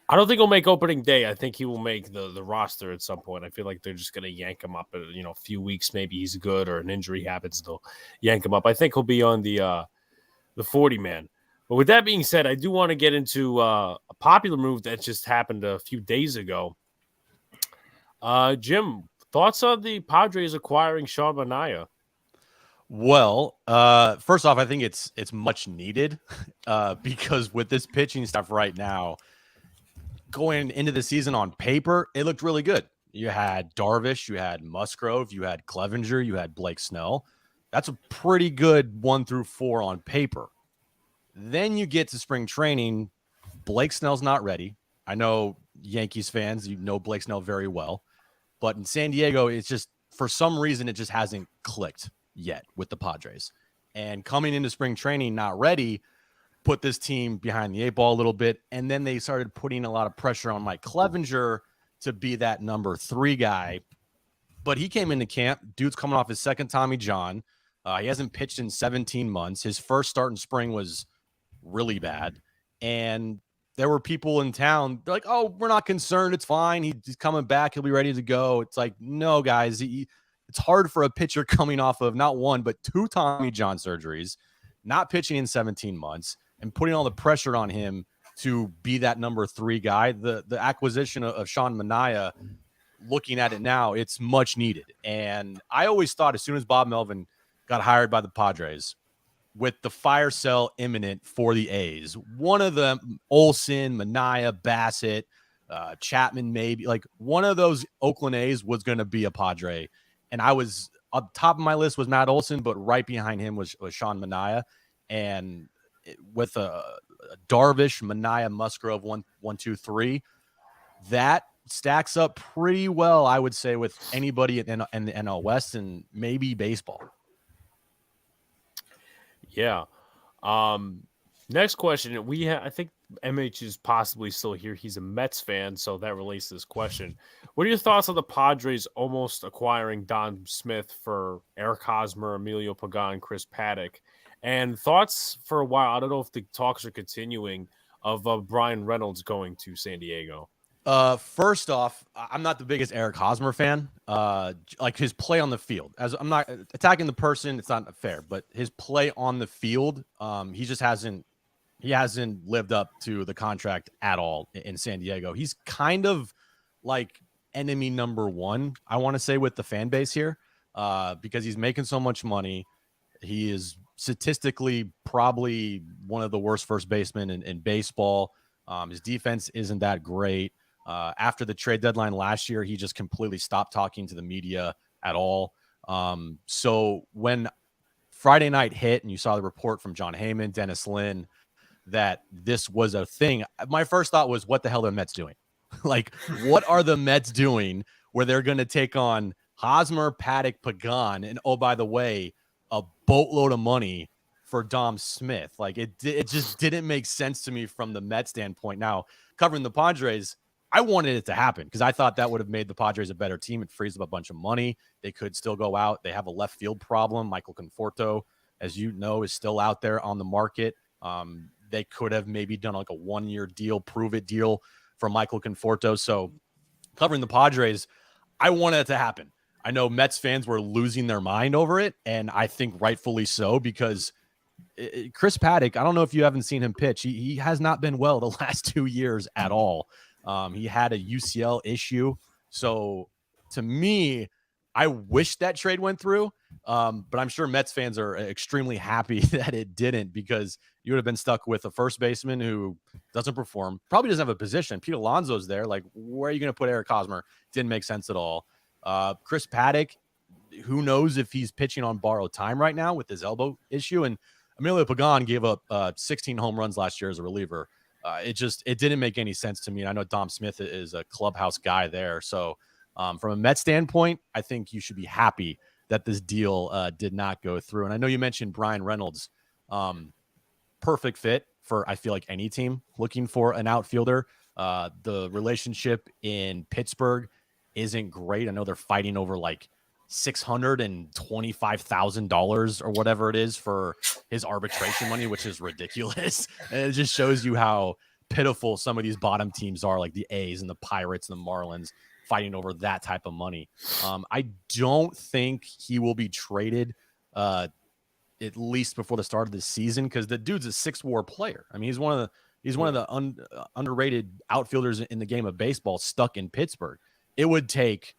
I don't think he'll make opening day. I think he will make the roster at some point. I feel like they're just going to yank him up. A few weeks, maybe he's good, or an injury happens, they'll yank him up. I think he'll be on the 40 man. But with that being said, I do want to get into a popular move that just happened a few days ago. Jim, thoughts on the Padres acquiring Sean Manaea? Well, first off, I think it's much needed because with this pitching stuff right now, going into the season on paper, it looked really good. You had Darvish, you had Musgrove, you had Clevenger, you had Blake Snell. That's a pretty good 1 through 4 on paper. Then you get to spring training. Blake Snell's not ready. I know Yankees fans, you know Blake Snell very well. But in San Diego, it's just, for some reason, it just hasn't clicked yet with the Padres. And coming into spring training, not ready, put this team behind the 8 ball a little bit, and then they started putting a lot of pressure on Mike Clevenger to be that number 3 guy. But he came into camp. Dude's coming off his second Tommy John. He hasn't pitched in 17 months. His first start in spring was really bad. And there were people in town, they're like, oh, we're not concerned. It's fine. He's coming back. He'll be ready to go. It's like, no, guys. It's hard for a pitcher coming off of not 1, but 2 Tommy John surgeries, not pitching in 17 months, and putting all the pressure on him to be that number 3 guy. The acquisition of Sean Manaea, looking at it now, it's much needed. And I always thought as soon as Bob Melvin got hired by the Padres, with the fire sale imminent for the A's, one of them, Olsen, Manaea, Bassett, Chapman, maybe, like one of those Oakland A's was going to be a Padre. And I was, on top of my list was Matt Olson, but right behind him was Sean Manaea. And with a Darvish, Manaea, Musgrove, 1, 2, 3, that stacks up pretty well, I would say, with anybody in the NL West and maybe baseball. Yeah. Next question. I think MH is possibly still here. He's a Mets fan, so that relates to this question. What are your thoughts on the Padres almost acquiring Don Smith for Eric Hosmer, Emilio Pagan, Chris Paddock? And thoughts for a while, I don't know if the talks are continuing, of Brian Reynolds going to San Diego. First off, I'm not the biggest Eric Hosmer fan. Like his play on the field, as I'm not attacking the person, it's not fair, but his play on the field, he just hasn't lived up to the contract at all in San Diego. He's kind of like enemy number 1, I want to say, with the fan base here, because he's making so much money. He is statistically probably one of the worst first basemen in baseball. His defense isn't that great. After the trade deadline last year, he just completely stopped talking to the media at all. So when Friday night hit and you saw the report from John Heyman, Dennis Lin, that this was a thing, my first thought was, what the hell are the Mets doing? Like, what are the Mets doing where they're going to take on Hosmer, Paddock, Pagan, and, oh, by the way, a boatload of money for Dom Smith? Like, it just didn't make sense to me from the Mets standpoint. Now, covering the Padres, I wanted it to happen because I thought that would have made the Padres a better team. It frees up a bunch of money. They could still go out. They have a left field problem. Michael Conforto, as you know, is still out there on the market. They could have maybe done like a 1-year deal, prove-it deal for Michael Conforto. So covering the Padres, I wanted it to happen. I know Mets fans were losing their mind over it, and I think rightfully so, because Chris Paddock, I don't know if you haven't seen him pitch. He has not been well the last 2 years at all. He had a UCL issue. So to me, I wish that trade went through, But I'm sure Mets fans are extremely happy that it didn't, because you would have been stuck with a first baseman who doesn't perform, probably doesn't have a position. Pete Alonso's there. Like, where are you going to put Eric Hosmer? Didn't make sense at all. Chris Paddock, who knows if he's pitching on borrowed time right now with his elbow issue. And Emilio Pagan gave up 16 home runs last year as a reliever. It didn't make any sense to me. And I know Dom Smith is a clubhouse guy there. So from a Mets standpoint, I think you should be happy that this deal did not go through. And I know you mentioned Brian Reynolds, perfect fit for, I feel like, any team looking for an outfielder. The relationship in Pittsburgh isn't great. I know they're fighting over like $625,000 or whatever it is for his arbitration money, which is ridiculous. And it just shows you how pitiful some of these bottom teams are, like the A's and the Pirates and the Marlins, fighting over that type of money. I don't think he will be traded at least before the start of the season, because the dude's a 6-WAR player. I mean, he's one of the underrated outfielders in the game of baseball, stuck in Pittsburgh. It would take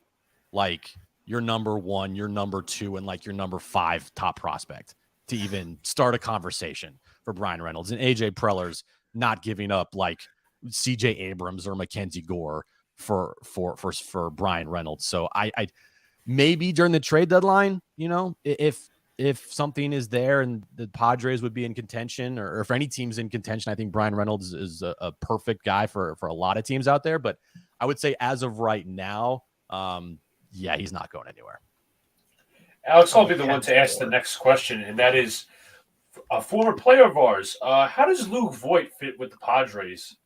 like your number 1, your number 2, and like your number 5 top prospect to even start a conversation for Brian Reynolds. And AJ Preller's not giving up like CJ Abrams or Mackenzie Gore for Brian Reynolds. So I maybe during the trade deadline, if something is there and the Padres would be in contention, or if any team's in contention, I think Brian Reynolds is a perfect guy for a lot of teams out there. But I would say as of right now, yeah, he's not going anywhere. Alex, I'll be the one to ask the next question, and that is a former player of ours. How does Luke Voit fit with the Padres?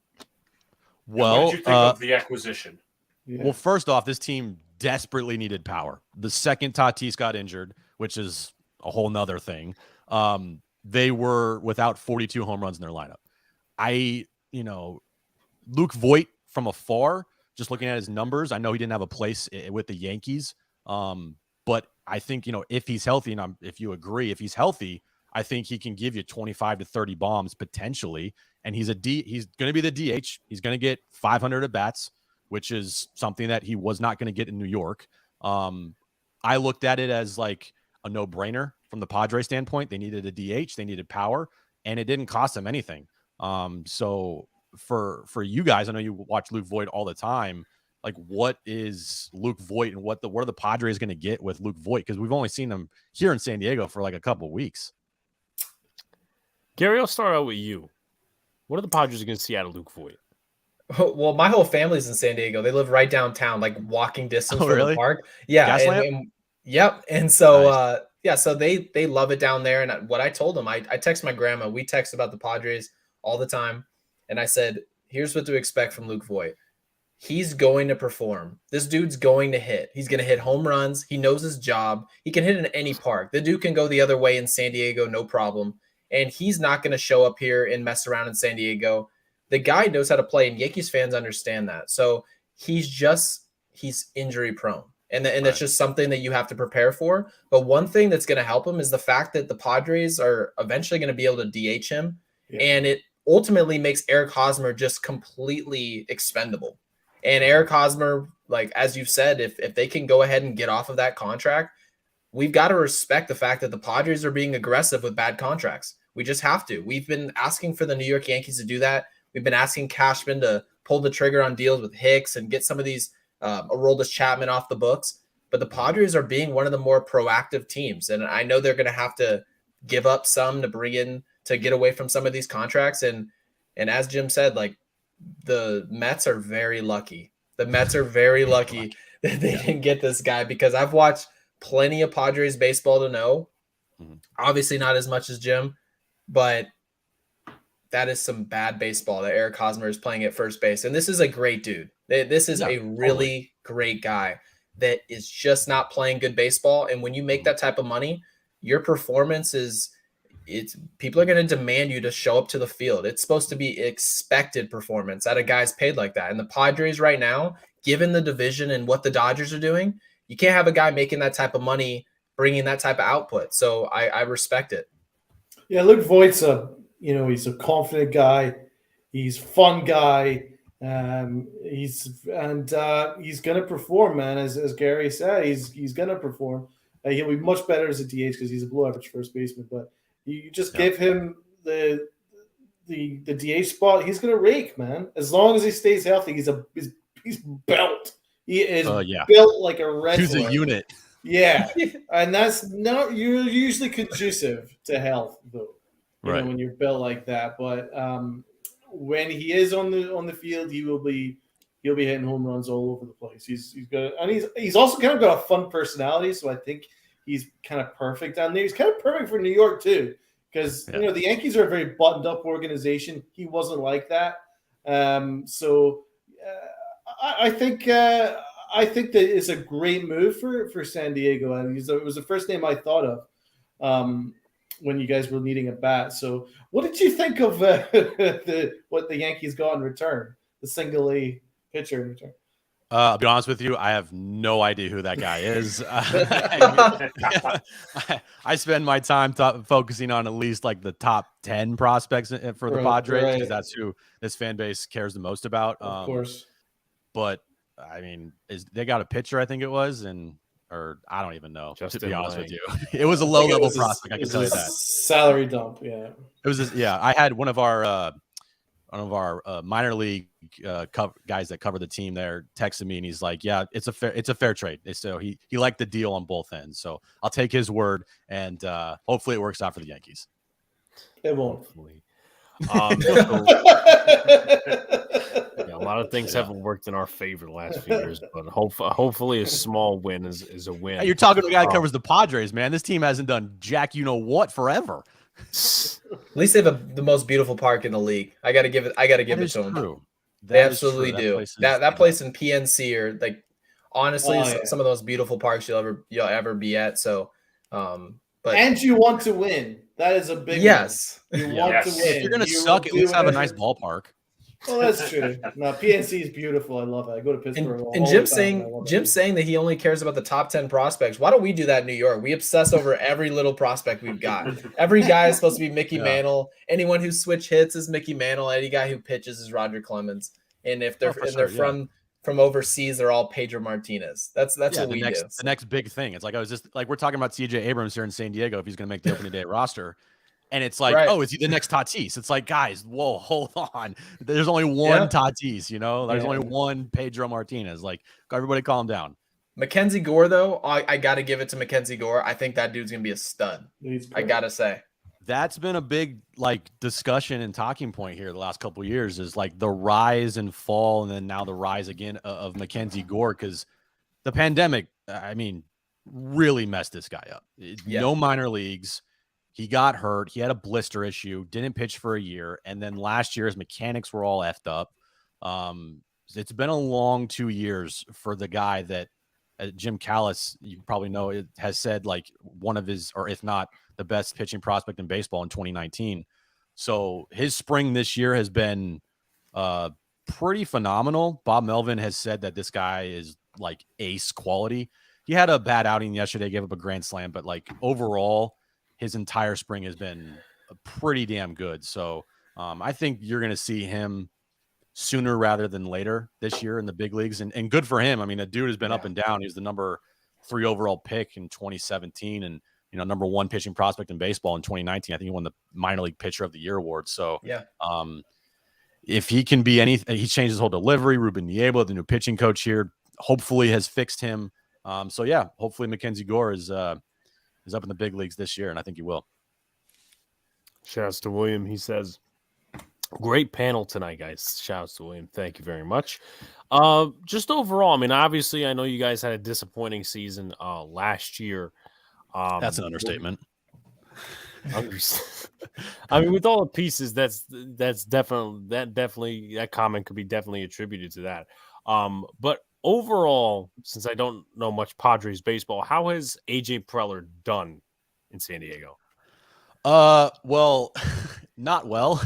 Well, what did you think of the acquisition? Yeah. Well, first off, this team desperately needed power. The second Tatis got injured, which is a whole nother thing, they were without 42 home runs in their lineup. Luke Voit from afar, just looking at his numbers, I know he didn't have a place with the Yankees. But I think, if he's healthy, and if you agree, if he's healthy, I think he can give you 25 to 30 bombs potentially. And he's going to be the DH. He's going to get 500 at bats, which is something that he was not going to get in New York. I looked at it as like a no-brainer from the Padres standpoint. They needed a DH, they needed power, and it didn't cost them anything. So for you guys, I know you watch Luke Voit all the time. Like, what is Luke Voit, and what are the Padres going to get with Luke Voit? Because we've only seen him here in San Diego for like a couple of weeks. Gary, I'll start out with you. What are the Padres going to see out of Luke Voit? Well, my whole family's in San Diego. They live right downtown, like walking distance from the park. Yeah. Yep. And so, Nice. So they love it down there. And what I told them, I text my grandma. We text about the Padres all the time. And I said, here's what to expect from Luke Voit. He's going to perform. This dude's going to hit. He's going to hit home runs. He knows his job. He can hit in any park. The dude can go the other way in San Diego, no problem. And he's not going to show up here and mess around in San Diego. The guy knows how to play, and Yankees fans understand that. So he's injury prone. And that's just something that you have to prepare for. But one thing that's going to help him is the fact that the Padres are eventually going to be able to DH him. Yeah. And it ultimately makes Eric Hosmer just completely expendable. And Eric Hosmer, like, as you've said, if they can go ahead and get off of that contract, we've got to respect the fact that the Padres are being aggressive with bad contracts. We just have to. We've been asking for the New York Yankees to do that. We've been asking Cashman to pull the trigger on deals with Hicks and get some of these Aroldis Chapman off the books. But the Padres are being one of the more proactive teams. And I know they're going to have to give up some to bring in to get away from some of these contracts. And as Jim said, like, the Mets are very lucky. The Mets are very lucky that they didn't get this guy, because I've watched plenty of Padres baseball to know. Obviously not as much as Jim, but that is some bad baseball that Eric Hosmer is playing at first base. And this is a great dude. This is a really great guy that is just not playing good baseball. And when you make that type of money, your performance people are going to demand you to show up to the field. It's supposed to be expected performance out of guys paid like that. And the Padres right now, given the division and what the Dodgers are doing, you can't have a guy making that type of money, bringing that type of output. So I respect it. Yeah, Luke Voigt's he's a confident guy. He's a fun guy. He's going to perform, man. As Gary said, he's going to perform. He'll be much better as a DH because he's a below average first baseman. But you just give him the DH spot. He's going to rake, man. As long as he stays healthy, he's built. He is built like a wrestler. He's a unit. Yeah, and that's not usually conducive to health, though. You know, when you're built like that. But when he is on the field, he'll be hitting home runs all over the place. He's also kind of got a fun personality, so I think he's kind of perfect down there. He's kind of perfect for New York too, because the Yankees are a very buttoned up organization. He wasn't like that, I think that it's a great move for San Diego, and it was the first name I thought of when you guys were needing a bat. So, what did you think of what the Yankees got in return? The single A pitcher in return. I'll be honest with you, I have no idea who that guy is. I spend my time focusing on at least like the top 10 prospects for the Padres because that's who this fan base cares the most about. Of course, but. I mean, they got a pitcher, I think it was, or I don't even know. To be honest with you, it was a low-level prospect. I can tell you that. Salary dump, yeah. It was I had one of our minor league guys that cover the team there texted me, and he's like, "Yeah, it's a fair trade." So he liked the deal on both ends. So I'll take his word, and hopefully it works out for the Yankees. It won't. A lot of things haven't worked in our favor the last few years, but hopefully a small win is a win. Hey, you're talking to a guy that covers the Padres, man. This team hasn't done jack you know what forever. At least they have the most beautiful park in the league. I gotta give it to them. They absolutely do. That place in PNC are like honestly some of those beautiful parks you'll ever be at. So but and you want to win. That is a big yes. One. You want to win. If you're gonna suck, at least have a nice ballpark. Oh, that's true. No, PNC is beautiful. I love it. I go to Pittsburgh. And Jim's saying that he only cares about the top 10 prospects. Why don't we do that in New York? We obsess over every little prospect we've got. Every guy is supposed to be Mickey Mantle. Anyone who switch hits is Mickey Mantle. Any guy who pitches is Roger Clemens. And if they're from overseas, they're all Pedro Martinez. That's what we do. The next big thing. It's like we're talking about CJ Abrams here in San Diego if he's going to make the opening day roster. And it's like, is he the next Tatis? It's like, guys, whoa, hold on. There's only one Tatis, There's only one Pedro Martinez. Like, everybody calm down. Mackenzie Gore, though, I got to give it to Mackenzie Gore. I think that dude's going to be a stud. I got to say. That's been a big, discussion and talking point here the last couple of years is, the rise and fall and then now the rise again of Mackenzie Gore because the pandemic, really messed this guy up. No minor leagues. He got hurt. He had a blister issue, didn't pitch for a year. And then last year, his mechanics were all effed up. It's been a long 2 years for the guy that Jim Callis, you probably know, it has said one of his, or if not the best pitching prospect in baseball in 2019. So his spring this year has been pretty phenomenal. Bob Melvin has said that this guy is ace quality. He had a bad outing yesterday, gave up a grand slam, but overall, his entire spring has been pretty damn good. So I think you're going to see him sooner rather than later this year in the big leagues. And good for him. The dude has been up and down. He was the number 3 overall pick in 2017 and, number 1 pitching prospect in baseball in 2019. I think he won the minor league pitcher of the year award. So if he can be anything, he changed his whole delivery. Ruben Niebla, the new pitching coach here, hopefully has fixed him. Hopefully Mackenzie Gore is up in the big leagues this year, and I think he will. Shouts to William. He says, great panel tonight, guys. Shouts to William. Thank you very much. Just overall, obviously, I know you guys had a disappointing season last year. That's an understatement. With all the pieces, that comment could be definitely attributed to that. But overall, since I don't know much Padres baseball, how has AJ Preller done in San Diego? Well, not well.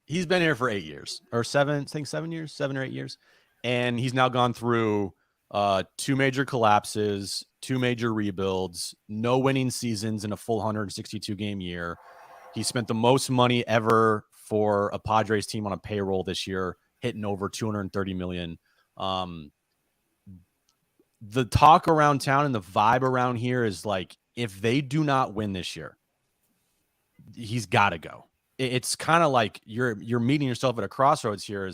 He's been here for 8 years or 7 or 8 years. And he's now gone through 2 major collapses, 2 major rebuilds, no winning seasons in a full 162 game year. He spent the most money ever for a Padres team on a payroll this year, hitting over $230 million. the talk around town and the vibe around here is like, if they do not win this year, he's got to go. It's kind of like you're meeting yourself at a crossroads here.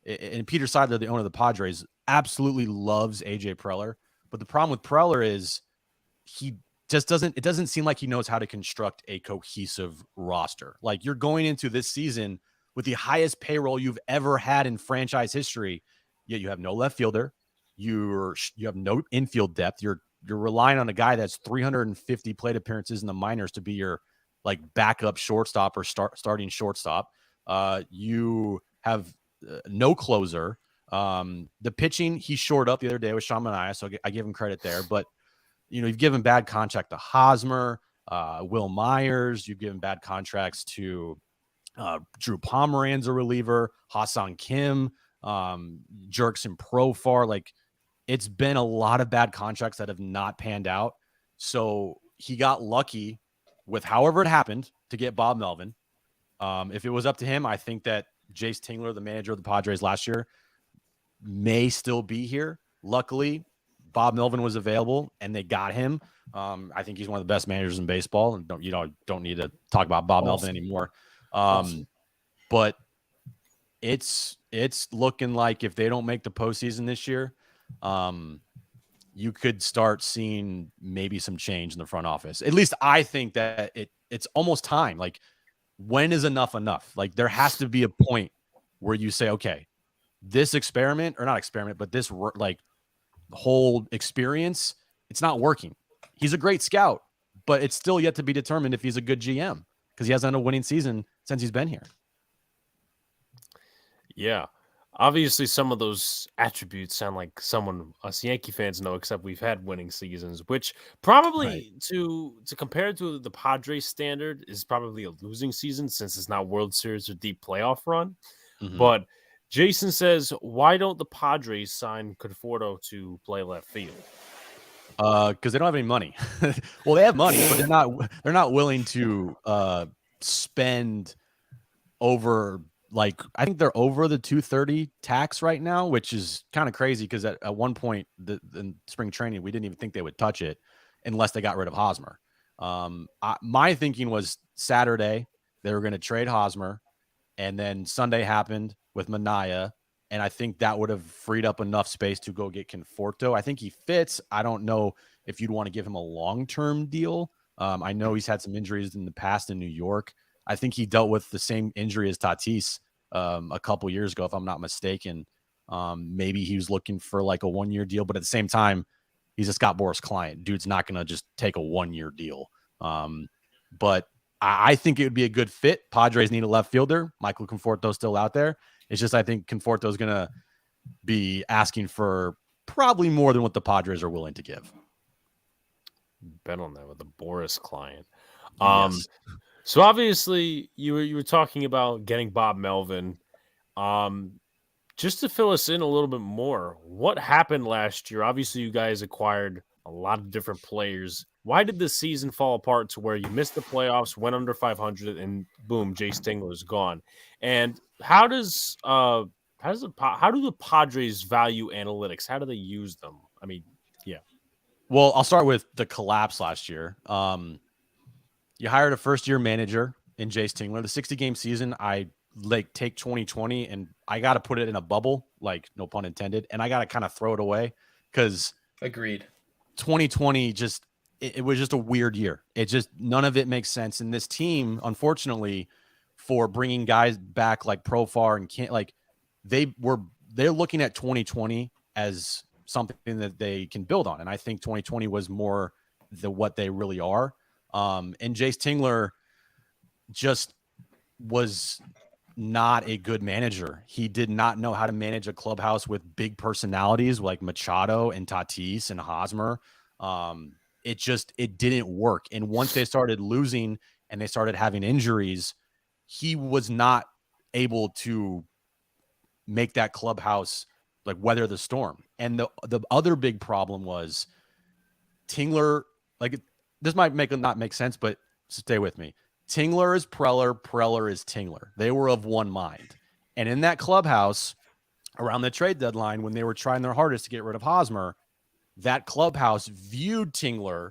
And Peter Seidler, the owner of the Padres, absolutely loves AJ Preller. But the problem with Preller is he just it doesn't seem like he knows how to construct a cohesive roster. Like, you're going into this season with the highest payroll you've ever had in franchise history, yet you have no left fielder. You have no infield depth. You're relying on a guy that's 350 plate appearances in the minors to be your like backup shortstop or starting shortstop. You have no closer. The pitching, he shored up the other day with Sean Manaea, so I give him credit there. But, you've given bad contract to Hosmer, Will Myers. You've given bad contracts to Drew Pomeranz, a reliever, Ha-Seong Kim, Jurickson Profar. Like, it's been a lot of bad contracts that have not panned out. So he got lucky with however it happened to get Bob Melvin. If it was up to him, I think that Jace Tingler, the manager of the Padres last year, may still be here. Luckily, Bob Melvin was available and they got him. I think he's one of the best managers in baseball, and don't need to talk about Bob Melvin anymore. But it's looking like if they don't make the postseason this year, you could start seeing maybe some change in the front office. At least I think that it's almost time. Like, when is enough enough? Like, there has to be a point where you say, okay, this experiment, or not experiment, but this like whole experience, it's not working. He's a great scout, but it's still yet to be determined if he's a good GM, because he hasn't had a winning season since he's been here. Yeah. Obviously, some of those attributes sound like someone us Yankee fans know, except we've had winning seasons, which probably to compare to the Padres standard is probably a losing season, since it's not World Series or deep playoff run. Mm-hmm. But Jason says, why don't the Padres sign Conforto to play left field? Because they don't have any money. Well, they have money, but they're not willing to spend over, like, I think they're over the 230 tax right now, which is kind of crazy, because at one point in spring training, we didn't even think they would touch it unless they got rid of Hosmer. My thinking was Saturday they were going to trade Hosmer, and then Sunday happened with Manaea, and I think that would have freed up enough space to go get Conforto. I think he fits. I don't know if you'd want to give him a long-term deal. I know he's had some injuries in the past in New York. I think he dealt with the same injury as Tatis a couple years ago, if I'm not mistaken. Maybe he was looking for like a 1-year deal, but at the same time, he's a Scott Boras client. Dude's not going to just take a 1-year deal. But I think it would be a good fit. Padres need a left fielder. Michael Conforto's still out there. It's just, I think Conforto's going to be asking for probably more than what the Padres are willing to give. Bet on that with the Boras client. Yes. So obviously you were talking about getting Bob Melvin. Just to fill us in a little bit more, what happened last year? Obviously, you guys acquired a lot of different players. Why did the season fall apart to where you missed the playoffs, went under 500, and boom, Jace Tingler is gone? And how do the Padres value analytics? How do they use them? I mean, yeah. Well, I'll start with the collapse last year. You hired a first-year manager in Jace Tingler. The 60-game season, I take 2020 and I got to put it in a bubble, like, no pun intended, and I got to kind of throw it away, because Agreed. 2020 just it was just a weird year. It just, none of it makes sense. And this team, unfortunately, for bringing guys back like Profar and can't, like, they're looking at 2020 as something that they can build on, and I think 2020 was more what they really are. And Jace Tingler just was not a good manager. He did not know how to manage a clubhouse with big personalities like Machado and Tatis and Hosmer. It didn't work. And once they started losing and they started having injuries, he was not able to make that clubhouse like weather the storm. And the other big problem was Tingler, like, this might not make sense, but stay with me. Tingler is Preller, Preller is Tingler. They were of one mind. And in that clubhouse, around the trade deadline, when they were trying their hardest to get rid of Hosmer, that clubhouse viewed Tingler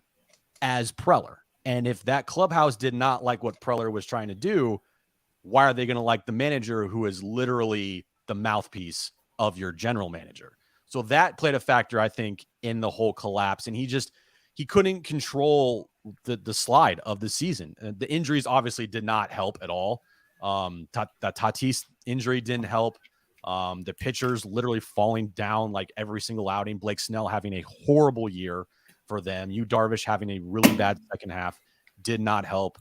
as Preller. And if that clubhouse did not like what Preller was trying to do, why are they going to like the manager who is literally the mouthpiece of your general manager? So that played a factor, I think, in the whole collapse. And he couldn't control the slide of the season. The injuries obviously did not help at all. That Tatis injury didn't help. The pitchers literally falling down like every single outing. Blake Snell having a horrible year for them. Yu Darvish having a really bad second half did not help.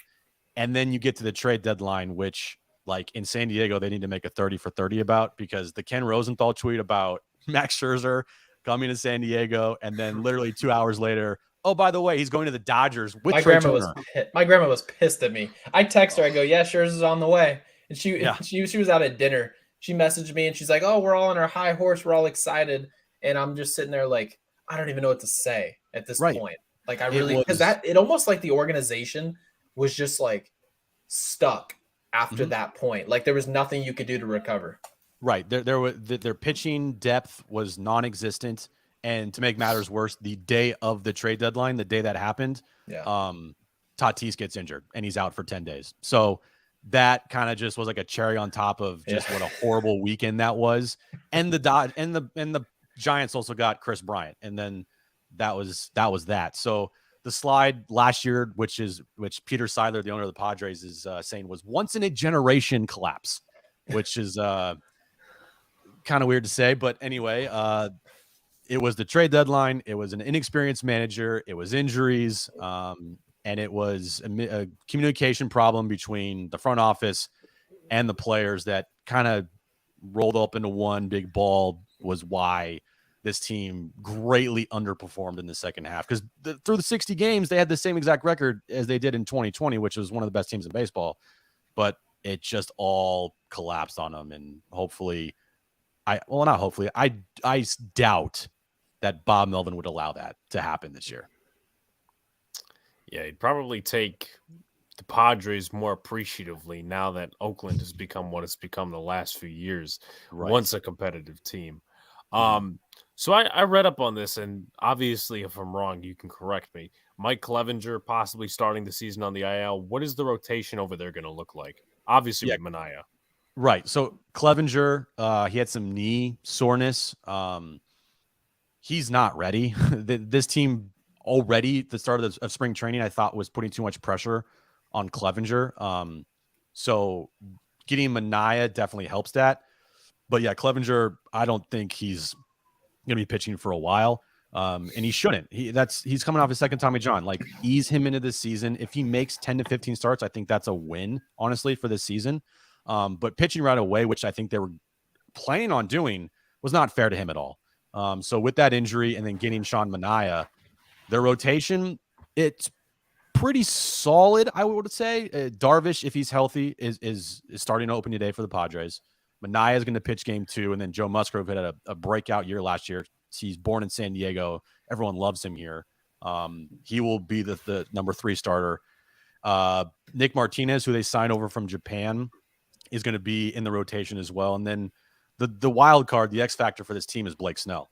And then you get to the trade deadline, which like in San Diego, they need to make a 30 for 30 about, because the Ken Rosenthal tweet about Max Scherzer coming to San Diego. And then literally 2 hours later, oh, by the way, he's going to the Dodgers with Trey Turner. My grandma was pissed at me. I text her. I go, yeah, Scherzer's on the way. And she was out at dinner. She messaged me and she's like, oh, we're all on our high horse. We're all excited. And I'm just sitting there like, I don't even know what to say at this point. Like I really, because it almost like the organization was just like stuck after that point. Like there was nothing you could do to recover. Right. Their pitching depth was non-existent. And to make matters worse, the day of the trade deadline, the day that happened, Tatis gets injured and he's out for 10 days. So that kind of just was like a cherry on top of just what a horrible weekend that was. And the Giants also got Chris Bryant. And then that was that. So the slide last year, which Peter Seidler, the owner of the Padres, is saying was once in a generation collapse, which is kind of weird to say. But anyway, it was the trade deadline. It was an inexperienced manager. It was injuries. And it was a communication problem between the front office and the players that kind of rolled up into one big ball, was why this team greatly underperformed in the second half. Because through the 60 games, they had the same exact record as they did in 2020, which was one of the best teams in baseball. But it just all collapsed on them. And hopefully, I doubt that Bob Melvin would allow that to happen this year. Yeah, he'd probably take the Padres more appreciatively now that Oakland has become what it's become the last few years, once a competitive team. So I read up on this, and obviously, if I'm wrong, you can correct me. Mike Clevinger possibly starting the season on the IL. What is the rotation over there going to look like? Obviously, with Manaea. Right. So Clevinger, he had some knee soreness. He's not ready. This team already, the start of spring training, I thought was putting too much pressure on Clevinger. So getting Manaea definitely helps that. But yeah, Clevinger, I don't think he's going to be pitching for a while. And he shouldn't. He's coming off his second Tommy John. Like, ease him into this season. If he makes 10 to 15 starts, I think that's a win, honestly, for this season. But pitching right away, which I think they were planning on doing, was not fair to him at all. So with that injury and then getting Sean Manaea, their rotation, it's pretty solid, I would say. Darvish, if he's healthy, is starting to open today for the Padres. Manaea is going to pitch game 2, and then Joe Musgrove had a breakout year last year. He's born in San Diego. Everyone loves him here. He will be the number 3 starter. Nick Martinez, who they signed over from Japan, is going to be in the rotation as well. And then the wild card, the X factor for this team is Blake Snell.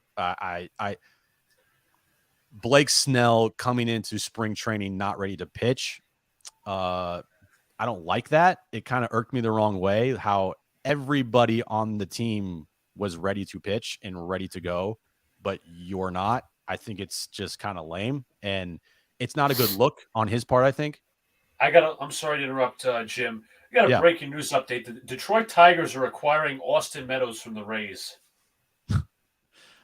Blake Snell coming into spring training not ready to pitch. I don't like that. It kind of irked me the wrong way how everybody on the team was ready to pitch and ready to go, but you're not. I think it's just kind of lame, and it's not a good look on his part, I think. I'm sorry to interrupt, Jim. I got a breaking news update. The Detroit Tigers are acquiring Austin Meadows from the Rays.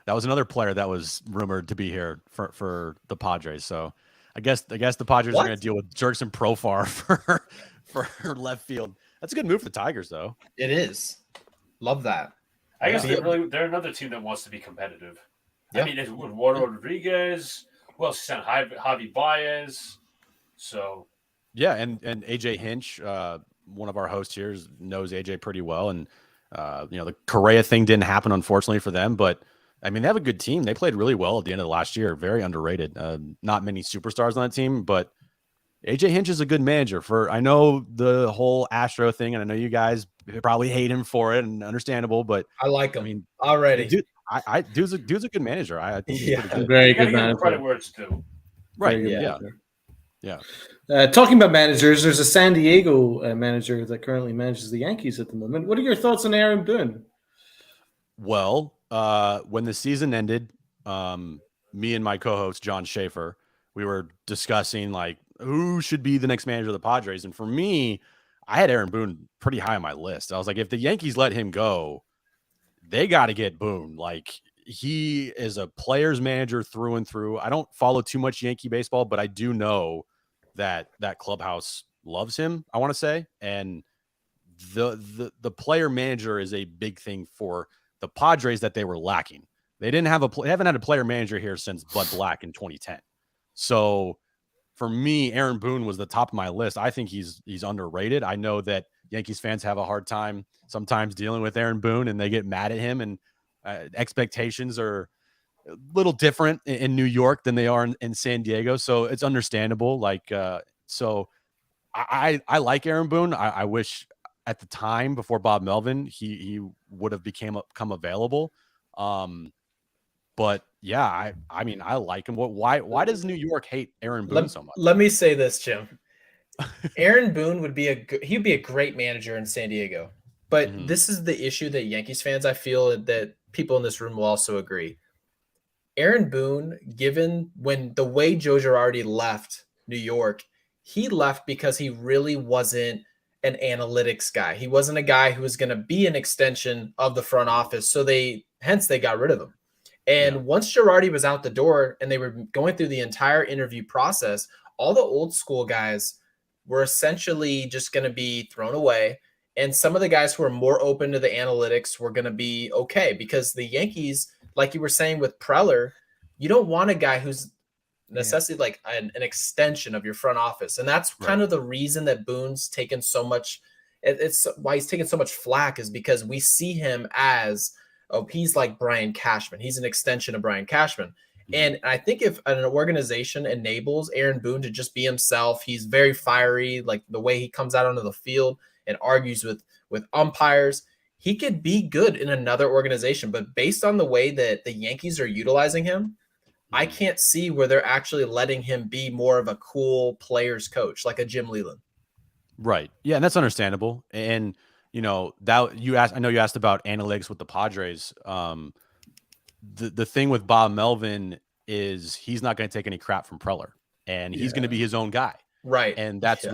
That was another player that was rumored to be here for the Padres. So I guess the Padres are going to deal with Jurickson Profar for left field. That's a good move for the Tigers, though. It is. Love that. I guess they're another team that wants to be competitive. Yeah. I mean, it's Eduardo Rodriguez. Who else sent Javi Baez? So yeah, and AJ Hinch, one of our hosts here, knows AJ pretty well, and the Correa thing didn't happen, unfortunately, for them, but I mean, they have a good team. They played really well at the end of the last year. Very underrated. Not many superstars on that team, but AJ Hinch is a good manager. I know the whole Astro thing, and I know you guys probably hate him for it, and understandable, but I like him. I mean, already. Dude, Dude's a good manager. I think he's Yeah. pretty good. Very You gotta good give him manager. credit where it's due. Right. Very good Yeah. manager. Yeah. Talking about managers, there's a San Diego manager that currently manages the Yankees at the moment. What are your thoughts on Aaron Boone? Well, when the season ended, me and my co-host John Schaefer, we were discussing like who should be the next manager of the Padres, and for me, I had Aaron Boone pretty high on my list. I was like, if the Yankees let him go, they got to get Boone. Like, he is a player's manager through and through. I don't follow too much Yankee baseball, but I do know that clubhouse loves him, I want to say, and the player manager is a big thing for the Padres that they were lacking. They haven't had a player manager here since Bud Black in 2010. So for me, Aaron Boone was the top of my list. I think he's underrated. I know that Yankees fans have a hard time sometimes dealing with Aaron Boone, and they get mad at him, and expectations are a little different in New York than they are in San Diego. So it's understandable. Like, so I like Aaron Boone. I wish at the time before Bob Melvin, he would have become available. But yeah, I mean, I like him. Why does New York hate Aaron Boone so much? Let me say this, Jim. Aaron Boone would be he'd be a great manager in San Diego. But this is the issue that Yankees fans, I feel that people in this room will also agree. Aaron Boone, given when the way Joe Girardi left New York, he left because he really wasn't an analytics guy. He wasn't a guy who was going to be an extension of the front office. So they got rid of him. And once Girardi was out the door and they were going through the entire interview process, all the old school guys were essentially just going to be thrown away. And some of the guys who are more open to the analytics were going to be okay, because the Yankees, like you were saying with Preller, you don't want a guy who's necessarily like an extension of your front office. And that's kind of the reason that Boone's taken so much. It's why he's taken so much flack, is because we see him as, he's like Brian Cashman. He's an extension of Brian Cashman. And I think if an organization enables Aaron Boone to just be himself, he's very fiery, like the way he comes out onto the field and argues with umpires, he could be good in another organization. But based on the way that the Yankees are utilizing him, I can't see where they're actually letting him be more of a cool players coach, like a Jim Leyland. Right. Yeah, and that's understandable. And you know, that I know you asked about analytics with the Padres. The thing with Bob Melvin is he's not going to take any crap from Preller, and he's going to be his own guy. Right. And that's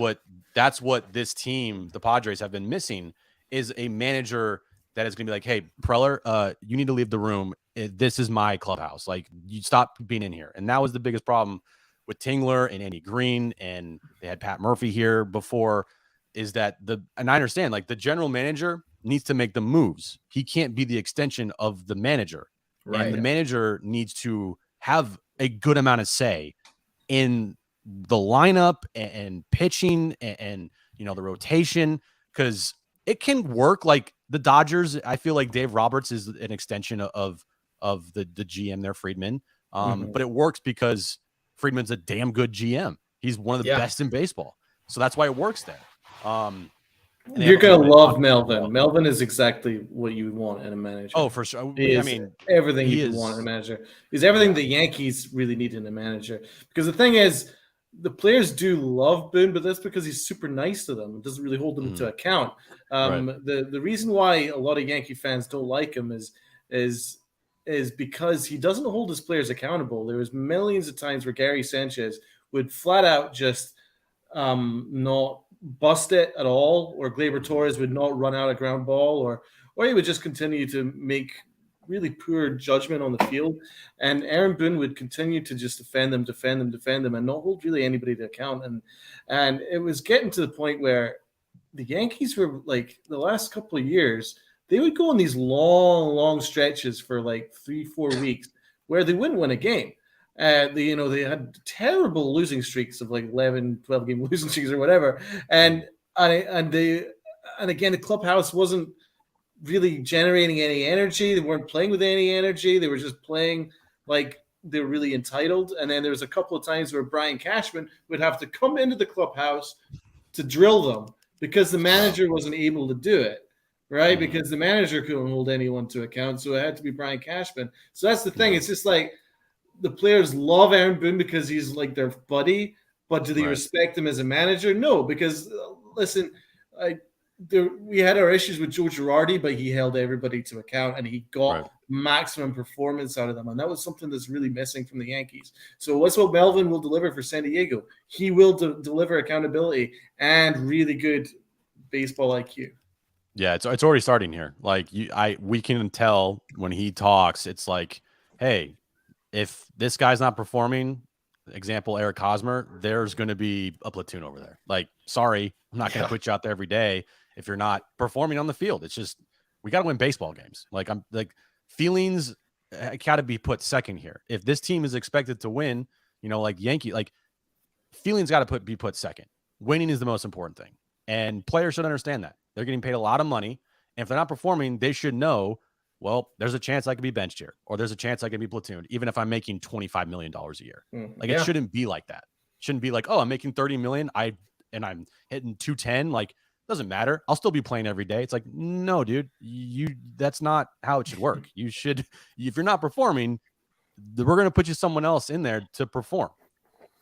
what this team, the Padres, have been missing, is a manager that is going to be like, hey, Preller, you need to leave the room. This is my clubhouse. Like, you stop being in here. And that was the biggest problem with Tingler and Andy Green, and they had Pat Murphy here before, is that and I understand, like, the general manager needs to make the moves. He can't be the extension of the manager. Right. And the manager needs to have a good amount of say in the lineup and pitching and you know, the rotation, because it can work. Like the Dodgers, I feel like Dave Roberts is an extension of the GM there, Friedman. But it works because Friedman's a damn good GM. He's one of the best in baseball. So that's why it works there. You're going to love Melvin. Melvin is exactly what you want in a manager. Oh, for sure. I mean, everything you want in a manager. He's everything the Yankees really need in a manager. Because the thing is, the players do love Boone, but that's because he's super nice to them. It doesn't really hold them to account. The reason why a lot of Yankee fans don't like him is because he doesn't hold his players accountable. There was millions of times where Gary Sanchez would flat out just not bust it at all, or Gleyber Torres would not run out a ground ball, or he would just continue to make really poor judgment on the field. And Aaron Boone would continue to just defend them, and not hold really anybody to account. And it was getting to the point where the Yankees were like, the last couple of years, they would go on these long stretches for like 3-4 weeks where they wouldn't win a game. They had terrible losing streaks of like 11, 12 game losing streaks or whatever. And again, the clubhouse wasn't really generating any energy. They weren't playing with any energy. They were just playing like they were really entitled. And then there was a couple of times where Brian Cashman would have to come into the clubhouse to drill them because the manager wasn't able to do it. right? Because the manager couldn't hold anyone to account, so it had to be Brian Cashman. So that's the thing. It's just like the players love Aaron Boone because he's like their buddy, but do they respect him as a manager? No, because listen, we had our issues with Joe Girardi, but he held everybody to account and he got maximum performance out of them. And that was something that's really missing from the Yankees. So what's what Melvin will deliver for San Diego? He will deliver accountability and really good baseball IQ. Yeah, it's already starting here. Like we can tell when he talks, it's like, hey, if this guy's not performing, example Eric Hosmer, there's going to be a platoon over there. Like, sorry, I'm not going to put you out there every day if you're not performing on the field. It's just we got to win baseball games. Like feelings got to be put second here. If this team is expected to win, like Yankee, like feelings got to be put second. Winning is the most important thing, and players should understand that. They're getting paid a lot of money, and if they're not performing, they should know, well, there's a chance I could be benched here, or there's a chance I could be platooned, even if I'm making $25 million a year. It shouldn't be like that. It shouldn't be like, oh, I'm making 30 million. And I'm hitting 210. Like, doesn't matter. I'll still be playing every day. It's like, no, dude, that's not how it should work. You should, if you're not performing, we're going to put you someone else in there to perform.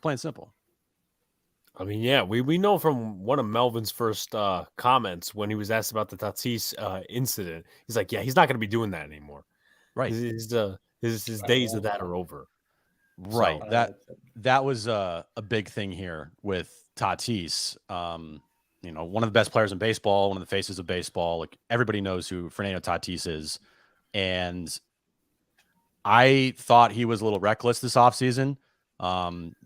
Plain and simple. I mean, yeah, we know from one of Melvin's first comments when he was asked about the Tatis incident. He's like, yeah, he's not going to be doing that anymore. Right. His days of that are over. Right. So, that was a big thing here with Tatis. One of the best players in baseball, one of the faces of baseball. Like, everybody knows who Fernando Tatis is. And I thought he was a little reckless this offseason.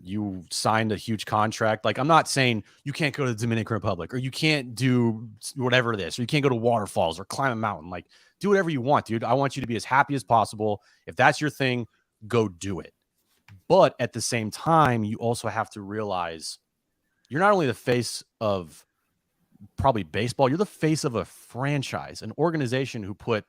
You signed a huge contract. Like, I'm not saying you can't go to the Dominican Republic or you can't do whatever this, or you can't go to waterfalls or climb a mountain. Like, do whatever you want, dude. I want you to be as happy as possible. If that's your thing, go do it. But at the same time, you also have to realize you're not only the face of probably baseball, you're the face of a franchise, an organization who put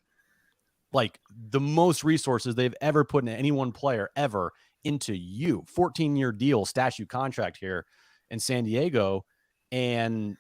like the most resources they've ever put in any one player ever into you. 14-year deal, statute contract here in San Diego. And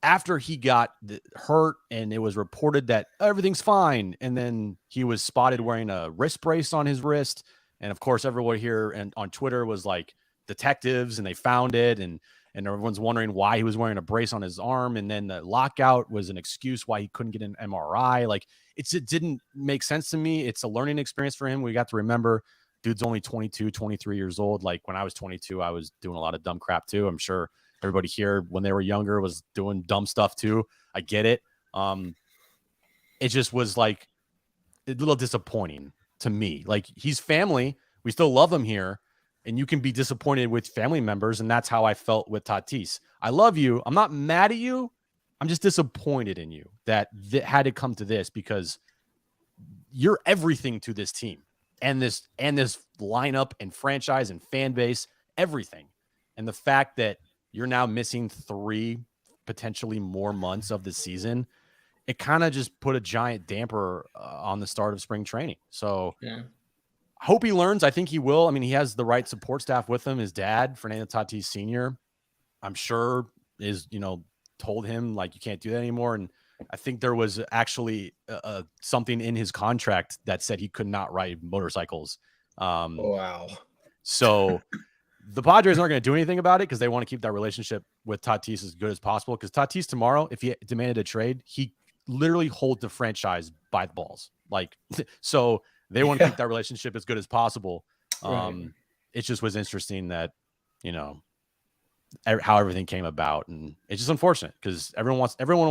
after he got hurt and it was reported that everything's fine, and then he was spotted wearing a wrist brace on his wrist. And of course, everyone here and on Twitter was like detectives, and they found it. And everyone's wondering why he was wearing a brace on his arm. And then the lockout was an excuse why he couldn't get an MRI. Like, it didn't make sense to me. It's a learning experience for him. We got to remember, dude's only 22, 23 years old. Like, when I was 22, I was doing a lot of dumb crap too. I'm sure everybody here when they were younger was doing dumb stuff too. I get it. It just was like a little disappointing to me. Like, he's family. We still love him here. And you can be disappointed with family members. And that's how I felt with Tatis. I love you. I'm not mad at you. I'm just disappointed in you that had to come to this, because you're everything to this team and this lineup and franchise and fan base, everything. And the fact that you're now missing 3 potentially more months of the season, it kind of just put a giant damper on the start of spring training. So I hope he learns. I think he will. I mean, he has the right support staff with him. His dad, Fernando Tatis Sr., I'm sure is, told him, like, you can't do that anymore. And I think there was actually something in his contract that said he could not ride motorcycles. Wow. So the Padres aren't going to do anything about it because they want to keep that relationship with Tatis as good as possible. Because Tatis tomorrow, if he demanded a trade, he literally holds the franchise by the balls. Like, so they want to keep that relationship as good as possible. It just was interesting that, how everything came about, and it's just unfortunate because everyone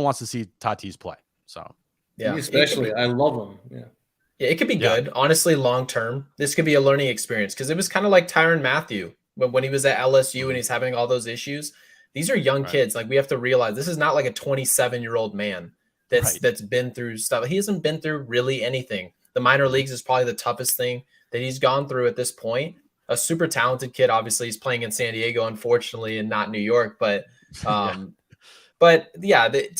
wants to see Tatis play. So yeah, especially I love him. Yeah, it could be good. Honestly, long term, this could be a learning experience, because it was kind of like Tyrann Mathieu when he was at LSU and he's having all those issues. These are young kids. Like, we have to realize this is not like a 27-year-old man that's been through stuff. He hasn't been through really anything. The minor leagues is probably the toughest thing that he's gone through at this point. A super talented kid. Obviously, he's playing in San Diego, unfortunately, and not New York. But, to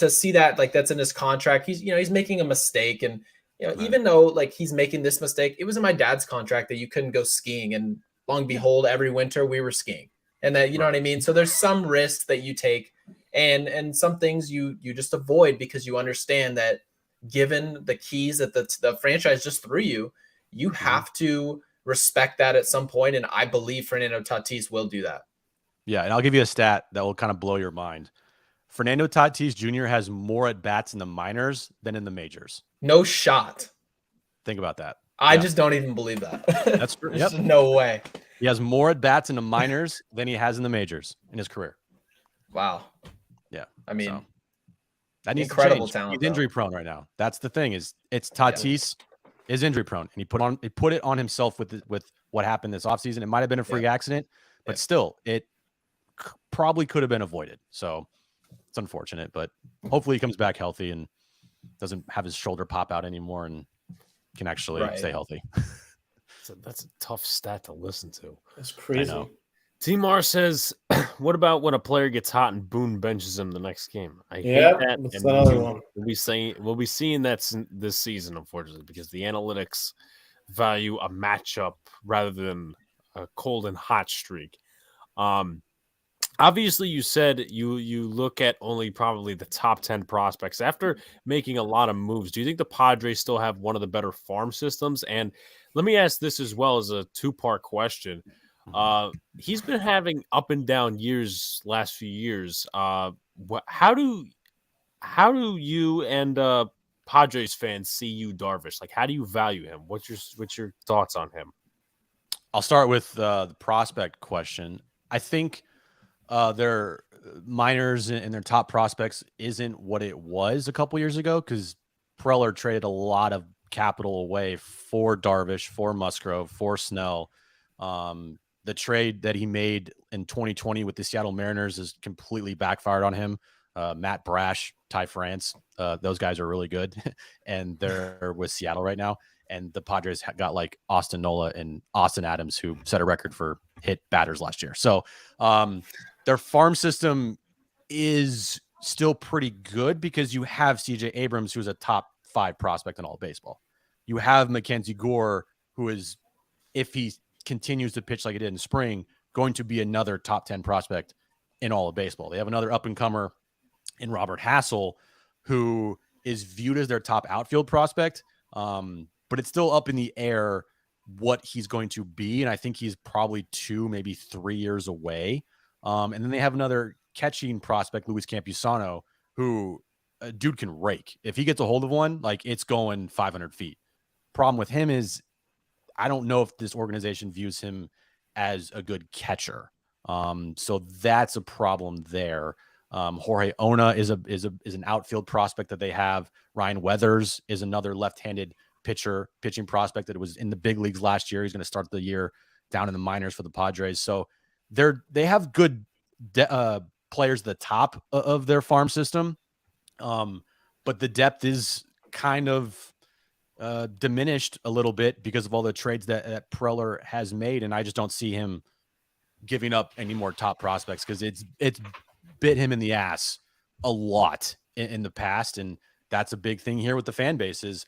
see that, like, that's in his contract, he's making a mistake. And, even though, like, he's making this mistake, it was in my dad's contract that you couldn't go skiing. And long and behold, every winter we were skiing. And that, you know what I mean? So there's some risk that you take. And some things you just avoid because you understand that given the keys that the franchise just threw you, you have to respect that at some point. And I believe Fernando Tatis will do that. Yeah, and I'll give you a stat that will kind of blow your mind. Fernando Tatis Jr. has more at-bats in the minors than in the majors. No shot. Think about that. I just don't even believe that. That's true. There's no way. He has more at-bats in the minors than he has in the majors in his career. Wow. Yeah. I mean, that needs incredible to change. talent. He's injury prone right now. That's the thing it's Tatis is injury prone, and he put it on himself with what happened this offseason. It might have been a freak accident, but still, it probably could have been avoided. So it's unfortunate, but hopefully he comes back healthy and doesn't have his shoulder pop out anymore and can actually stay healthy. That's a tough stat to listen to. That's crazy. T-Mar says, what about when a player gets hot and Boone benches him the next game? I hate that. That's another one. We'll be seeing that this season, unfortunately, because the analytics value a matchup rather than a cold and hot streak. Obviously, you said you look at only probably the top 10 prospects. After making a lot of moves, do you think the Padres still have one of the better farm systems? And let me ask this as well as a two-part question. He's been having up and down years last few years. How do you and Padres fans see you, Darvish? Like, how do you value him? What's your thoughts on him? I'll start with the prospect question. I think their minors and their top prospects isn't what it was a couple years ago because Preller traded a lot of capital away for Darvish, for Musgrove, for Snell. The trade that he made in 2020 with the Seattle Mariners has completely backfired on him. Matt Brash, Ty France, those guys are really good, and they're with Seattle right now. And the Padres got like Austin Nola and Austin Adams, who set a record for hit batters last year. So their farm system is still pretty good because you have CJ Abrams, who's a top 5 prospect in all of baseball. You have Mackenzie Gore, who is, if he continues to pitch like he did in spring, going to be another top 10 prospect in all of baseball. They have another up-and-comer in Robert Hassel, who is viewed as their top outfield prospect, but it's still up in the air what he's going to be, and I think he's probably 2, maybe 3 years away. And then they have another catching prospect, Luis Campusano, who a dude can rake. If he gets a hold of one, like it's going 500 feet. Problem with him is I don't know if this organization views him as a good catcher. So that's a problem there. Jorge Ona is an outfield prospect that they have. Ryan Weathers is another left-handed pitching prospect that was in the big leagues last year. He's going to start the year down in the minors for the Padres. So they have good players at the top of their farm system. But the depth is kind of diminished a little bit because of all the trades that Preller has made. And I just don't see him giving up any more top prospects because it's bit him in the ass a lot in the past. And that's a big thing here with the fan base is,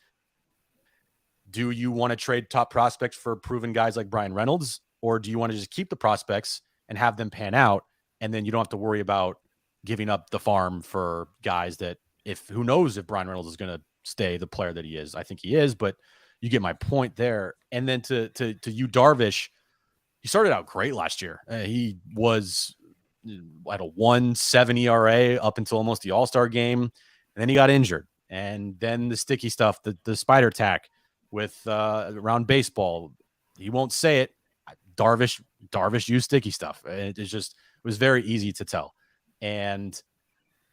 do you want to trade top prospects for proven guys like Brian Reynolds, or do you want to just keep the prospects and have them pan out? And then you don't have to worry about giving up the farm for guys that who knows if Brian Reynolds is going to stay the player that he is. I think he is, but you get my point there. And then to you, Darvish, he started out great last year. He was at a 1.7 ERA up until almost the All-Star game. And then he got injured. And then the sticky stuff, the spider tack with around baseball, he won't say it. Darvish used sticky stuff. It was very easy to tell. And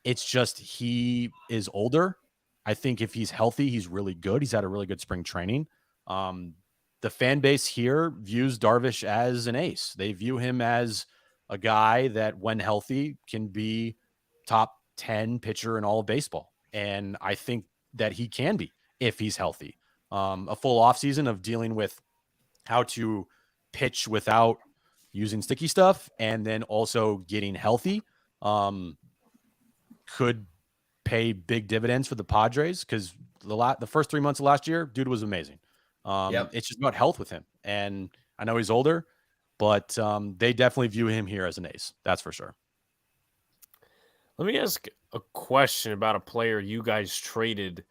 it's just, he is older. I think if he's healthy, he's really good. He's had a really good spring training. The fan base here views Darvish as an ace. They view him as a guy that when healthy can be top 10 pitcher in all of baseball. And I think that he can be if he's healthy. A full offseason of dealing with how to pitch without using sticky stuff and then also getting healthy could pay big dividends for the Padres because the first 3 months of last year, dude was amazing. It's just about health with him. And I know he's older, but they definitely view him here as an ace. That's for sure. Let me ask a question about a player you guys traded,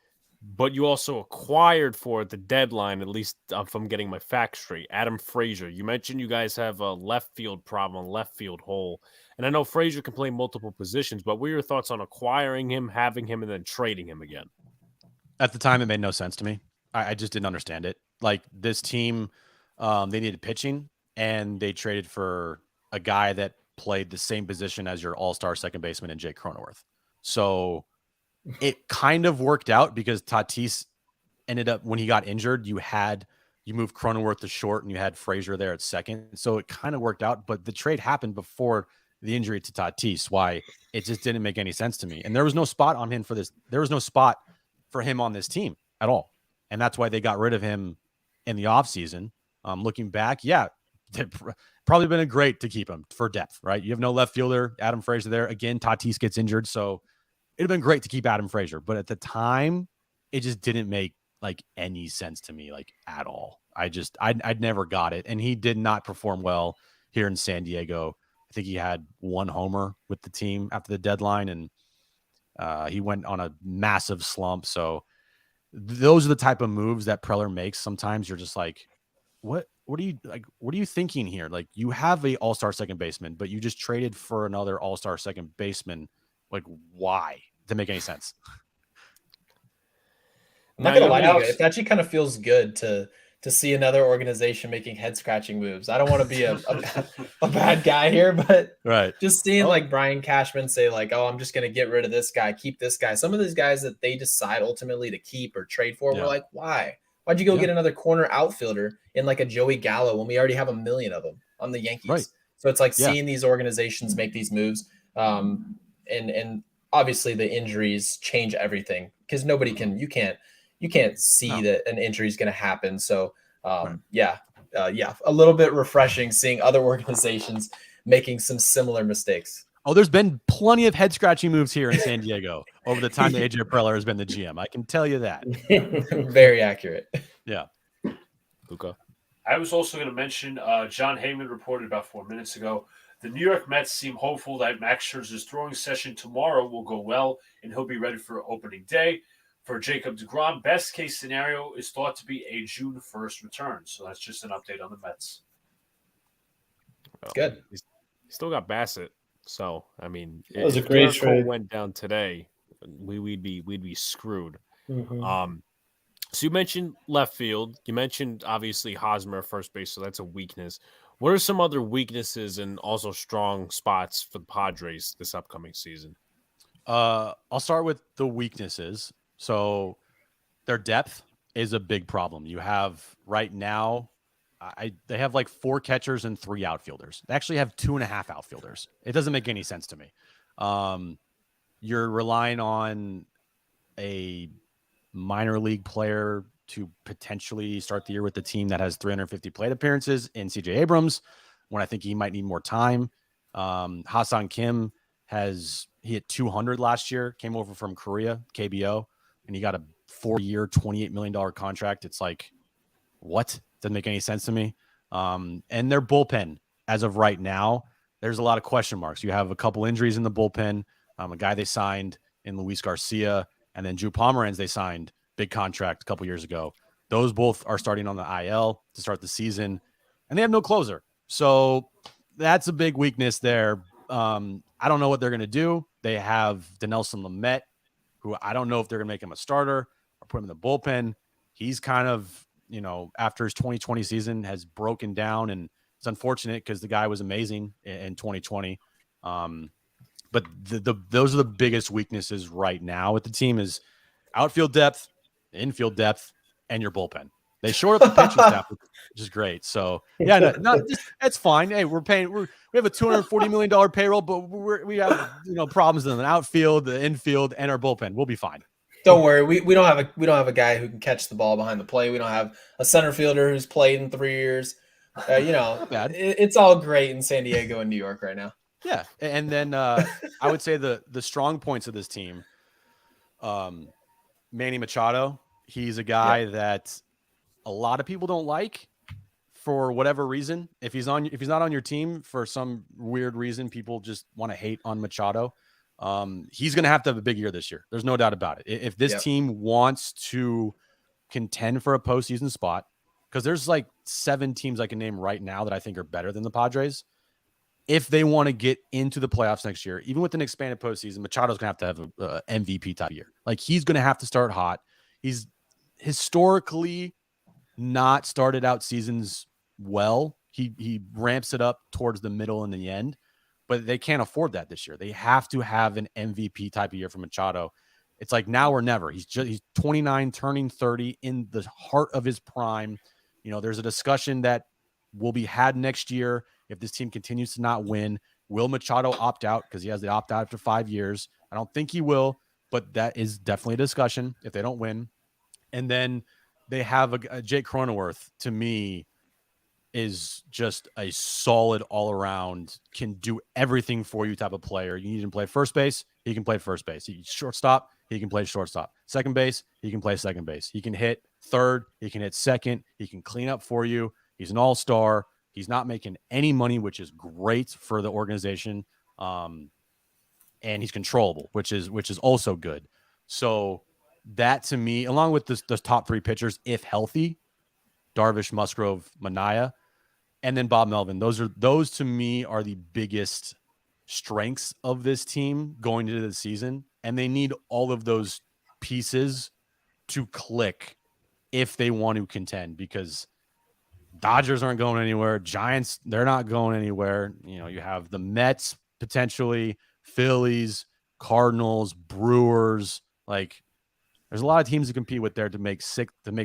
but you also acquired for at the deadline, at least if I'm getting my facts straight. Adam Frazier. You mentioned you guys have a left field problem, left field hole. And I know Frazier can play multiple positions, but what are your thoughts on acquiring him, having him, and then trading him again? At the time, it made no sense to me. I just didn't understand it. Like this team, they needed pitching, and they traded for a guy that played the same position as your all-star second baseman in Jake Cronenworth. So it kind of worked out because Tatis ended up, when he got injured, you moved Cronenworth to short and you had Frazier there at second. So it kind of worked out, but the trade happened before the injury to Tatis, why it just didn't make any sense to me. And there was no spot on him for this. There was no spot for him on this team at all. And that's why they got rid of him in the offseason. Looking back, yeah, probably been a great to keep him for depth, right? You have no left fielder, Adam Frazier there. Again, Tatis gets injured, so it'd have been great to keep Adam Frazier. But at the time, it just didn't make like any sense to me, like at all. I'd never got it. And he did not perform well here in San Diego. I think he had one homer with the team after the deadline, and he went on a massive slump. So those are the type of moves that Preller makes. Sometimes you're just like, what are you thinking here? Like, you have a all-star second baseman, but you just traded for another all-star second baseman. Like, why? Doesn't make any sense. I'm not gonna lie to you, it actually kind of feels good to see another organization making head scratching moves. I don't want to be a bad guy here, but right. Just seeing like Brian Cashman say like, oh, I'm just going to get rid of this guy, keep this guy. Some of these guys that they decide ultimately to keep or trade for, we're like, why? Why'd you go get another corner outfielder in like a Joey Gallo when we already have a million of them on the Yankees? Right. So it's like seeing these organizations make these moves. And obviously the injuries change everything because you can't see that an injury is going to happen. So, a little bit refreshing seeing other organizations making some similar mistakes. Oh, there's been plenty of head scratching moves here in San Diego over the time that AJ Preller has been the GM. I can tell you that. Very accurate. Yeah. Luca. I was also going to mention John Heyman reported about 4 minutes ago. The New York Mets seem hopeful that Max Scherzer's throwing session tomorrow will go well and he'll be ready for opening day. For Jacob deGrom, best case scenario is thought to be a June 1st return. So that's just an update on the Mets. Well, good. He's still got Bassett. So, I mean, that was a great trade. Went down today, we'd be screwed. Mm-hmm. So you mentioned left field. You mentioned obviously Hosmer at first base, so that's a weakness. What are some other weaknesses and also strong spots for the Padres this upcoming season? I'll start with the weaknesses. So their depth is a big problem. You have right now, they have like 4 catchers and 3 outfielders. They actually have 2.5 outfielders. It doesn't make any sense to me. You're relying on a minor league player to potentially start the year with the team that has 350 plate appearances in CJ Abrams, when I think he might need more time. Hassan Kim he hit 200 last year, came over from Korea, KBO, and he got a 4-year, $28 million contract. It's like, what? Doesn't make any sense to me. And their bullpen, as of right now, there's a lot of question marks. You have a couple injuries in the bullpen. A guy they signed in Luis Garcia, and then Drew Pomeranz they signed, big contract a couple years ago. Those both are starting on the IL to start the season, and they have no closer. So that's a big weakness there. I don't know what they're going to do. They have Dinelson Lamet, who I don't know if they're going to make him a starter or put him in the bullpen. He's kind of, after his 2020 season has broken down, and it's unfortunate because the guy was amazing in 2020. But those are the biggest weaknesses right now with the team is outfield depth, infield depth, and your bullpen. They shored up the pitching staff, which is great. So yeah, that's fine. Hey, we have a $240 million payroll, but we have problems in the outfield, the infield, and our bullpen. We'll be fine. Don't worry. We don't have a guy who can catch the ball behind the plate. We don't have a center fielder who's played in 3 years. Not bad. It's all great in San Diego and New York right now. Yeah, and then I would say the strong points of this team. Manny Machado, he's a guy that a lot of people don't like for whatever reason. If he's not on your team for some weird reason, people just want to hate on Machado. He's going to have a big year this year. There's no doubt about it. If this team wants to contend for a postseason spot, because there's like 7 teams I can name right now that I think are better than the Padres. If they want to get into the playoffs next year, even with an expanded postseason, Machado's going to have a MVP type year. Like, he's going to have to start hot. He's historically not started out seasons well. He ramps it up towards the middle and the end, but they can't afford that this year. They have to have an MVP type of year for Machado. It's like now or never. He's 29, turning 30, in the heart of his prime. You know, there's a discussion that will be had next year if this team continues to not win. Will Machado opt out? Because he has the opt out after 5 years. I don't think he will, but that is definitely a discussion if they don't win. And then they have a Jake Cronenworth, to me, is just a solid all-around, can do everything for you type of player. You need him to play first base, he can play first base. Shortstop, he can play shortstop. Second base, he can play second base. He can hit third, he can hit second, he can clean up for you. He's an all-star. He's not making any money, which is great for the organization. And he's controllable, which is also good. So that, to me, along with the top 3 pitchers, if healthy, Darvish, Musgrove, Manaea, and then Bob Melvin, those to me are the biggest strengths of this team going into the season. And they need all of those pieces to click if they want to contend, because Dodgers aren't going anywhere. Giants, they're not going anywhere. You know, you have the Mets, potentially Phillies, Cardinals, Brewers. Like, there's a lot of teams to compete with there to make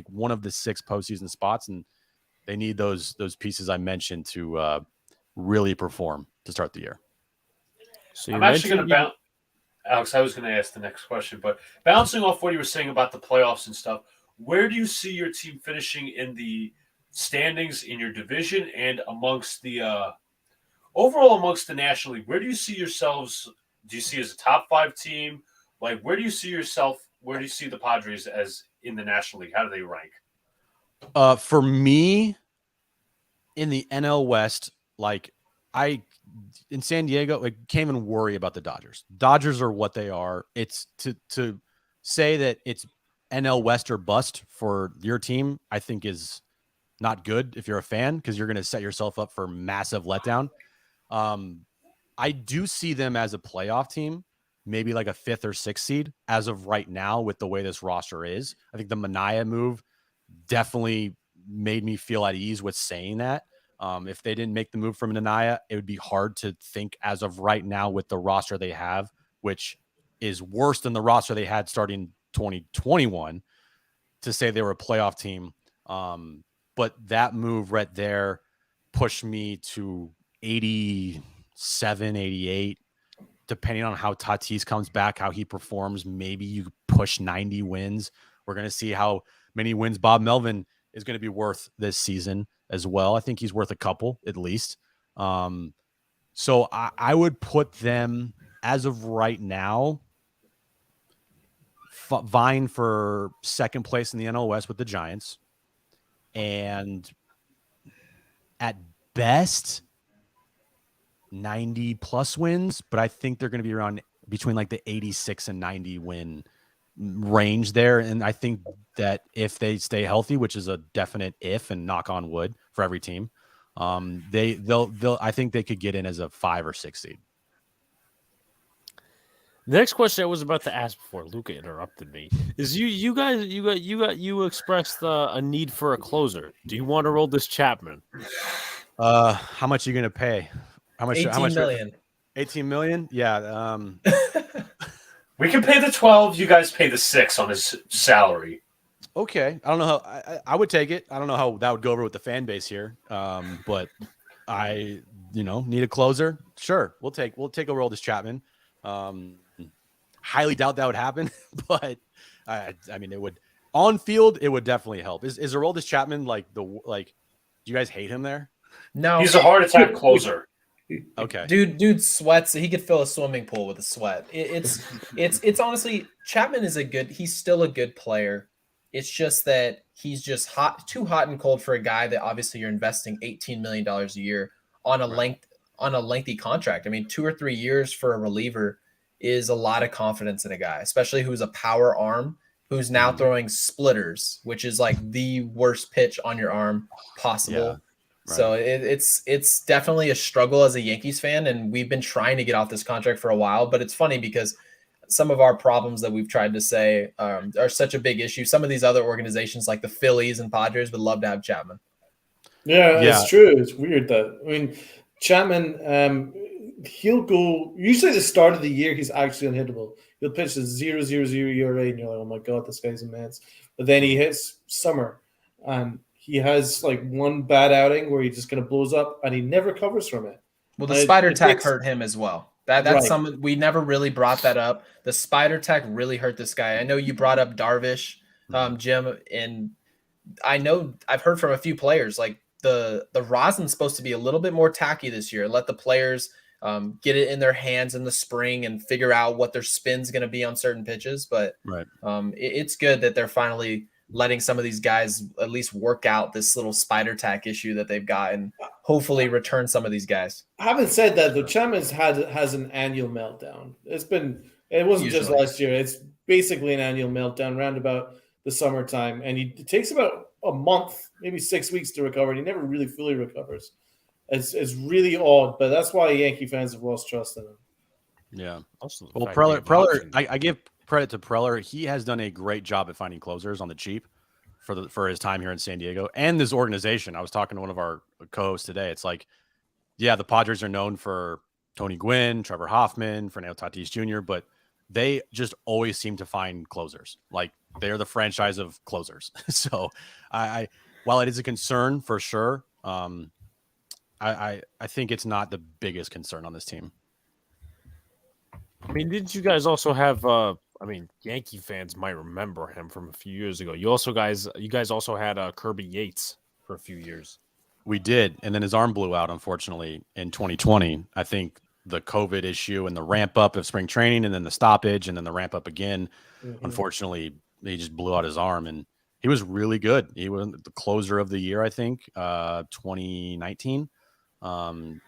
one of the 6 postseason spots, and they need those pieces I mentioned to really perform to start the year. So I'm actually going to bounce. Alex, I was going to ask the next question, but bouncing off what you were saying about the playoffs and stuff, where do you see your team finishing in the standings in your division and amongst the overall amongst the National League? Where do you see yourselves? Do you see as a top 5 team? Like, where do you see yourself? Where do you see the Padres as in the National League? How do they rank? For me, in the NL West, like, in San Diego, like, can't even worry about the Dodgers. Dodgers are what they are. It's to say that it's NL West or bust for your team, I think is not good if you're a fan, because you're going to set yourself up for massive letdown. I do see them as a playoff team, maybe like a 5th or 6th seed as of right now with the way this roster is. I think the Manaea move definitely made me feel at ease with saying that. If they didn't make the move from Manaea, it would be hard to think as of right now with the roster they have, which is worse than the roster they had starting 2021, to say they were a playoff team. But that move right there pushed me to 87, 88. Depending on how Tatis comes back, how he performs, maybe you push 90 wins. We're going to see how many wins Bob Melvin is going to be worth this season as well. I think he's worth a couple at least. So I would put them, as of right now, vying for 2nd place in the NL West with the Giants. And at best, 90 plus wins, but I think they're going to be around between like the 86 and 90 win range there. And I think that if they stay healthy, which is a definite if, and knock on wood for every team, they'll I think they could get in as a 5 or 6 seed. The next question I was about to ask before Luca interrupted me is you expressed a need for a closer. Do you want to roll this Chapman? How much are you going to pay? How much? 18 million. 18 million? Yeah. We can pay the 12. You guys pay the 6 on his salary. Okay. I don't know how I would take it. I don't know how that would go over with the fan base here. But I, need a closer. Sure. We'll take a roll this Chapman. Highly doubt that would happen, but I mean, it would on field. It would definitely help. Is Aroldis Chapman do you guys hate him there? No, he's a heart attack closer. Okay, dude sweats. He could fill a swimming pool with a sweat. It's honestly, Chapman is he's still a good player. It's just that he's just too hot and cold for a guy that obviously you're investing $18 million a year on a lengthy contract. I mean, 2 or 3 years for a reliever is a lot of confidence in a guy, especially who's a power arm, who's now throwing splitters, which is like the worst pitch on your arm possible. Yeah, right. So it's definitely a struggle as a Yankees fan, and we've been trying to get off this contract for a while. But it's funny because some of our problems that we've tried to say are such a big issue. Some of these other organizations, like the Phillies and Padres, would love to have Chapman. Yeah, it's true. It's weird that Chapman, he'll go. Usually, the start of the year, he's actually unhittable. He'll pitch a 0.00 ERA, and you're like, "Oh my god, this guy's immense." But then he hits summer, and he has like one bad outing where he just kind of blows up, and he never recovers from it. Well, the spider tack hurt him as well. That's something we never really brought that up. The spider tack really hurt this guy. I know you brought up Darvish, Jim, and I know I've heard from a few players like the rosin's supposed to be a little bit more tacky this year. Let the players get it in their hands in the spring and figure out what their spin's going to be on certain pitches. But it's good that they're finally letting some of these guys at least work out this little spider tack issue that they've got and hopefully return some of these guys. Having said that, the Chapman has an annual meltdown. It wasn't just last year. It's basically an annual meltdown around about the summertime. And it takes about a month, maybe 6 weeks to recover. And he never really fully recovers. It's really odd, but that's why Yankee fans have lost trust in him. Yeah. Well, Preller, I give credit to Preller. He has done a great job at finding closers on the cheap for his time here in San Diego and this organization. I was talking to one of our co-hosts today. It's like, yeah, the Padres are known for Tony Gwynn, Trevor Hoffman, Fernando Tatis Jr., but they just always seem to find closers. Like they're the franchise of closers. So I while it is a concern for sure, I think it's not the biggest concern on this team. I mean, didn't you guys also have? Yankee fans might remember him from a few years ago. You guys also had Kirby Yates for a few years. We did, and then his arm blew out, unfortunately, in 2020. I think the COVID issue and the ramp up of spring training, and then the stoppage, and then the ramp up again. Mm-hmm. Unfortunately, he just blew out his arm, and he was really good. He was the closer of the year, I think, 2019.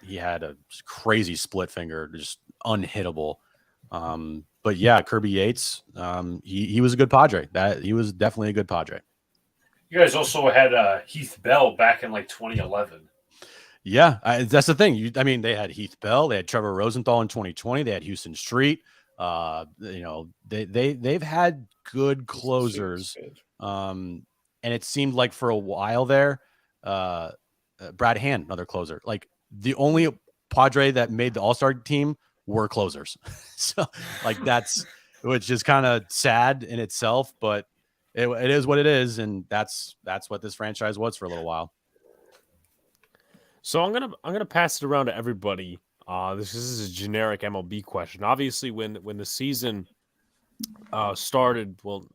He had a crazy split finger, just unhittable. But yeah, Kirby Yates, he was a good Padre. He was definitely a good Padre. You guys also had Heath Bell back in like 2011. Yeah, that's the thing. They had Heath Bell, they had Trevor Rosenthal in 2020, they had Houston Street. They've had good closers. And it seemed like for a while there, Brad Hand, another closer. Like the only Padre that made the All-Star team were closers. So like which is kind of sad in itself, but it is what it is, and that's what this franchise was for a little while. So I'm gonna pass it around to everybody. This is a generic MLB question. Obviously, when the season started, well,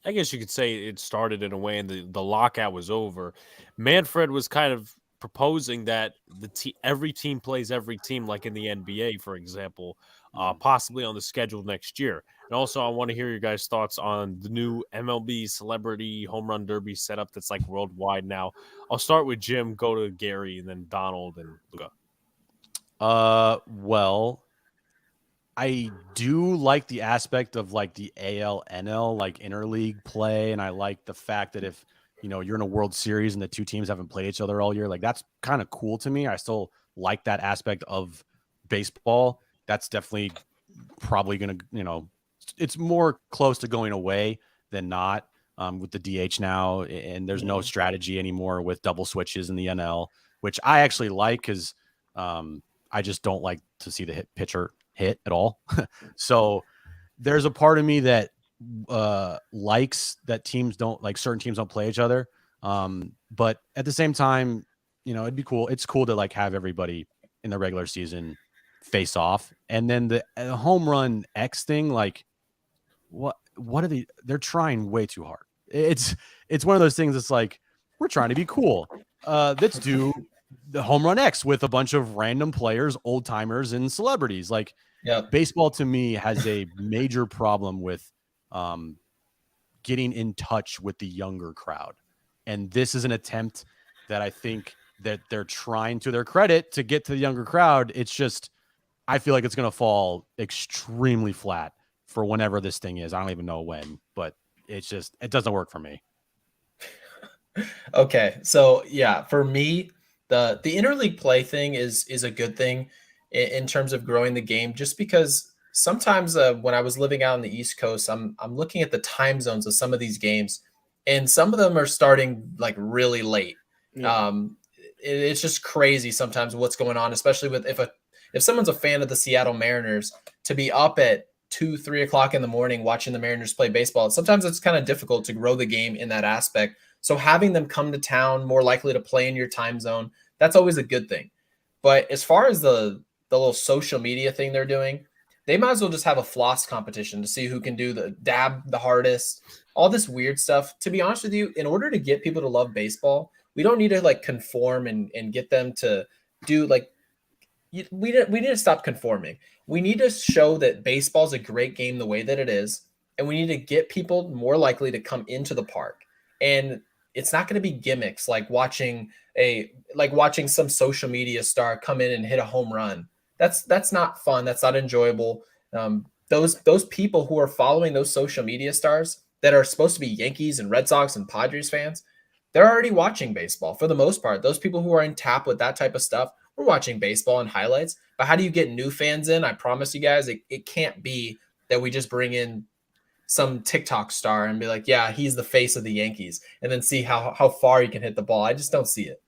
I guess you could say it started in a way, and the lockout was over. Manfred was kind of proposing that every team plays every team, like in the NBA, for example, possibly on the schedule next year. And also, I want to hear your guys' thoughts on the new MLB Celebrity Home Run Derby setup that's like worldwide now. I'll start with Jim, go to Gary, and then Donald and Luca. Well, I do like the aspect of like the AL, NL, like interleague play, and I like the fact that if you're in a World Series and the two teams haven't played each other all year, like that's kind of cool to me. I still like that aspect of baseball. That's definitely probably going to, it's more close to going away than not with the DH now. And there's no strategy anymore with double switches in the NL, which I actually like because I just don't like to see the pitcher hit at all. So there's a part of me that likes that certain teams don't play each other. But at the same time, it'd be cool. It's cool to like have everybody in the regular season face off. And then the home run X thing, like what are they're trying way too hard. It's one of those things. It's like, we're trying to be cool. Let's do the home run X with a bunch of random players, old timers, and celebrities. Like, baseball to me has a major problem with getting in touch with the younger crowd. And this is an attempt that I think that they're trying, to their credit, to get to the younger crowd. It's just, I feel like it's going to fall extremely flat for whenever this thing is. I don't even know when, but it doesn't work for me. Okay, so yeah, for me, the interleague play thing is a good thing in terms of growing the game. Just because sometimes when I was living out on the East Coast, I'm looking at the time zones of some of these games, and some of them are starting like really late. Yeah. It's just crazy sometimes what's going on, especially with if someone's a fan of the Seattle Mariners, to be up at 2-3 o'clock in the morning watching the Mariners play baseball. Sometimes it's kind of difficult to grow the game in that aspect. So having them come to town, more likely to play in your time zone, that's always a good thing. But as far as the little social media thing they're doing, they might as well just have a floss competition to see who can do the dab the hardest, all this weird stuff. To be honest with you, in order to get people to love baseball, we don't need to like conform and get them to do like we need to stop conforming. We need to show that baseball is a great game the way that it is, and we need to get people more likely to come into the park. And it's not going to be gimmicks like watching some social media star come in and hit a home run. That's not fun. That's not enjoyable. Those people who are following those social media stars that are supposed to be Yankees and Red Sox and Padres fans, they're already watching baseball for the most part. Those people who are in tap with that type of stuff, we're watching baseball and highlights. But how do you get new fans in? I promise you guys, it can't be that we just bring in some TikTok star and be like, yeah, he's the face of the Yankees, and then see how far he can hit the ball. I just don't see it.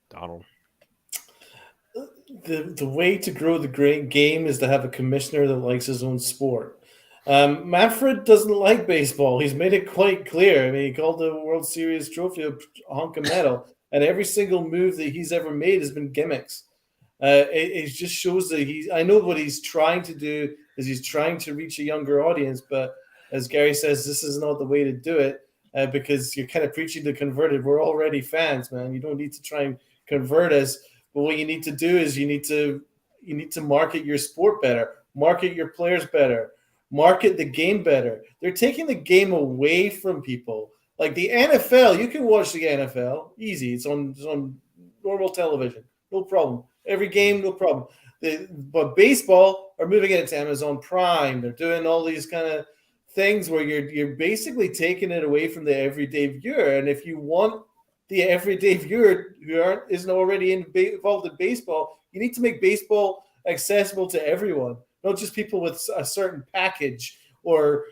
Donald. The way to grow the great game is to have a commissioner that likes his own sport. Manfred doesn't like baseball. He's made it quite clear. I mean, he called the World Series trophy a hunk of metal, and every single move that he's ever made has been gimmicks. It just shows that I know what he's trying to do is he's trying to reach a younger audience, but as Gary says, this is not the way to do it because you're kind of preaching to converted. We're already fans, man. You don't need to try and convert us. But what you need to do is you need to market your sport better, market your players better, market the game better. They're taking the game away from people. Like the NFL, you can watch the NFL easy. It's on normal television, no problem. Every game, no problem. But baseball are moving it to Amazon Prime. They're doing all these kind of things where you're basically taking it away from the everyday viewer. And if you want the everyday viewer who isn't already involved in baseball, you need to make baseball accessible to everyone, not just people with a certain package or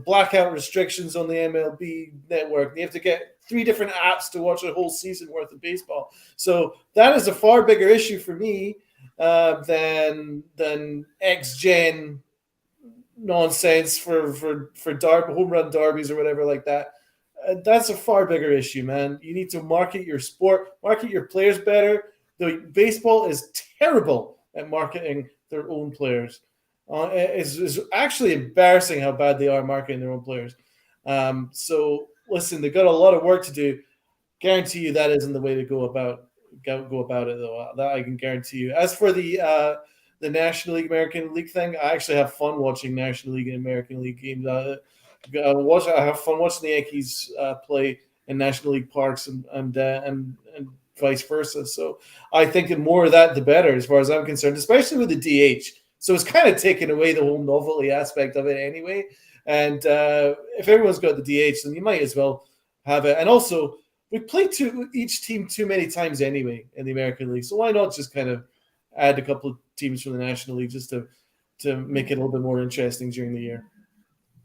blackout restrictions on the MLB network. You have to get 3 different apps to watch a whole season worth of baseball. So that is a far bigger issue for me than X-Gen nonsense for home run derbies or whatever like that. That's a far bigger issue, man. You need to market your sport, market your players better. The baseball is terrible at marketing their own players. It's actually embarrassing how bad they are marketing their own players. So listen, they've got a lot of work to do. Guarantee you that isn't the way to go about it, though. That I can guarantee you. As for the National League, American League thing, I actually have fun watching National League and American League games. I have fun watching the Yankees play in National League parks and vice versa. So I think the more of that, the better, as far as I'm concerned, especially with the DH. So it's kind of taken away the whole novelty aspect of it anyway. And if everyone's got the DH, then you might as well have it. And also, we play each team too many times anyway in the American League. So why not just kind of add a couple of teams from the National League just to make it a little bit more interesting during the year?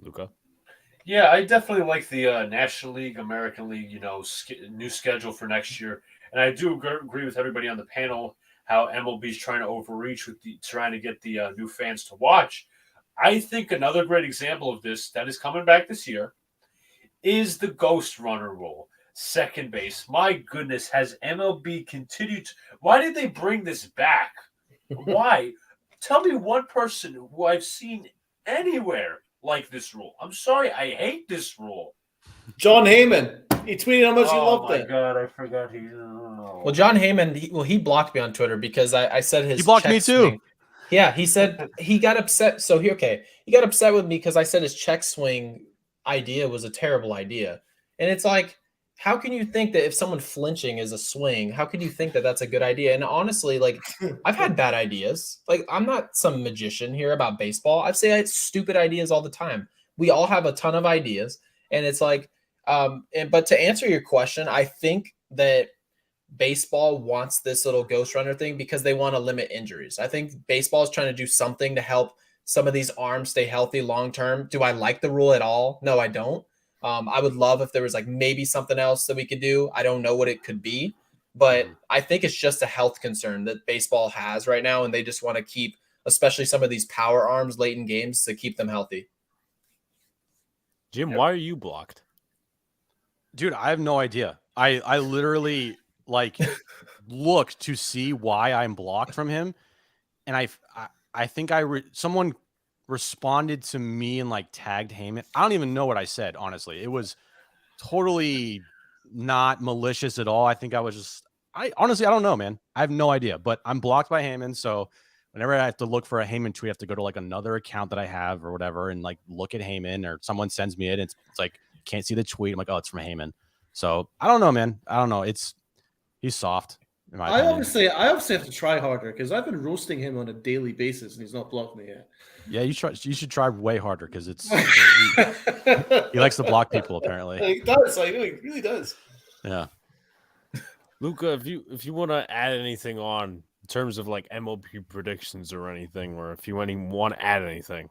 Luca? Yeah, I definitely like the National League, American League, new schedule for next year. And I do agree with everybody on the panel how MLB is trying to overreach with trying to get the new fans to watch. I think another great example of this that is coming back this year is the ghost runner rule. Second base. My goodness, has MLB continued? Why did they bring this back? Why? Tell me one person who I've seen anywhere like this rule. I'm sorry, I hate this rule. John Heyman. He tweeted how much he loved it. Oh, my God, I forgot he... Well, John Heyman, he blocked me on Twitter because I said his... He blocked me too. Swing. Yeah, he said he got upset. So he got upset with me because I said his check swing idea was a terrible idea. And it's like, how can you think that if someone flinching is a swing, how can you think that that's a good idea? And honestly, like I've had bad ideas. Like I'm not some magician here about baseball. I say I had stupid ideas all the time. We all have a ton of ideas, and it's like, but to answer your question, I think that baseball wants this little ghost runner thing because they want to limit injuries. I think baseball is trying to do something to help some of these arms stay healthy long term. Do I like the rule at all? No, I don't. I would love if there was like maybe something else that we could do. I don't know what it could be, but I think it's just a health concern that baseball has right now, and they just want to keep, especially some of these power arms late in games, to keep them healthy. Jim, why are you blocked? Dude, I have no idea. I literally like looked to see why I'm blocked from him, and I think someone responded to me and like tagged Heyman. I don't even know what I said, honestly. It was totally not malicious at all. I think I was just I don't know, man. I have no idea, but I'm blocked by Heyman, so whenever I have to look for a Heyman tweet, I have to go to like another account that I have or whatever and like look at Heyman, or someone sends me it. It's like can't see the tweet. I'm like, oh, it's from Heyman. So I don't know, man. I don't know. He's soft. I obviously have to try harder because I've been roasting him on a daily basis and he's not blocked me yet. Yeah, you should try way harder because it's he likes to block people apparently. He does. He really does. Yeah. Luca, if you want to add anything on in terms of like MLB predictions or anything, or if you want to add anything.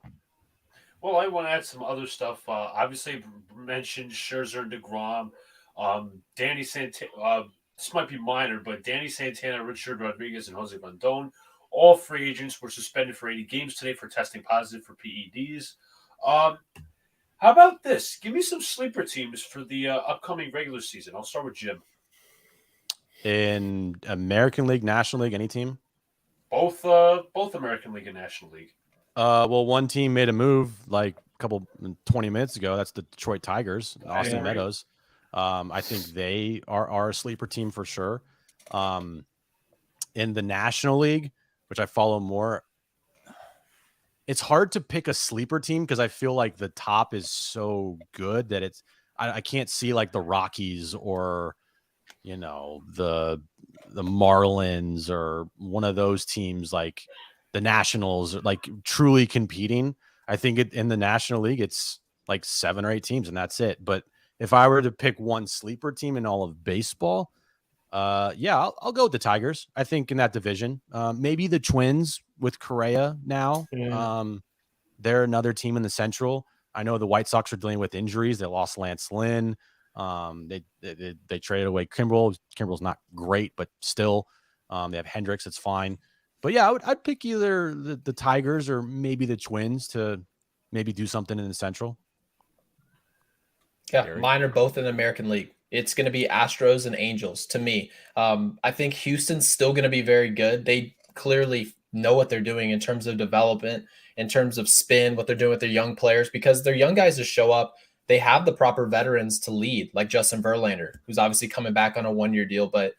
Well, I want to add some other stuff. Obviously, mentioned Scherzer and DeGrom. Danny Santana. This might be minor, but Danny Santana, Richard Rodriguez, and Jose Rondon, all free agents, were suspended for 80 games today for testing positive for PEDs. How about this? Give me some sleeper teams for the upcoming regular season. I'll start with Jim. In American League, National League, any team? Both American League and National League. Well, one team made a move like 20 minutes ago. That's the Detroit Tigers, Austin Meadows. I think they are a sleeper team for sure. In the National League, which I follow more, it's hard to pick a sleeper team because I feel like the top is so good that I can't see like the Rockies or the Marlins or one of those teams like the Nationals like truly competing. I think in the National League it's like 7 or 8 teams and that's it. But if I were to pick one sleeper team in all of baseball, I'll go with the Tigers. I think in that division, maybe the Twins with Correa now. Yeah. They're another team in the Central. I know the White Sox are dealing with injuries. They lost Lance Lynn. They traded away Kimbrel. Kimbrel's not great, but still, they have Hendricks. It's fine. But yeah, I'd pick either the Tigers or maybe the Twins to maybe do something in the Central. Yeah, mine are both in the American League. It's going to be Astros and Angels to me. I think Houston's still going to be very good. They clearly know what they're doing in terms of development, in terms of spin, what they're doing with their young players, because their young guys just show up. They have the proper veterans to lead, like Justin Verlander, who's obviously coming back on a 1-year deal, but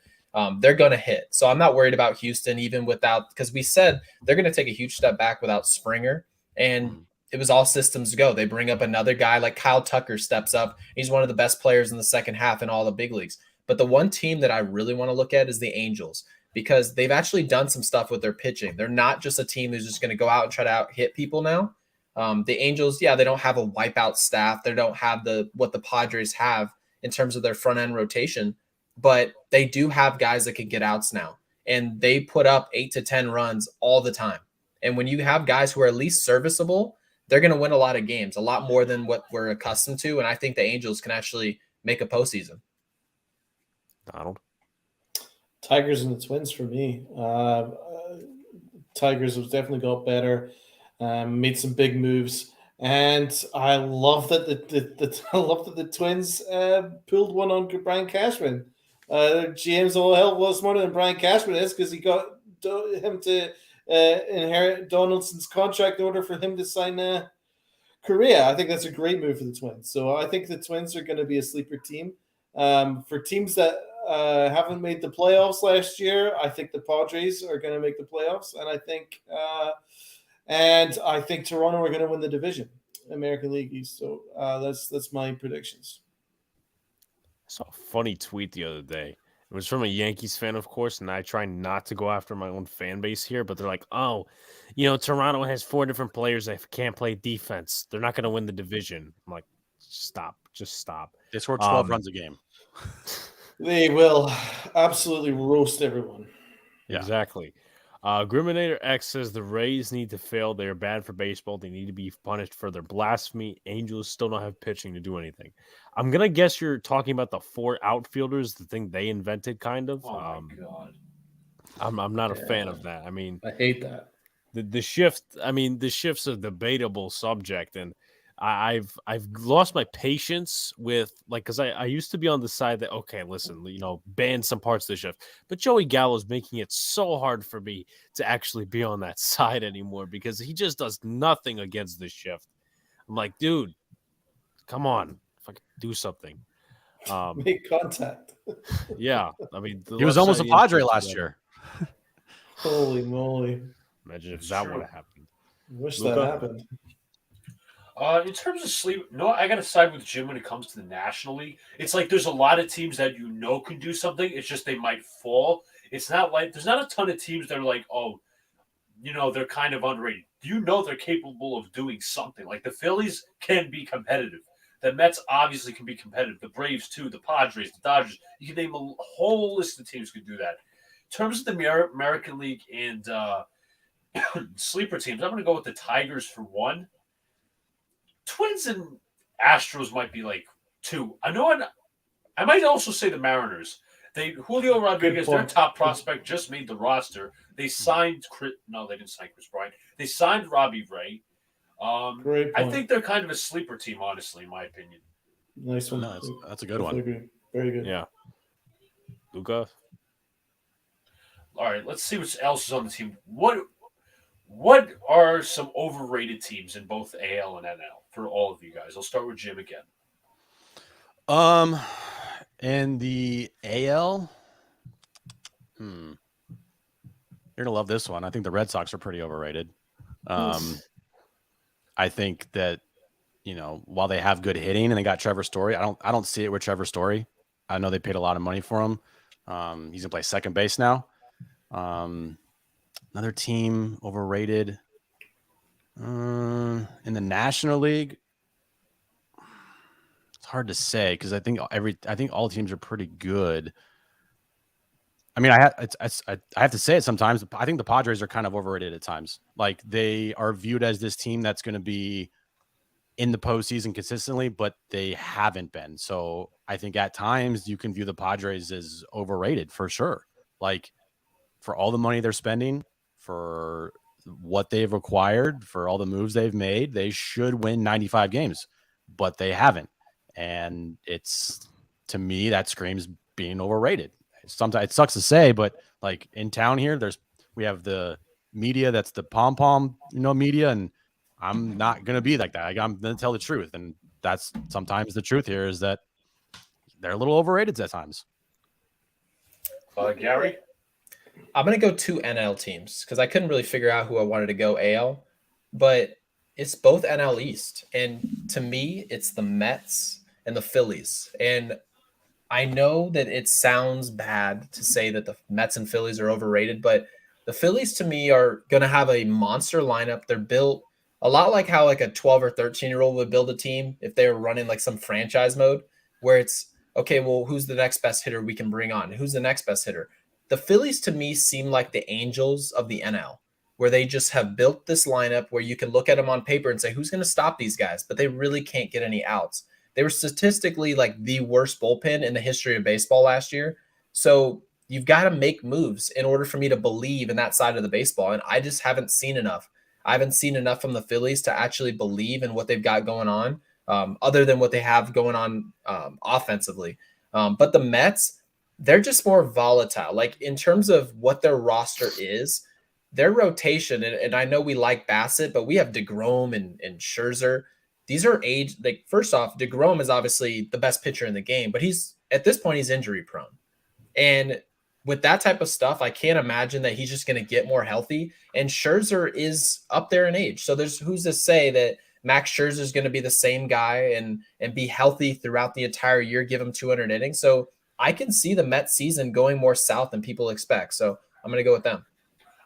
they're going to hit. So I'm not worried about Houston, even without, because we said they're going to take a huge step back without Springer. And it was all systems go. They bring up another guy like Kyle Tucker steps up. He's one of the best players in the second half in all the big leagues. But the one team that I really want to look at is the Angels, because they've actually done some stuff with their pitching. They're not just a team who's just going to go out and try to out hit people now. The Angels, they don't have a wipeout staff. They don't have what the Padres have in terms of their front end rotation, but they do have guys that can get outs now. And they put up 8 to 10 runs all the time. And when you have guys who are at least serviceable, they're going to win a lot of games, a lot more than what we're accustomed to. And I think the Angels can actually make a postseason. Donald? Tigers and the Twins for me. Tigers have definitely got better, made some big moves, and I love that the Twins pulled one on Brian Cashman. GM's all hell was smarter than Brian Cashman is because he got him to inherit Donaldson's contract in order for him to sign Correa. I think that's a great move for the Twins. So I think the Twins are going to be a sleeper team. For teams that haven't made the playoffs last year, I think the Padres are going to make the playoffs, and I think Toronto are going to win the division, American League East. So that's my predictions. saw a funny tweet the other day. It was from a Yankees fan, of course, and I try not to go after my own fan base here, but they're like, oh, Toronto has 4 different players that can't play defense. They're not going to win the division. I'm like, stop. Just stop. They score 12 runs a game. They will absolutely roast everyone. Yeah. Exactly. Griminator X says the Rays need to fail. They are bad for baseball. They need to be punished for their blasphemy. Angels still don't have pitching to do anything. I'm going to guess you're talking about the 4 outfielders, the thing they invented, kind of. Oh, my God. I'm not a fan of that. I mean, I hate that. the shift. I mean, the shift's a debatable subject, and I've lost my patience with because I used to be on the side that okay, listen, ban some parts of the shift, but Joey Gallo's making it so hard for me to actually be on that side anymore because he just does nothing against the shift. I'm like, dude, come on, fucking do something. Make contact. Yeah, I mean, He was almost a Padre last year. Holy moly! Imagine if that would have happened. Wish Luka? that happened. In terms of sleep, no, I got to side with Jim when it comes to the National League. It's like there's a lot of teams that can do something. It's just they might fall. It's not like there's not a ton of teams that are like, oh, they're kind of underrated. They're capable of doing something. Like the Phillies can be competitive. The Mets obviously can be competitive. The Braves too. The Padres, the Dodgers. You can name a whole list of teams could do that. In terms of the American League and sleeper teams, I'm going to go with the Tigers for 1. Twins and Astros might be like 2. I might also say the Mariners. Julio Rodriguez, their top prospect, just made the roster. They signed no, they didn't sign Chris Bryant. They signed Robbie Ray. Great I point. think they're kind of a sleeper team, honestly, in my opinion. Nice one. No, that's a good one. Agree. Very good. Yeah, Luka. All right, let's see what else is on the team. What are some overrated teams in both AL and NL for all of you guys? I'll start with Jim again. In the AL, you're gonna love this one. I think the Red Sox are pretty overrated. I think that while they have good hitting and they got Trevor Story, I don't see it with Trevor Story. I know they paid a lot of money for him. He's gonna play second base now. Another team overrated in the National League. It's hard to say because I think all teams are pretty good. I mean, I have to say it sometimes. I think the Padres are kind of overrated at times. Like they are viewed as this team that's going to be in the postseason consistently, but they haven't been. So I think at times you can view the Padres as overrated for sure. Like for all the money they're spending, for what they've acquired, for all the moves they've made, they should win 95 games, but they haven't. And to me, that screams being overrated. Sometimes it sucks to say, but like in town here, we have the media that's the pom-pom, media, and I'm not going to be like that. I'm going to tell the truth. And that's sometimes the truth here is that they're a little overrated at times. Gary? I'm going to go 2 NL teams because I couldn't really figure out who I wanted to go AL, but it's both NL East. And to me, it's the Mets and the Phillies. And I know that it sounds bad to say that the Mets and Phillies are overrated, but the Phillies to me are going to have a monster lineup. They're built a lot like how like a 12 or 13-year-old would build a team if they were running like some franchise mode where it's, okay, well, who's the next best hitter we can bring on? Who's the next best hitter? The Phillies to me seem like the Angels of the NL, where they just have built this lineup where you can look at them on paper and say, who's going to stop these guys? But they really can't get any outs. They were statistically like the worst bullpen in the history of baseball last year. So you've got to make moves in order for me to believe in that side of the baseball. And I just haven't seen enough. I haven't seen enough from the Phillies to actually believe in what they've got going on, other than what they have going on offensively. But the Mets, they're just more volatile. Like in terms of what their roster is, their rotation, and I know we like Bassett, but we have DeGrom and Scherzer. These are age. Like first off, DeGrom is obviously the best pitcher in the game, but at this point he's injury prone. And with that type of stuff, I can't imagine that he's just going to get more healthy. And Scherzer is up there in age, so there's who's to say that Max Scherzer is going to be the same guy and be healthy throughout the entire year, give him 200 innings. So I can see the Mets season going more south than people expect. So I'm going to go with them.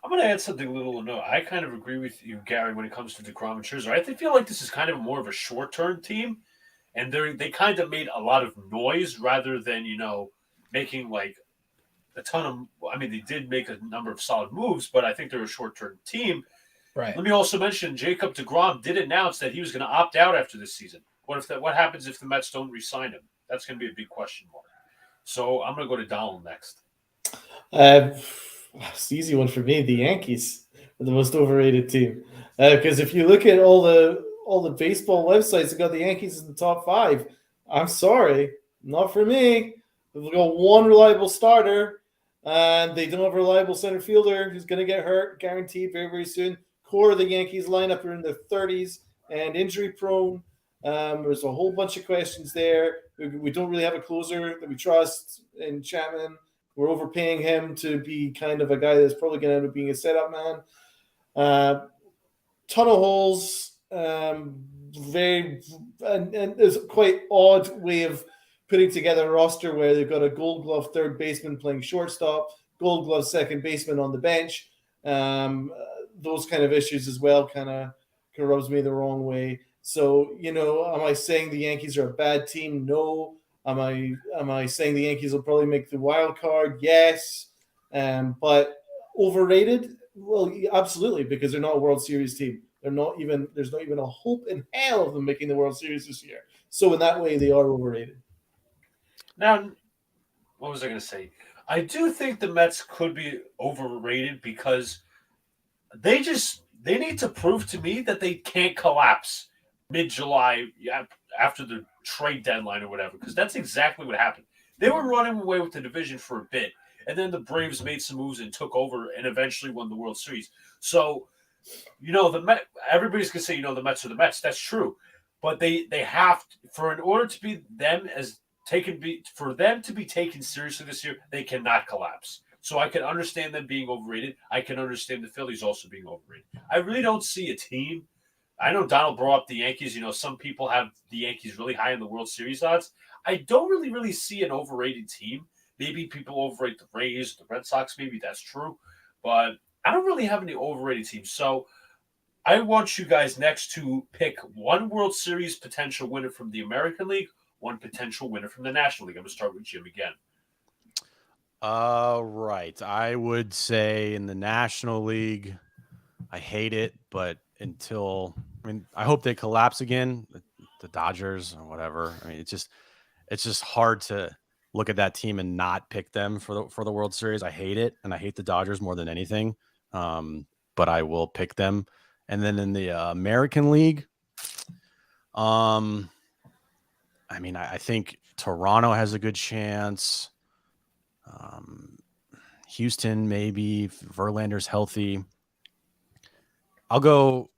I'm going to add something a little. No, I kind of agree with you, Gary, when it comes to DeGrom and Scherzer. I feel like this is kind of more of a short-term team, and they kind of made a lot of noise rather than, making like a ton of – I mean, they did make a number of solid moves, but I think they're a short-term team. Right. Let me also mention Jacob DeGrom did announce that he was going to opt out after this season. What happens if the Mets don't re-sign him? That's going to be a big question mark. So I'm going to go to Donald next. It's the easy one for me. The Yankees are the most overrated team because if you look at all the baseball websites that got the Yankees in the top 5, I'm sorry, not for me. They've got one reliable starter, and they don't have a reliable center fielder who's going to get hurt, guaranteed very, very soon. Core of the Yankees lineup are in their 30s and injury prone. There's a whole bunch of questions there. We don't really have a closer that we trust in Chapman. We're overpaying him to be kind of a guy that's probably going to end up being a setup man. Ton of holes. And there's a quite odd way of putting together a roster where they've got a Gold Glove third baseman playing shortstop, Gold Glove second baseman on the bench. Those kind of issues as well kind of rubs me the wrong way. So, am I saying the Yankees are a bad team? No. Am I saying the Yankees will probably make the wild card? Yes. But overrated? Well, absolutely, because they're not a World Series team. There's not even a hope in hell of them making the World Series this year. So in that way, they are overrated. Now, what was I going to say? I do think the Mets could be overrated because they need to prove to me that they can't collapse mid-July after the trade deadline or whatever, because that's exactly what happened. They were running away with the division for a bit, and then the Braves made some moves and took over and eventually won the World Series. So, the Mets, everybody's going to say, the Mets are the Mets. That's true. But they have to, in order to be them for them to be taken seriously this year, they cannot collapse. So I can understand them being overrated. I can understand the Phillies also being overrated. I really don't see a team. I know Donald brought up the Yankees. Some people have the Yankees really high in the World Series odds. I don't really see an overrated team. Maybe people overrate the Rays, the Red Sox. Maybe that's true. But I don't really have any overrated teams. So I want you guys next to pick one World Series potential winner from the American League, one potential winner from the National League. I'm going to start with Jim again. Right. I would say in the National League, I hate it, but I hope they collapse again, the Dodgers or whatever. I mean, it's just hard to look at that team and not pick them for the World Series. I hate it, and I hate the Dodgers more than anything. But I will pick them. And then in the American League, I think Toronto has a good chance. Houston, maybe if Verlander's healthy. I'll go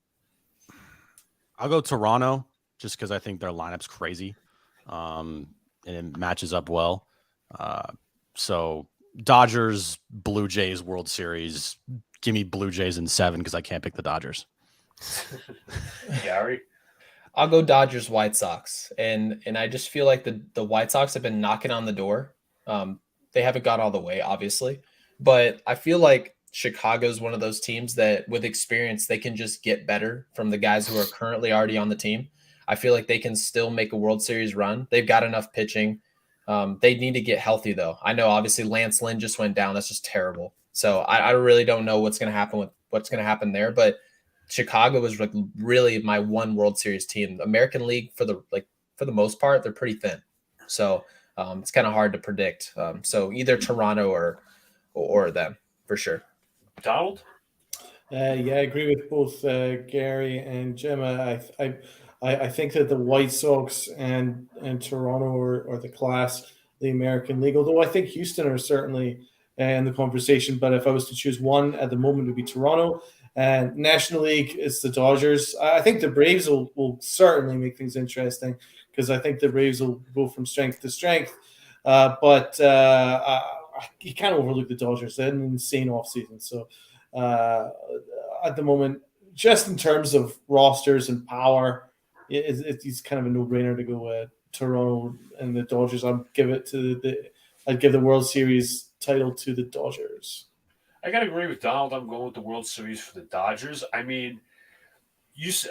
Toronto just because I think their lineup's crazy, and it matches up well. So Dodgers, Blue Jays World Series. Give me Blue Jays in 7 because I can't pick the Dodgers. Gary? I'll go Dodgers White Sox. And I just feel like the White Sox have been knocking on the door. They haven't got all the way, obviously. But I feel like Chicago's one of those teams that with experience, they can just get better from the guys who are currently already on the team. I feel like they can still make a World Series run. They've got enough pitching. They need to get healthy, though. I know, obviously, Lance Lynn just went down. That's just terrible. So I really don't know what's going to happen there. But Chicago is like really my one World Series team. The American League, for the most part, they're pretty thin. So it's kind of hard to predict. So either Toronto or them for sure. Donald? I agree with both Gary and Gemma. I think that the White Sox and Toronto are the class, the American League. Although I think Houston are certainly in the conversation. But if I was to choose one at the moment, it would be Toronto. And National League is the Dodgers. I think the Braves will certainly make things interesting because I think the Braves will go from strength to strength. But you can't overlook the Dodgers. They had an insane offseason. So at the moment, just in terms of rosters and power, It's kind of a no-brainer to go Toronto and the Dodgers. I'd give the World Series title to the Dodgers. I gotta agree with Donald. I'm going with the World Series for the Dodgers. I mean,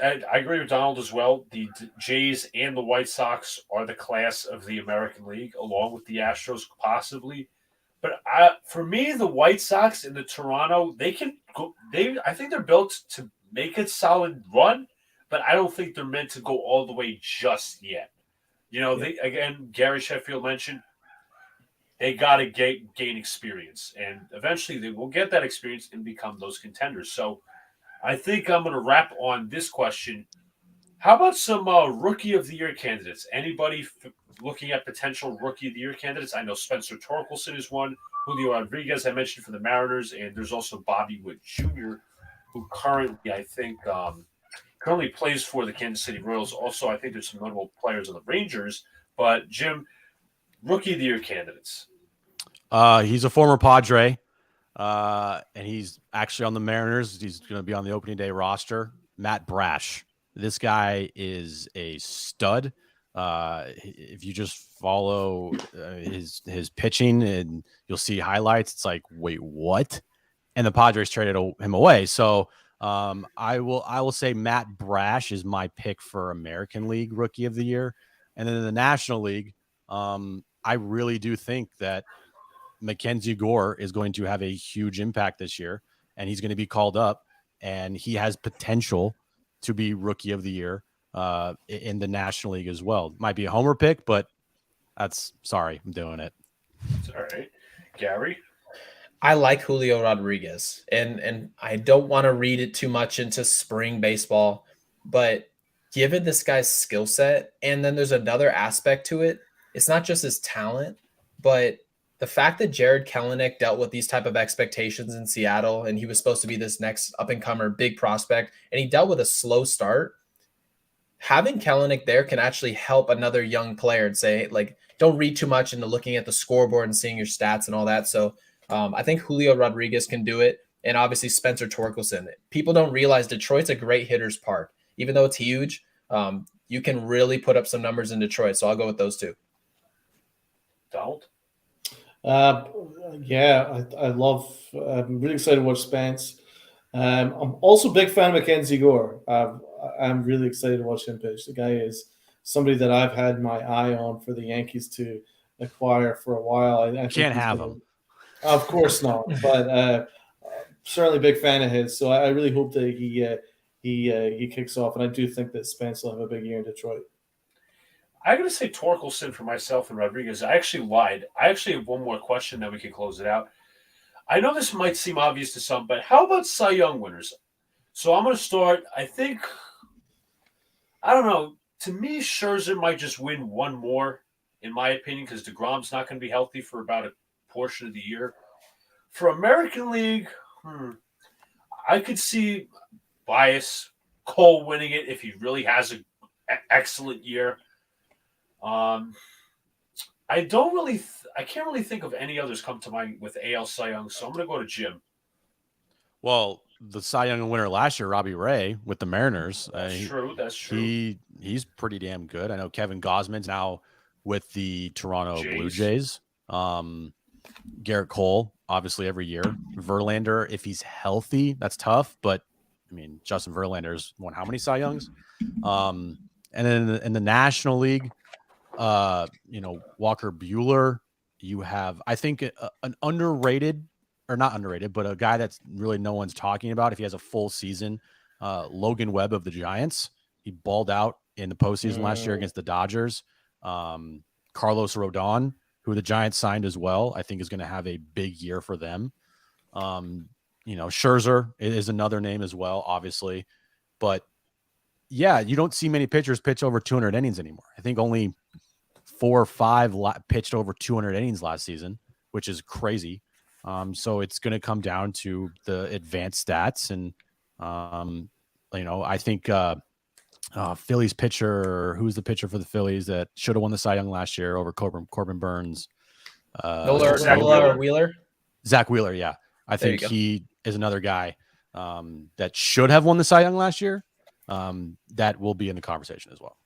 I agree with Donald as well. The Jays and the White Sox are the class of the American League, along with the Astros, possibly. But for me, the White Sox and the Toronto, they can go. I think they're built to make a solid run, but I don't think they're meant to go all the way just yet. Gary Sheffield mentioned they got to gain experience, and eventually they will get that experience and become those contenders. So I think I'm going to wrap on this question. How about some Rookie of the Year candidates? Anybody looking at potential Rookie of the Year candidates? I know Spencer Torkelson is one. Julio Rodriguez, I mentioned for the Mariners, and there's also Bobby Witt Jr., who currently, I think, plays for the Kansas City Royals. Also, I think there's some notable players on the Rangers. But, Jim, Rookie of the Year candidates. He's a former Padre, and he's actually on the Mariners. He's going to be on the opening day roster. Matt Brash. This guy is a stud. If you just follow his pitching and you'll see highlights, it's like, wait, what? And the Padres traded him away. So I will say Matt Brash is my pick for American League Rookie of the Year. And then in the National League, I really do think that Mackenzie Gore is going to have a huge impact this year, and he's going to be called up, and he has potential to be Rookie of the Year in the National League as well. Might be a homer pick, but I'm doing it. It's all right. Gary? I like Julio Rodriguez, and I don't want to read it too much into spring baseball, but given this guy's skill set, and then there's another aspect to it, it's not just his talent, but the fact that Jared Kelenic dealt with these type of expectations in Seattle, and he was supposed to be this next up-and-comer big prospect, and he dealt with a slow start, having Kelenic there can actually help another young player and say, like, don't read too much into looking at the scoreboard and seeing your stats and all that. So I think Julio Rodriguez can do it, and obviously Spencer Torkelson. People don't realize Detroit's a great hitter's park. Even though it's huge, you can really put up some numbers in Detroit. So I'll go with those two. Donald? I'm really excited to watch Spence. I'm also a big fan of Mackenzie Gore. I'm really excited to watch him pitch. The guy is somebody that I've had my eye on for the Yankees to acquire for a while. I can't have him. Of course not, but certainly a big fan of his. So I really hope that he kicks off, and I do think that Spence will have a big year in Detroit. I'm going to say Torkelson for myself and Rodriguez. I actually lied. I actually have one more question, then we can close it out. I know this might seem obvious to some, but how about Cy Young winners? So I'm going to start, I don't know. To me, Scherzer might just win one more, in my opinion, because DeGrom's not going to be healthy for about a portion of the year. For American League, I could see bias, Cole winning it if he really has an excellent year. I can't really think of any others come to mind with AL Cy Young, so I'm going to go to Jim. Well, the Cy Young winner last year, Robbie Ray, with the Mariners. That's true. He's pretty damn good. I know Kevin Gausman's now with the Toronto Blue Jays. Garrett Cole, obviously every year. Verlander, if he's healthy, that's tough. But, I mean, Justin Verlander's won how many Cy Youngs? And then in the National League, Walker Buehler, you have, I think, an underrated, or not underrated, but a guy that's really no one's talking about if he has a full season, Logan Webb of the Giants. He balled out in the postseason last year against the Dodgers. Carlos Rodon, who the Giants signed as well, I think is going to have a big year for them. Scherzer is another name as well, obviously. But, yeah, you don't see many pitchers pitch over 200 innings anymore. I think only 4 or 5 pitched over 200 innings last season, which is crazy. So it's going to come down to the advanced stats. And, I think Phillies pitcher, who's the pitcher for the Phillies that should have won the Cy Young last year over Corbin Burns? Wheeler? Zach Wheeler, yeah. I think he is another guy that should have won the Cy Young last year. that will be in the conversation as well.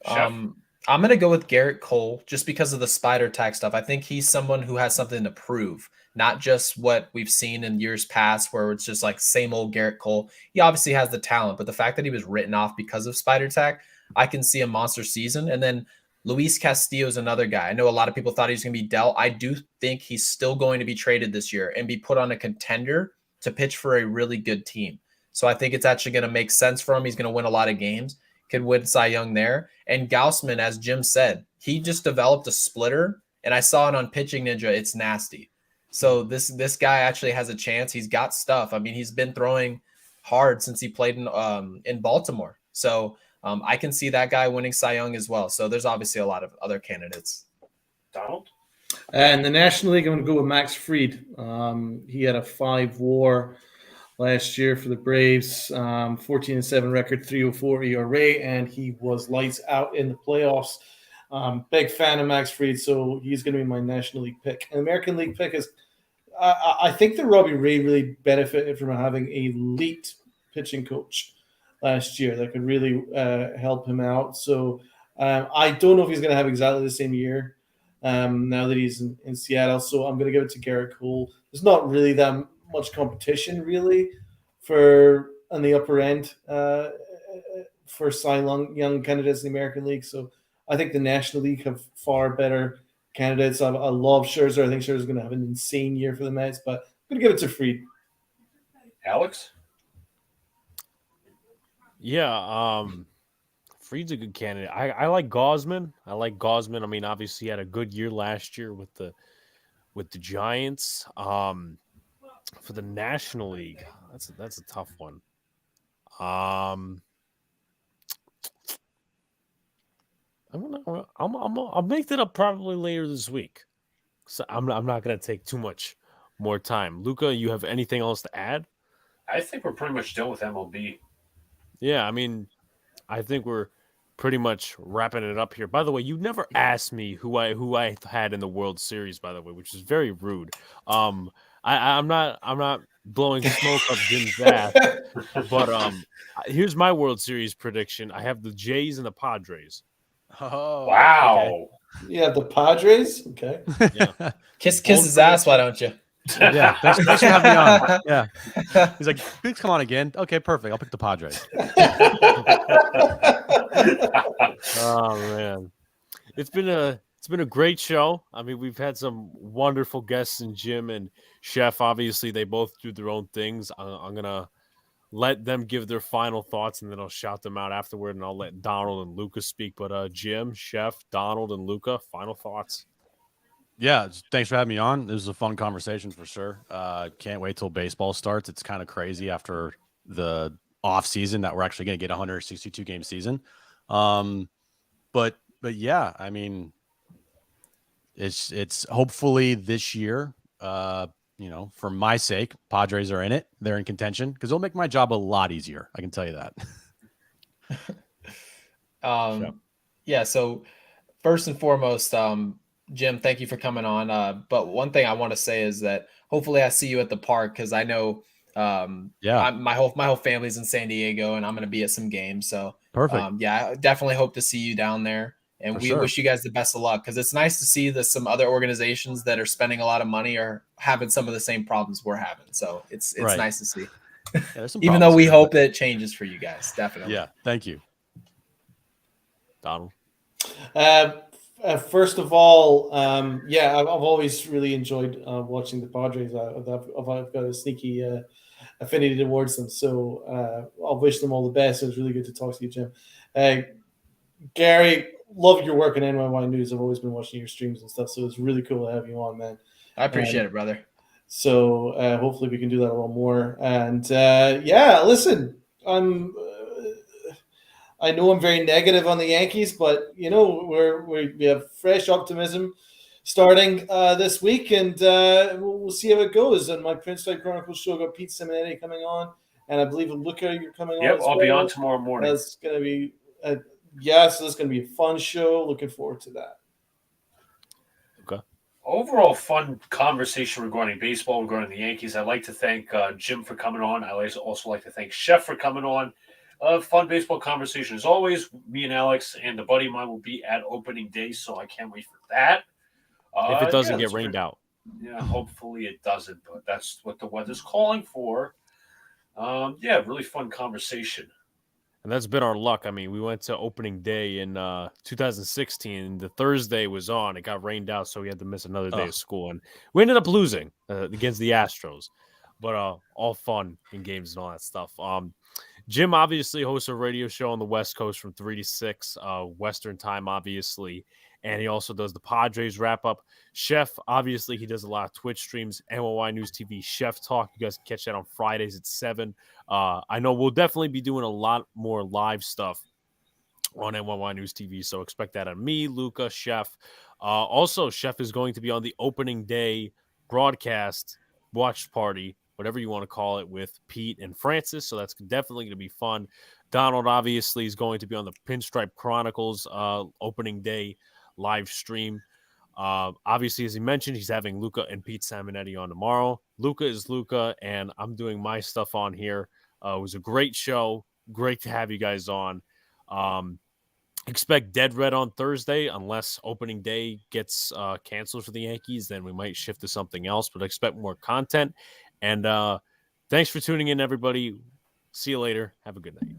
Sheff? I'm going to go with Garrett Cole just because of the spider tag stuff. I think he's someone who has something to prove, not just what we've seen in years past where it's just like same old Garrett Cole. He obviously has the talent, but the fact that he was written off because of spider tag, I can see a monster season. And then Luis Castillo is another guy. I know a lot of people thought he was going to be dealt. I do think he's still going to be traded this year and be put on a contender to pitch for a really good team. So I think it's actually going to make sense for him. He's going to win a lot of games. Could win Cy Young there. And Gaussman, as Jim said, he just developed a splitter, and I saw it on Pitching Ninja. It's nasty. So this guy actually has a chance. He's got stuff. I mean, he's been throwing hard since he played in Baltimore. So I can see that guy winning Cy Young as well. So there's obviously a lot of other candidates. Donald? And the National League, I'm going to go with Max Fried. He had a 5 WAR last year for the Braves, 14-7 record, 3.04 ERA, and he was lights out in the playoffs. Big fan of Max Fried, so he's going to be my National League pick. And American League pick is, I think that Robbie Ray really benefited from having a elite pitching coach last year that could really help him out. So I don't know if he's going to have exactly the same year now that he's in Seattle. So I'm going to give it to Garrett Cole. There's not really that much competition really for on the upper end for Cy Young candidates in the American League. So I think the National League have far better candidates. I love Scherzer. I think Scherzer's going to have an insane year for the Mets, but I'm going to give it to Fried. Alex? Yeah, Fried's a good candidate. I like Gaussman. I mean, obviously he had a good year last year with the Giants. For the National League, that's a tough one. I'll make that up probably later this week. So I'm not gonna take too much more time. Luca, you have anything else to add? I think we're pretty much done with MLB. Yeah, I mean, I think we're pretty much wrapping it up here. By the way, you never asked me who I had in the World Series, by the way, which is very rude. I'm not blowing smoke up Jim's ass, but here's my World Series prediction. I have the Jays and the Padres. Oh, Wow. okay. Yeah, the Padres. Okay. Yeah. Kiss his ass, why don't you? Yeah, thanks for having me on. Yeah, he's like, please come on again. Okay, perfect. I'll pick the Padres. Oh man, it's been a great show. I mean, we've had some wonderful guests in Jim and Sheff. Obviously, they both do their own things. I'm gonna let them give their final thoughts, and then I'll shout them out afterward, and I'll let Donald and Luca speak. But Jim, Sheff, Donald, and Luca, final thoughts. Yeah, thanks for having me on. This was a fun conversation for sure. Can't wait till baseball starts. It's kind of crazy after the off season that we're actually going to get a 162 game season. But yeah, I mean, it's hopefully this year, for my sake, Padres are in it. They're in contention because it'll make my job a lot easier. I can tell you that. Yeah. So first and foremost, Jim, thank you for coming on. But one thing I want to say is that hopefully I see you at the park because I know my whole family's in San Diego and I'm going to be at some games. So perfect. I definitely hope to see you down there. And we wish you guys the best of luck because it's nice to see that some other organizations that are spending a lot of money are having some of the same problems we're having. So it's nice to see. Yeah, even though we hope that it changes for you guys. Definitely. Yeah. Thank you. Donald. First of all, I've always really enjoyed watching the Padres. I've got a sneaky affinity towards them, so I'll wish them all the best. It was really good to talk to you, Jim. Gary, love your work on NYY News. I've always been watching your streams and stuff, so it's really cool to have you on, man. I appreciate it, brother. So hopefully we can do that a little more. And listen, I know I'm very negative on the Yankees, but we have fresh optimism starting this week, and we'll see how it goes. And my Prince Light Chronicles show got Pete Simonetti coming on, and I believe Luca, you're coming on. Yep, I'll be on tomorrow morning. That's going to be so this is going to be a fun show. Looking forward to that. Okay. Overall fun conversation regarding baseball, regarding the Yankees. I'd like to thank Jim for coming on. I also like to thank Sheff for coming on. a fun baseball conversation. As always, me and Alex and the buddy of mine will be at opening day, so I can't wait for that. If it doesn't get that's rained out. Yeah, hopefully it doesn't, but that's what the weather's calling for. Yeah, really fun conversation. And that's been our luck. I mean, we went to opening day in 2016. The Thursday was on. It got rained out, so we had to miss another day of school. And we ended up losing against the Astros. But all fun in games and all that stuff. Jim obviously hosts a radio show on the West Coast from 3 to 6 Western time, obviously. And he also does the Padres Wrap-Up. Sheff, obviously, he does a lot of Twitch streams, NYY News TV, Sheff Talk. You guys can catch that on Fridays at 7. I know we'll definitely be doing a lot more live stuff on NYY News TV, so expect that on me, Luca, Sheff. Also, Sheff is going to be on the opening day broadcast, watch party, whatever you want to call it, with Pete and Francis, so that's definitely going to be fun. Donald, obviously, is going to be on the Pinstripe Chronicles opening day live stream. Obviously, as he mentioned, he's having Luca and Pete Simonetti on tomorrow. Luca is Luca, and I'm doing my stuff on here. It was a great show. Great to have you guys on. Expect Dead Red on Thursday, unless opening day gets canceled for the Yankees. Then we might shift to something else, but expect more content. And thanks for tuning in, everybody. See you later. Have a good night.